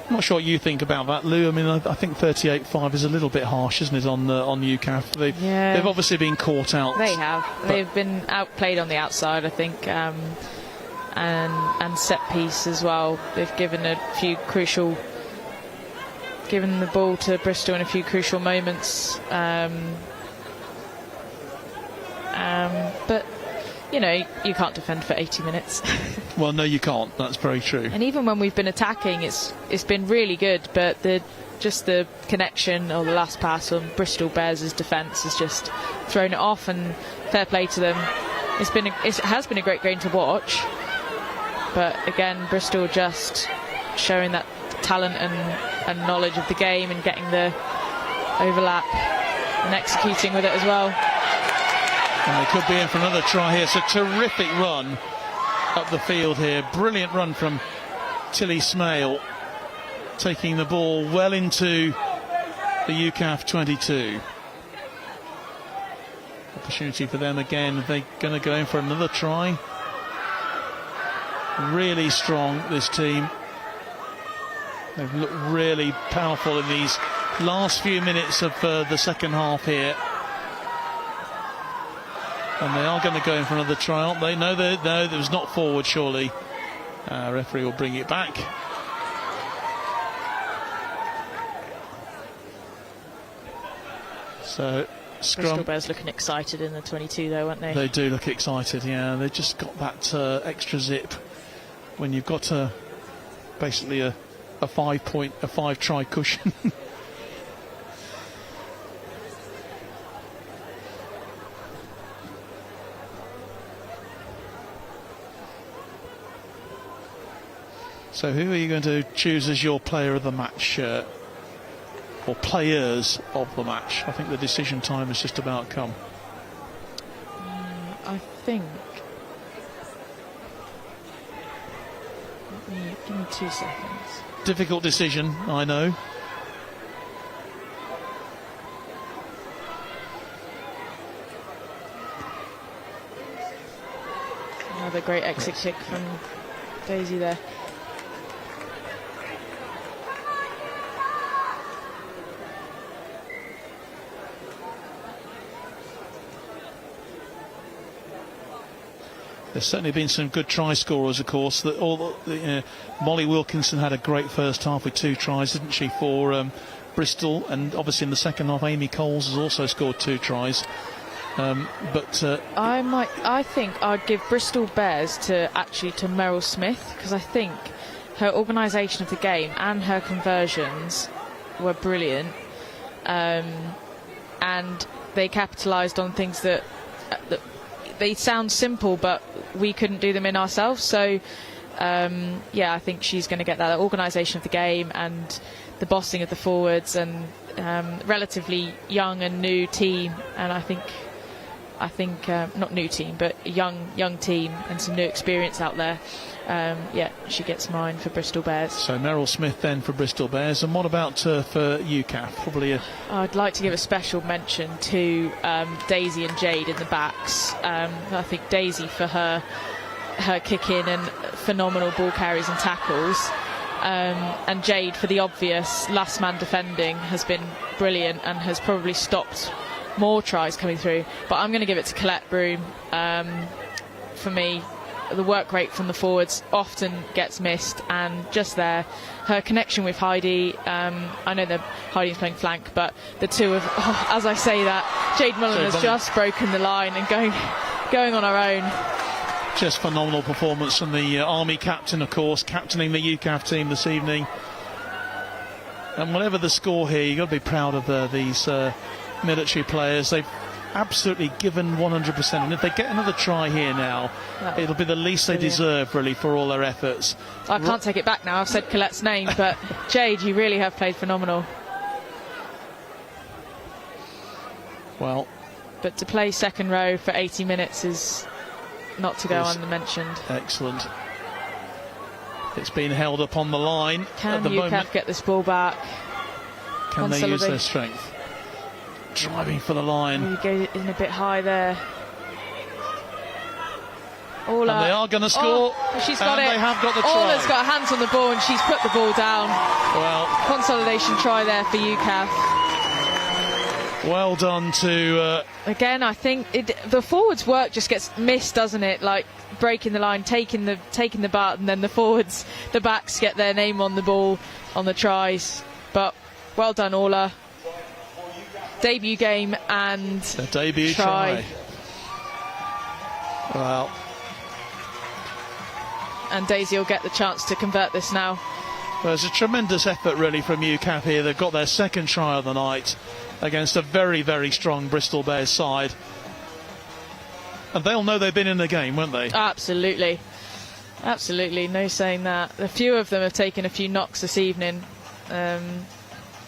I'm not sure what you think about that, Lou. I mean, I think 38-5 is a little bit harsh, isn't it, on UCAF? They've obviously been caught out. They have. They've been outplayed on the outside, I think, and set piece as well. They've given given the ball to Bristol in a few crucial moments. But, you know, you can't defend for 80 minutes. Well, no, you can't. That's very true. And even when we've been attacking, it's been really good, but the connection or the last pass on Bristol Bears' defence has just thrown it off, and fair play to them. It has been a great game to watch, but again, Bristol just showing that talent and knowledge of the game and getting the overlap and executing with it as well. And they could be in for another try here. It's a terrific run up the field here. Brilliant run from Tilly Smale, taking the ball well into the UCAF 22. Opportunity for them again. They're going to go in for another try. Really strong, this team. They've looked really powerful in these last few minutes of the second half here. And they are going to go in for another try, aren't they? No, there was not forward, surely. Referee will bring it back. So, scrum. Bristol Bears looking excited in the 22, though, aren't they? They do look excited, yeah. They've just got that extra zip when you've got basically a 5-try cushion. So who are you going to choose as your player of the match, or players of the match? I think the decision time has just about come. I think... Give me 2 seconds. Difficult decision, I know. Another great exit kick from Daisy there. There's certainly been some good try scorers, of course. Molly Wilkinson had a great first half with 2 tries, didn't she, for Bristol? And obviously in the second half, Amy Coles has also scored 2 tries. I think I'd give Bristol Bears to Meryl Smith, because I think her organisation of the game and her conversions were brilliant, and they capitalised on things that they sound simple, but we couldn't do them in ourselves. So, yeah, I think she's going to get that organisation of the game and the bossing of the forwards, and relatively young and new team. And I think not new team, but a young team and some new experience out there. Yeah, she gets mine for Bristol Bears. So Meryl Smith then for Bristol Bears. And what about for UCAF? Probably I'd like to give a special mention to Daisy and Jade in the backs. I think Daisy for her kick in and phenomenal ball carries and tackles. And Jade, for the obvious last man defending, has been brilliant and has probably stopped more tries coming through. But I'm going to give it to Colette Broom. For me, the work rate from the forwards often gets missed, and just there, her connection with Heidi. I know that Heidi's playing flank, but the two of, as I say that, Jade Mullen has just broken the line and going on her own. Just phenomenal performance from the Army captain, of course, captaining the UCAF team this evening. And whatever the score here, you've got to be proud of these military players. They've absolutely given 100%, and if they get another try here now, it'll be the least they deserve, really, for all their efforts. I can't take it back now, I've said Colette's name, but Jade, you really have played phenomenal. Well, but to play second row for 80 minutes is not to go unmentioned. Excellent. It's been held up on the line. Can at the UCAF moment. get this ball back? Can they use their strength? Driving for the line. You go in a bit high there. Ola. And they are going to score. Oh, she's got and it. They have got the try. Ola's got her hands on the ball and she's put the ball down. Well, consolidation try there for UCAF. Well done to... Again, I think the forwards' work just gets missed, doesn't it? Like breaking the line, taking the butt, and then the backs get their name on the ball on the tries. But well done, Ola. Debut game and a debut try. Well, and Daisy will get the chance to convert this now. Well, there's a tremendous effort really from UCAF here. They've got their second try of the night against a very, very strong Bristol Bears side, and they'll know they've been in the game, won't they? Absolutely, no saying that. A few of them have taken a few knocks this evening,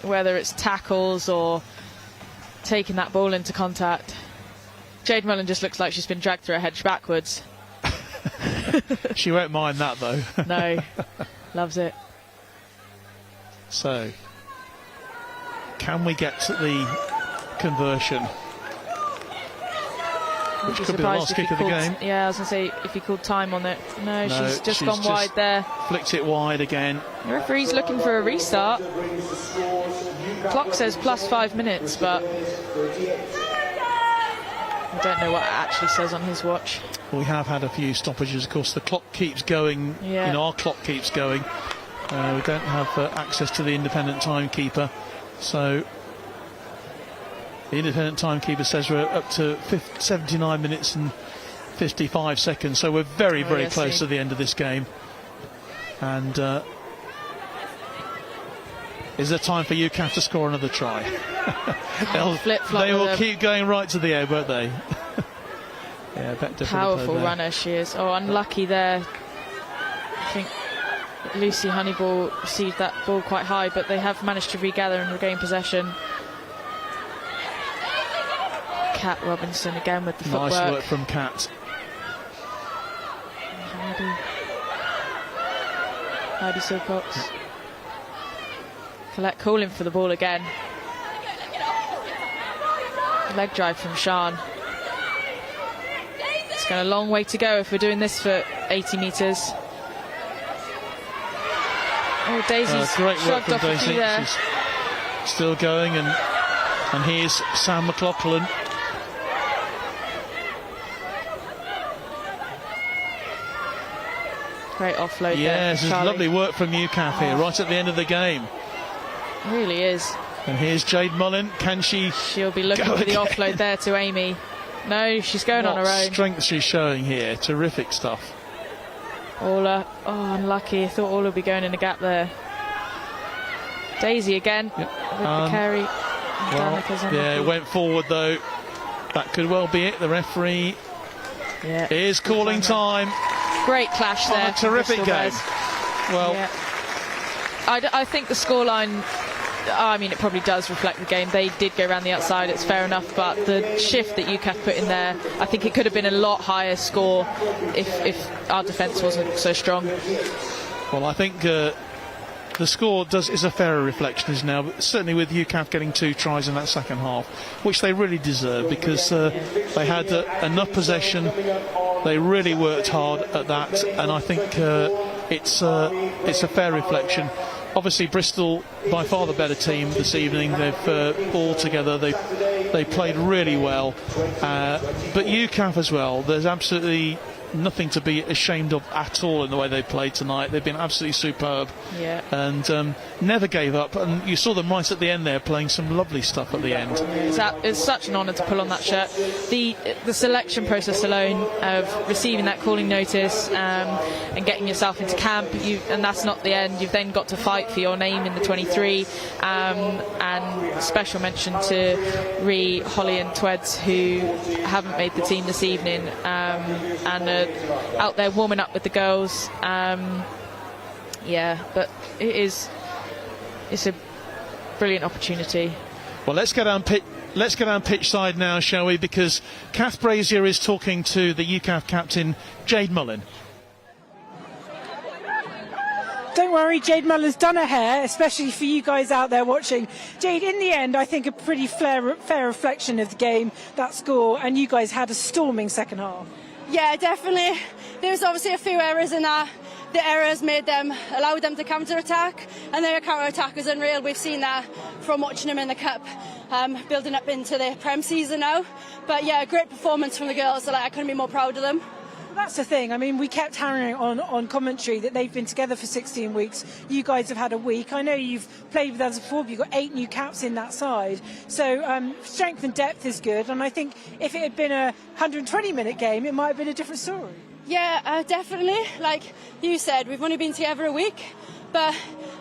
whether it's tackles or taking that ball into contact. Jade Mullen just looks like she's been dragged through a hedge backwards. She won't mind that though. No, loves it. So, can we get to the conversion? Which could be the last kick of the game. Yeah, I was going to say, if he called time on it. No, she's just gone wide there. Flicked it wide again. The referee's looking for a restart. Clock says plus 5 minutes, but I don't know what it actually says on his watch. We have had a few stoppages, of course. The clock keeps going. Yeah. You know, our clock keeps going. We don't have access to the independent timekeeper, so the independent timekeeper says we're up to 79 minutes and 55 seconds, so we're very, very close to the end of this game. And is there time for UCAF to score another try? They will keep going right to the end, won't they? Yeah, powerful runner she is. Oh, unlucky there. I think Lucy Honeyball received that ball quite high, but they have managed to regather and regain possession. Kat Robinson again with the footwork. Nice work from Kat. Heidi Silcox. Colette calling for the ball again. Leg drive from Sian. It's got a long way to go if we're doing this for 80 metres. Oh, Daisy's great work shrugged from off Daisy. there. She's still going, and here's Sam McLaughlin. Great offload there. Yes, there's lovely work from UCAF here, right at the end of the game. It really is. And here's Jade Mullen. Can she? She'll be looking for the offload there to Amy. No, she's going on her own. What strength she's showing here. Terrific stuff. Ola. Oh, unlucky. I thought Ola would be going in a gap there. Daisy again with the carry. Yeah, it went forward though. That could well be it. The referee is calling time. Great clash there. A terrific game. Well, I think the scoreline, I mean, it probably does reflect the game. They did go around the outside, it's fair enough, but the shift that UCAF put in there, I think it could have been a lot higher score if our defence wasn't so strong. Well, I think the score is a fairer reflection is now, but certainly with UCAF getting 2 tries in that second half, which they really deserve, because they had enough possession. They really worked hard at that, and I think it's a fair reflection. Obviously, Bristol by far the better team this evening. They've all together. They played really well, but UCAF as well. There's absolutely nothing to be ashamed of at all in the way they played tonight. They've been absolutely superb, and never gave up. And you saw them right at the end there playing some lovely stuff at the end. It's such an honour to pull on that shirt. The selection process alone of receiving that calling notice and getting yourself into camp, and that's not the end. You've then got to fight for your name in the 23, and special mention to Ree, Holly and Tweds, who haven't made the team this evening, and out there warming up with the girls. But it's a brilliant opportunity. Well, let's get down pitch side now, shall we? Because Kath Brazier is talking to the UCAF captain, Jade Mullin. Don't worry, Jade Mullen's done her hair, especially for you guys out there watching. Jade, in the end, I think a pretty fair reflection of the game, that score, and you guys had a storming second half. Yeah, definitely. There was obviously a few errors in that. The errors allowed them to counter-attack, and their counter-attack is unreal. We've seen that from watching them in the Cup, building up into the Prem season now. But yeah, great performance from the girls. I couldn't be more proud of them. Well, that's the thing. I mean, we kept hammering on commentary that they've been together for 16 weeks. You guys have had a week. I know you've played with us before, but you've got 8 new caps in that side. So strength and depth is good. And I think if it had been a 120-minute game, it might have been a different story. Yeah, definitely. Like you said, we've only been together a week, but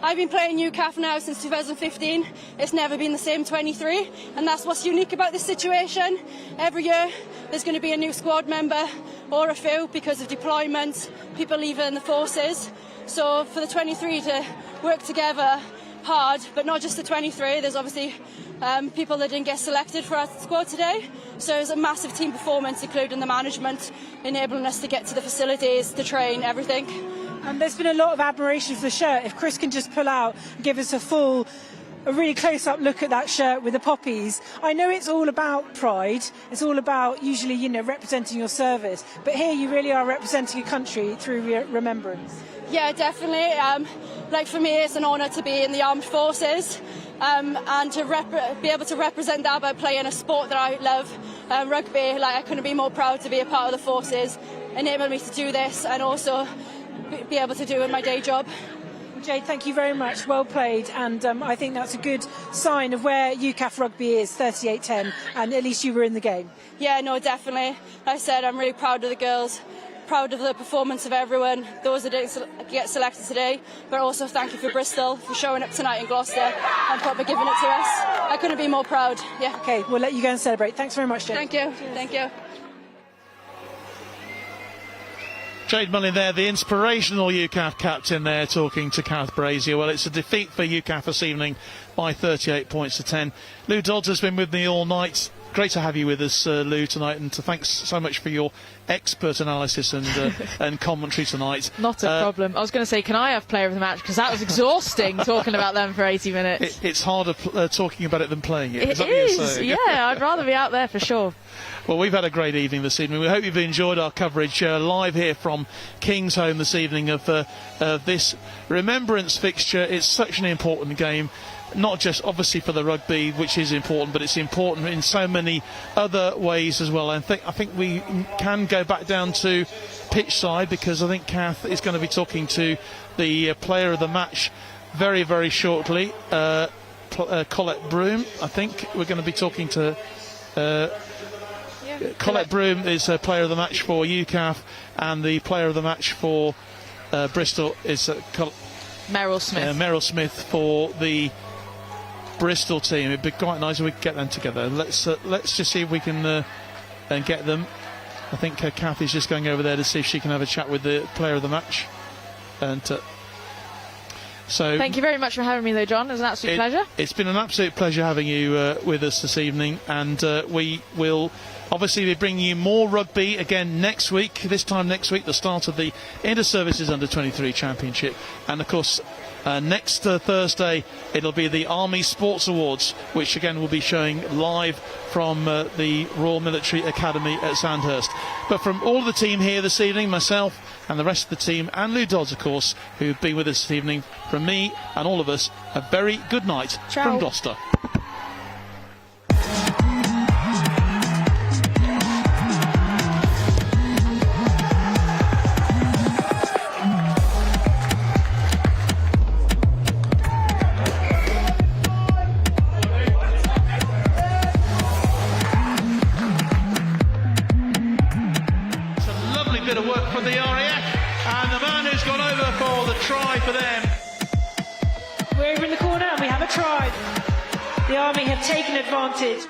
I've been playing UCAF now since 2015. It's never been the same 23, and that's what's unique about this situation. Every year there's going to be a new squad member or a few because of deployment, people leaving the forces. So for the 23 to work together hard, but not just the 23, there's obviously people that didn't get selected for our squad today. So it was a massive team performance, including the management, enabling us to get to the facilities, to train, everything. And there's been a lot of admiration for the shirt. If Chris can just pull out and give us a really close-up look at that shirt with the poppies. I know it's all about pride. It's all about usually, representing your service. But here you really are representing a country through Remembrance. Yeah, definitely. For me, it's an honour to be in the armed forces. And to be able to represent that by playing a sport that I love, rugby. I couldn't be more proud to be a part of the forces, enable me to do this, and also be able to do in my day job. Jade, thank you very much. Well played, and I think that's a good sign of where UCAF rugby is, 38-10, and at least you were in the game. Yeah, no, definitely. Like I said, I'm really proud of the girls. Proud of the performance of everyone, those that didn't get selected today, but also thank you for Bristol for showing up tonight in Gloucester and probably giving it to us. I couldn't be more proud. Yeah. Okay, we'll let you go and celebrate. Thanks very much, Jade. Thank you. Cheers. Thank you. Jade Mullin there, the inspirational UCAF captain there, talking to Kath Brazier. Well, it's a defeat for UCAF this evening by 38 points to 10. Lou Dodds has been with me all night. Great to have you with us, Lou, tonight, and thanks so much for your expert analysis and commentary tonight. Not a problem. I was going to say, can I have player of the match? Because that was exhausting talking about them for 80 minutes. It's harder talking about it than playing it. It is, yeah. I'd rather be out there for sure. Well, we've had a great evening this evening. We hope you've enjoyed our coverage live here from Kingsholm this evening of this Remembrance fixture. It's such an important game. Not just obviously for the rugby, which is important, but it's important in so many other ways as well. And I think we can go back down to pitch side, because I think Kath is going to be talking to the player of the match very, very shortly. Colette Broom, I think we're going to be talking to. Colette Broom is a player of the match for UCAF, and the player of the match for Bristol is Meryl Smith. Meryl Smith for the Bristol team. It'd be quite nice if we could get them together. Let's just see if we can get them. I think Kathy's just going over there to see if she can have a chat with the player of the match. And so thank you very much for having me, though, John. It was an absolute pleasure. It's been an absolute pleasure having you with us this evening, and we will obviously be bringing you more rugby again next week. This time next week, the start of the Inter-Services Under-23 Championship, and of course Next Thursday, it'll be the Army Sports Awards, which again will be showing live from the Royal Military Academy at Sandhurst. But from all of the team here this evening, myself and the rest of the team, and Lou Dodds, of course, who've been with us this evening, from me and all of us, a very good night from Gloucester. Bit of work from the RAF, and the man who's gone over for the try for them. We're over in the corner and we have a try. The Army have taken advantage.